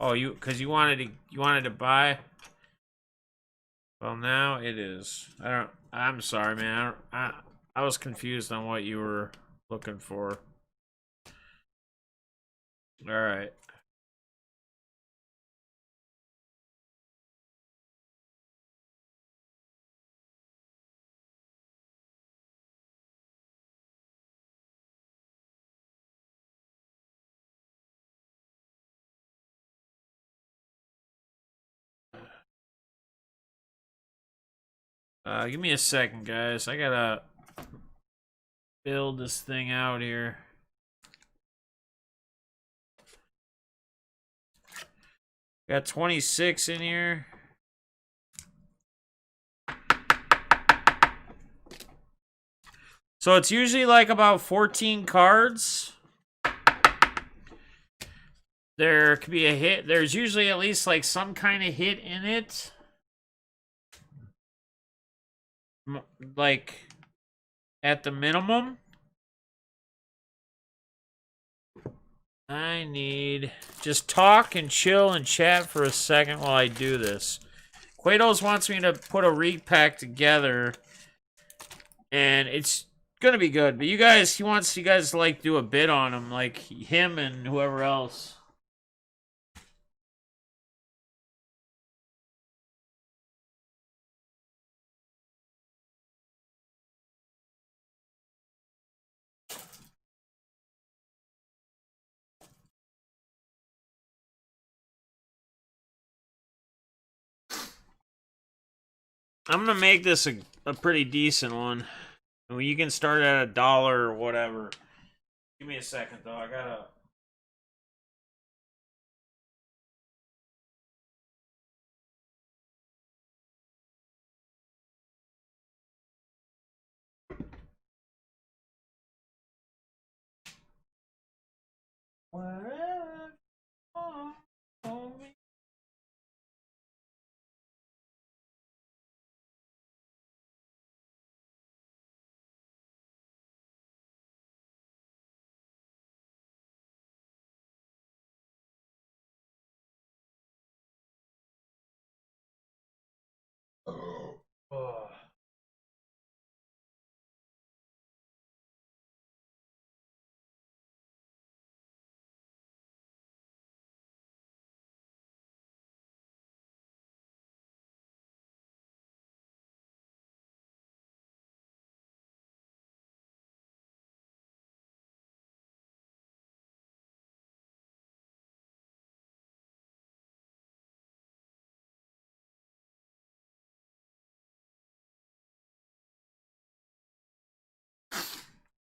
Oh, because you wanted to buy. Well, now it is. I'm sorry, man. I was confused on what you were looking for. All right. Give me a second, guys. I gotta build this thing out here. Got 26 in here. So it's usually like about 14 cards. There could be a hit. There's usually at least like some kind of hit in it. Like at the minimum. I need just talk and chill and chat for a second while I do this. Quados wants me to put a repack together, and it's gonna be good. But he wants you guys to like do a bid on him, like him and whoever else. I'm gonna make this a pretty decent one. I mean, you can start at $1 or whatever. Give me a second though. I gotta. Whatever. Oh.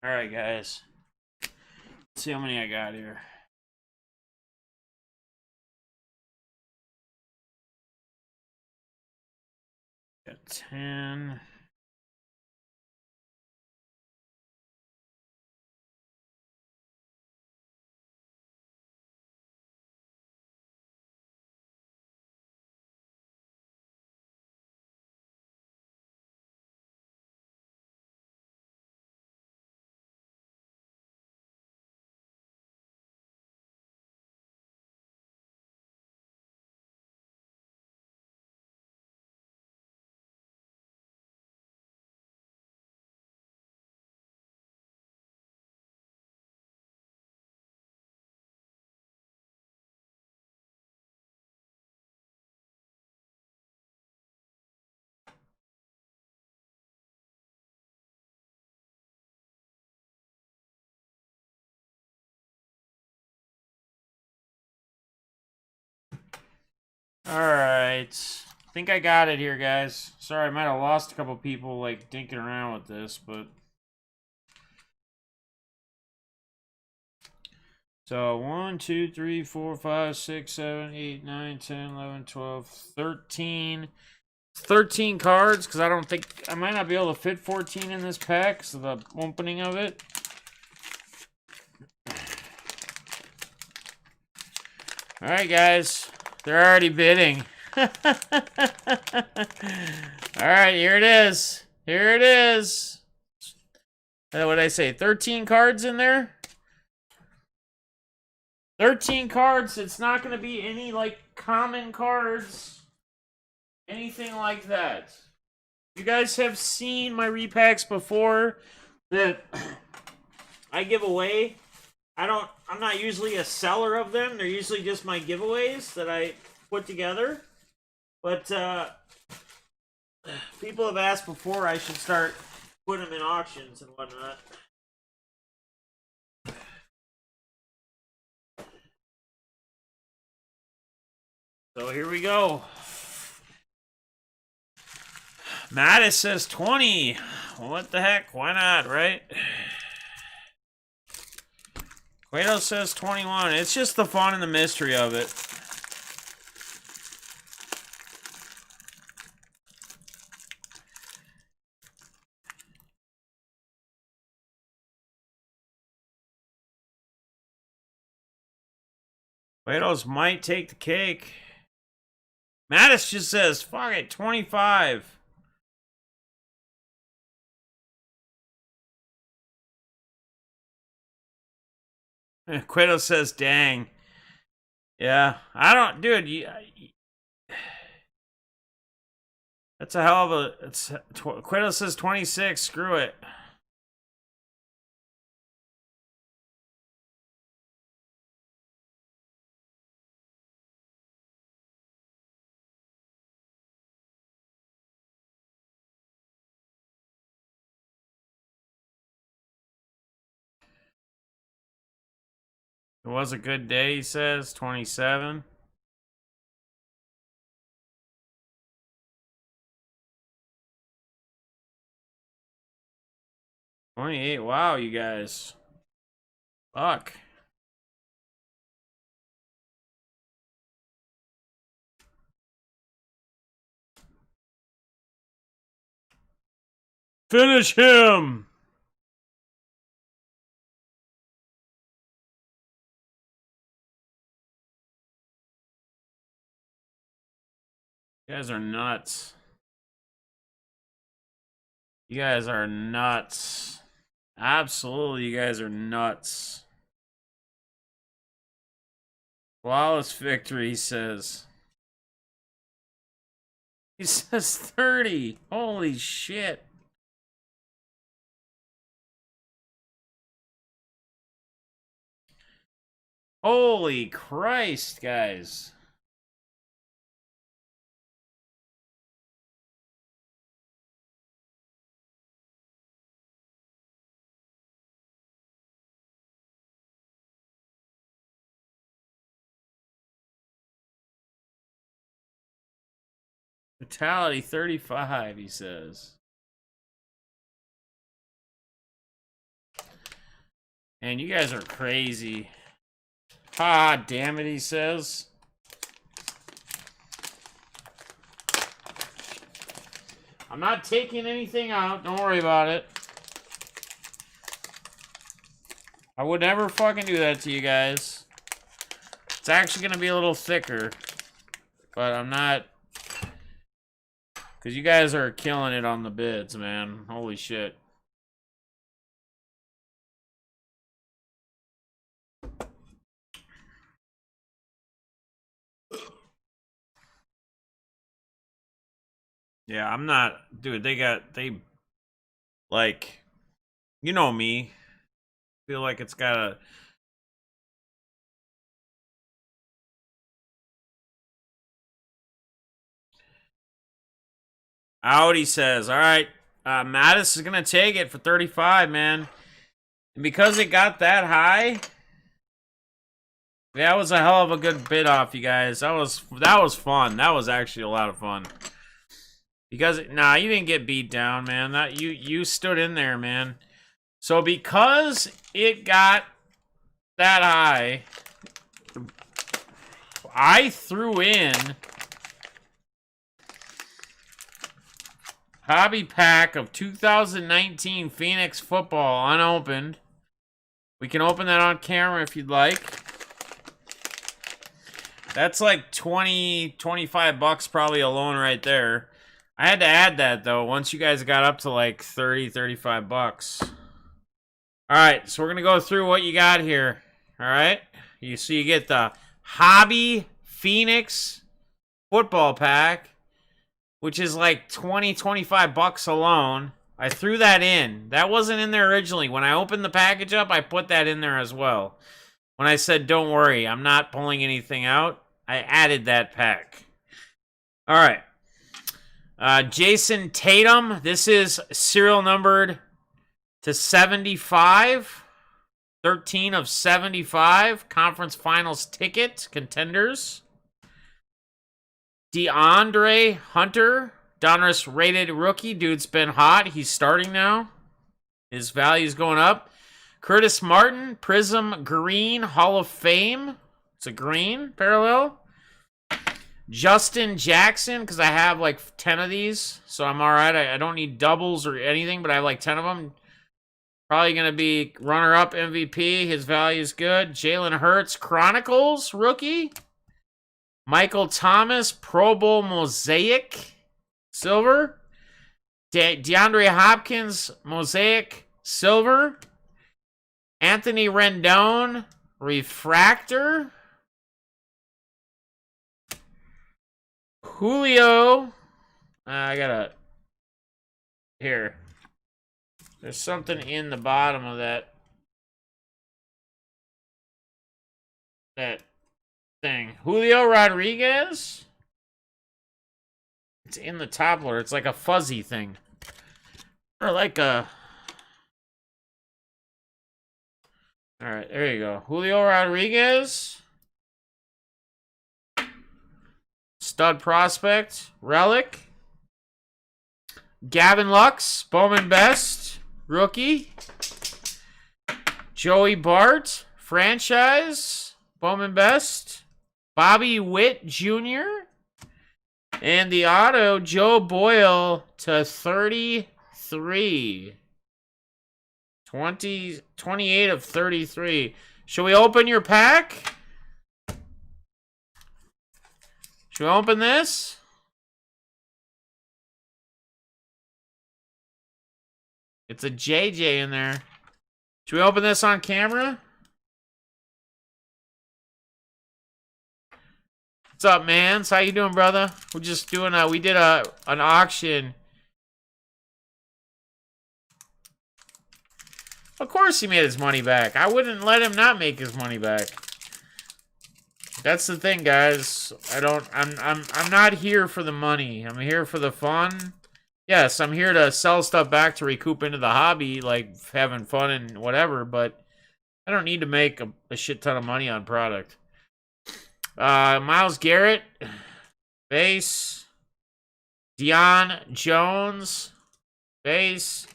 All right, guys. Let's see how many I got here. Got 10. All right. I think I got it here, guys. Sorry, I might have lost a couple people like dinking around with this, but So 1, 2, 3, 4, 5, 6, 7, 8, 9, 10, 11, 12, 13. 13 cards, because I don't think I might not be able to fit 14 in this pack, so the opening of it. Alright, guys. They're already bidding. Alright, here it is. Here it is. What did I say? 13 cards in there? 13 cards. It's not going to be any, like, common cards. Anything like that. You guys have seen my repacks before that I give away. I'm not usually a seller of them. They're usually just my giveaways that I put together. But people have asked before I should start putting them in auctions and whatnot. So here we go. Mattis says 20. Well, what the heck? Why not, right? Quados says 21. It's just the fun and the mystery of it. Quados might take the cake. Mattis just says, fuck it, 25. Quados says, dang. Yeah, I don't, dude, that's a hell of a, Quados says 26, screw it. It was a good day, he says. 27. $28. Wow, you guys. Fuck. Finish him! You guys are nuts. You guys are nuts. Absolutely, you guys are nuts. Flawless victory, he says. He says 30. Holy shit. Holy Christ, guys. Fatality 35, he says. And you guys are crazy. Ah, damn it, he says. I'm not taking anything out. Don't worry about it. I would never fucking do that to you guys. It's actually going to be a little thicker. But I'm not... Because you guys are killing it on the bids, man. Holy shit. Yeah, I'm not... Dude, they... Like... You know me. Feel like it's got a... Audi says, all right, Mattis is going to take it for 35, man. And because it got that high, that was a hell of a good bid off, you guys. That was fun. That was actually a lot of fun. Because, nah, you didn't get beat down, man. You stood in there, man. So because it got that high. I threw in hobby pack of 2019 Phoenix football unopened. We can open that on camera if you'd like. That's like 20, 25 bucks probably alone right there. I had to add that though once you guys got up to like 30, 35 bucks. All right, so we're going to go through what you got here. All right? You get the Hobby Phoenix football pack, which is like 20, 25 bucks alone. I threw that in. That wasn't in there originally. When I opened the package up, I put that in there as well. When I said, don't worry, I'm not pulling anything out, I added that pack. All right. Jason Tatum. This is serial numbered to 75. 13 of 75. Conference Finals ticket. Contenders. DeAndre Hunter. Donruss rated rookie. Dude's been hot. He's starting now. His value's going up. Curtis Martin, Prism Green, Hall of Fame. It's a green parallel. Justin Jackson, because I have like 10 of these, so I'm all right. I don't need doubles or anything, but I have like 10 of them. Probably going to be runner-up MVP. His value is good. Jalen Hurts, Chronicles, rookie. Michael Thomas, Pro Bowl Mosaic, silver. DeAndre Hopkins, Mosaic, silver. Anthony Rendon, refractor. Julio. I gotta. Here. There's something in the bottom of that thing. Julio Rodriguez. It's in the toppler. It's like a fuzzy thing. Or like a. All right, there you go. Julio Rodriguez. Stud prospect. Relic. Gavin Lux. Bowman Best. Rookie. Joey Bart. Franchise. Bowman Best. Bobby Witt Jr. And the auto, Joe Boyle to 33. 28 of 33. Should we open your pack? Should we open this? It's a JJ in there. Should we open this on camera? What's up, man? How you doing, brother? We're just doing we did an auction. Of course he made his money back. I wouldn't let him not make his money back. That's the thing, guys. I'm not here for the money. I'm here for the fun. Yes, I'm here to sell stuff back to recoup into the hobby, like having fun and whatever, but I don't need to make a shit ton of money on product. Myles Garrett, base. Deion Jones, base.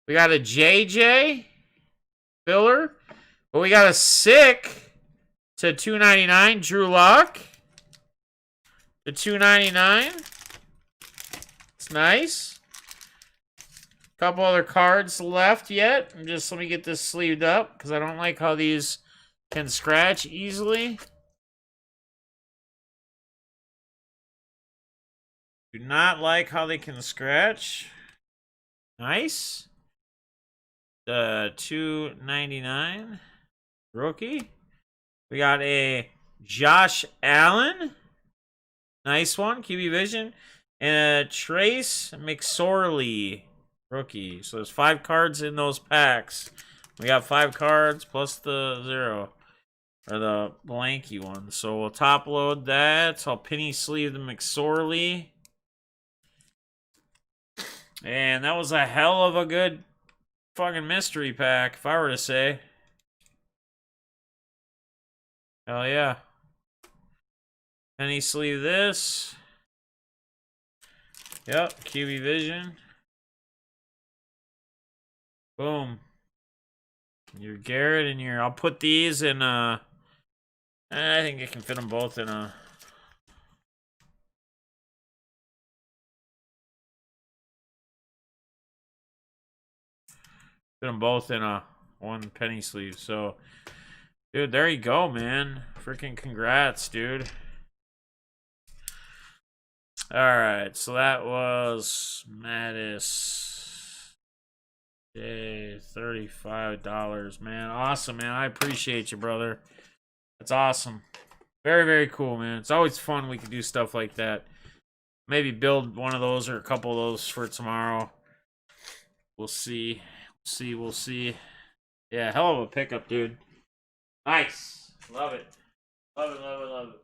We got a JJ. Filler. But we got a sick to 299. Drew Lock. To 299. It's nice. Couple other cards left yet. Let me get this sleeved up because I don't like how these can scratch easily. Do not like how they can scratch. Nice. The 299 rookie. We got a Josh Allen. Nice one. QB Vision. And a Trace McSorley rookie. So there's 5 cards in those packs. We got 5 cards plus the 0. Or the blanky one. So we'll top load that. I'll penny sleeve the McSorley. And that was a hell of a good fucking mystery pack, if I were to say. Hell yeah. Penny sleeve this. Yep, QB Vision. Boom. Your Garrett and your... I'll put these in, I think I can fit them both in a... Fit them both in a one penny sleeve. So, dude, there you go, man. Freaking congrats, dude. Alright, so that was Mattis. Yay, $35, man. Awesome, man. I appreciate you, brother. That's awesome. Very, very cool, man. It's always fun we can do stuff like that. Maybe build one of those or a couple of those for tomorrow. We'll see. We'll see. Yeah, hell of a pickup, dude. Nice. Love it. Love it, love it, love it.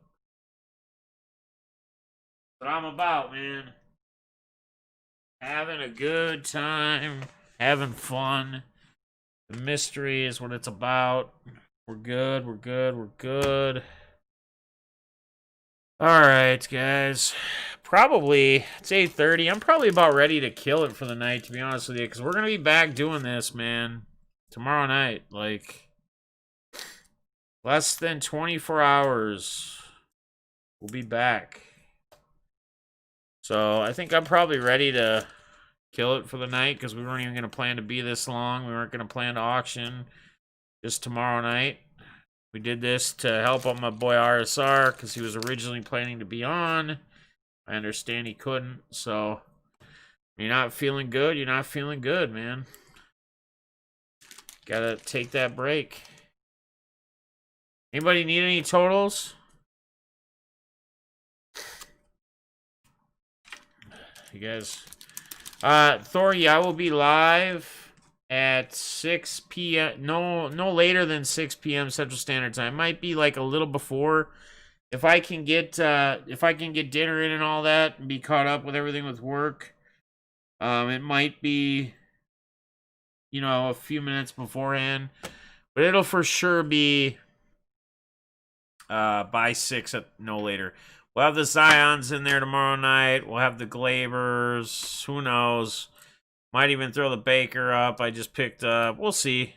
What I'm about, man. Having a good time. Having fun. The mystery is what it's about. We're good, we're good, we're good. Alright, guys. Probably, it's 8:30. I'm probably about ready to kill it for the night, to be honest with you. Because we're going to be back doing this, man. Tomorrow night. Like, less than 24 hours. We'll be back. So, I think I'm probably ready to kill it for the night. Because we weren't even going to plan to be this long. We weren't going to plan to auction just tomorrow night. We did this to help out my boy RSR. Because he was originally planning to be on. I understand he couldn't, so you're not feeling good, you're not feeling good, man. Gotta take that break. Anybody need any totals? You guys. Thor, yeah, I will be live at 6 p.m. No later than 6 p.m. Central Standard Time. Might be like a little before. If I can get dinner in and all that and be caught up with everything with work, it might be, you know, a few minutes beforehand, but it'll for sure be by 6 at no later. We'll have the Zions in there tomorrow night. We'll have the Glabers. Who knows? Might even throw the Baker up. I just picked up. We'll see.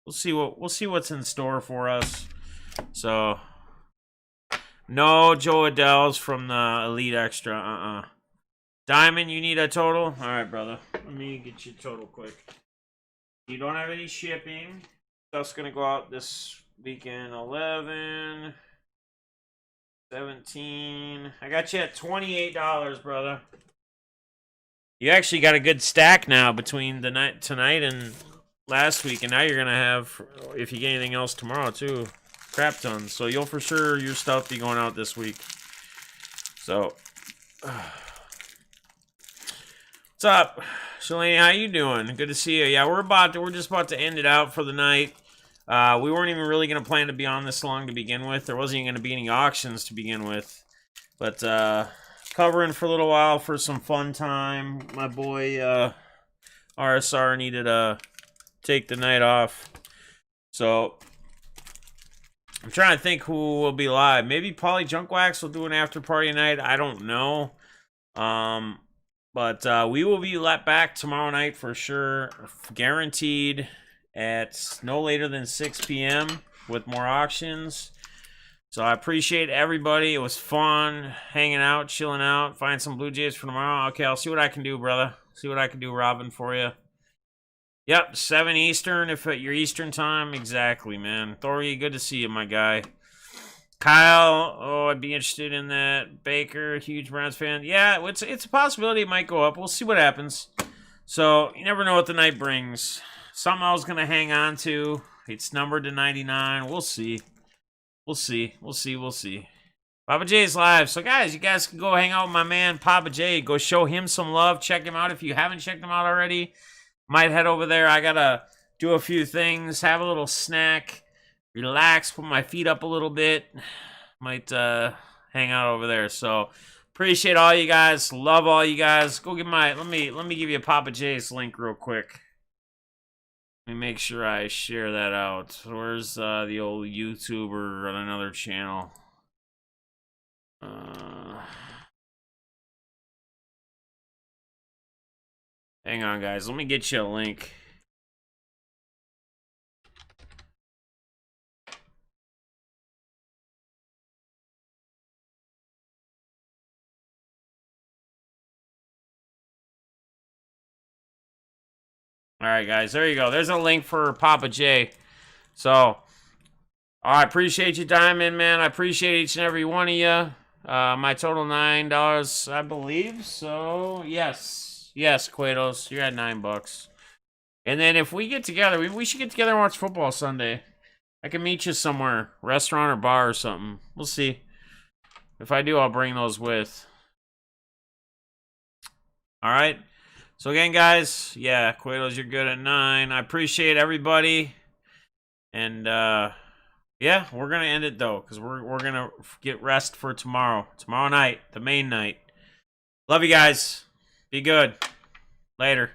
We'll see what's in store for us. So. No Joe Adele's from the Elite Extra. Diamond, you need a total? Alright, brother. Let me get you a total quick. You don't have any shipping. Stuff's going to go out this weekend. 11. 17. I got you at $28, brother. You actually got a good stack now between the night tonight and last week. And now you're going to have, if you get anything else tomorrow, too. Crap tons. So you'll for sure your stuff be going out this week. So what's up, Shalane? How you doing? Good to see you. Yeah, we're just about to end it out for the night. We weren't even really gonna plan to be on this long to begin with. There wasn't even gonna be any auctions to begin with. But covering for a little while for some fun time. My boy RSR needed to take the night off. So I'm trying to think who will be live. Maybe Polly Junkwax will do an after party night. I don't know. But we will be let back tomorrow night for sure. Guaranteed at no later than 6 p.m. with more auctions. So I appreciate everybody. It was fun hanging out, chilling out. Find some Blue Jays for tomorrow. Okay, I'll see what I can do, brother. See what I can do, Robin, for you. Yep, 7 Eastern, if at your Eastern time. Exactly, man. Thori, good to see you, my guy. Kyle, oh, I'd be interested in that. Baker, huge Browns fan. Yeah, it's a possibility it might go up. We'll see what happens. So, you never know what the night brings. Something I was going to hang on to. It's numbered to 99. We'll see. We'll see. We'll see. We'll see. Papa J's live. So, guys, you guys can go hang out with my man, Papa J. Go show him some love. Check him out if you haven't checked him out already. Might head over there. I gotta do a few things, have a little snack, relax, put my feet up a little bit. Might hang out over there. So appreciate all you guys. Love all you guys. Go get my let me give you a Papa J's link real quick. Let me make sure I share that out. Where's the old YouTuber on another channel? Hang on, guys. Let me get you a link. All right, guys. There you go. There's a link for Papa J. So, I appreciate you, Diamond, man. I appreciate each and every one of you. My total $9, I believe. So, yes. Yes, Quados. You're at $9. And then if we get together, we should get together and watch football Sunday. I can meet you somewhere. Restaurant or bar or something. We'll see. If I do, I'll bring those with. All right. So, again, guys. Yeah, Quados, you're good at 9. I appreciate everybody. And, yeah, we're going to end it, though, because we're going to get rest for tomorrow. Tomorrow night, the main night. Love you guys. Be good. Later.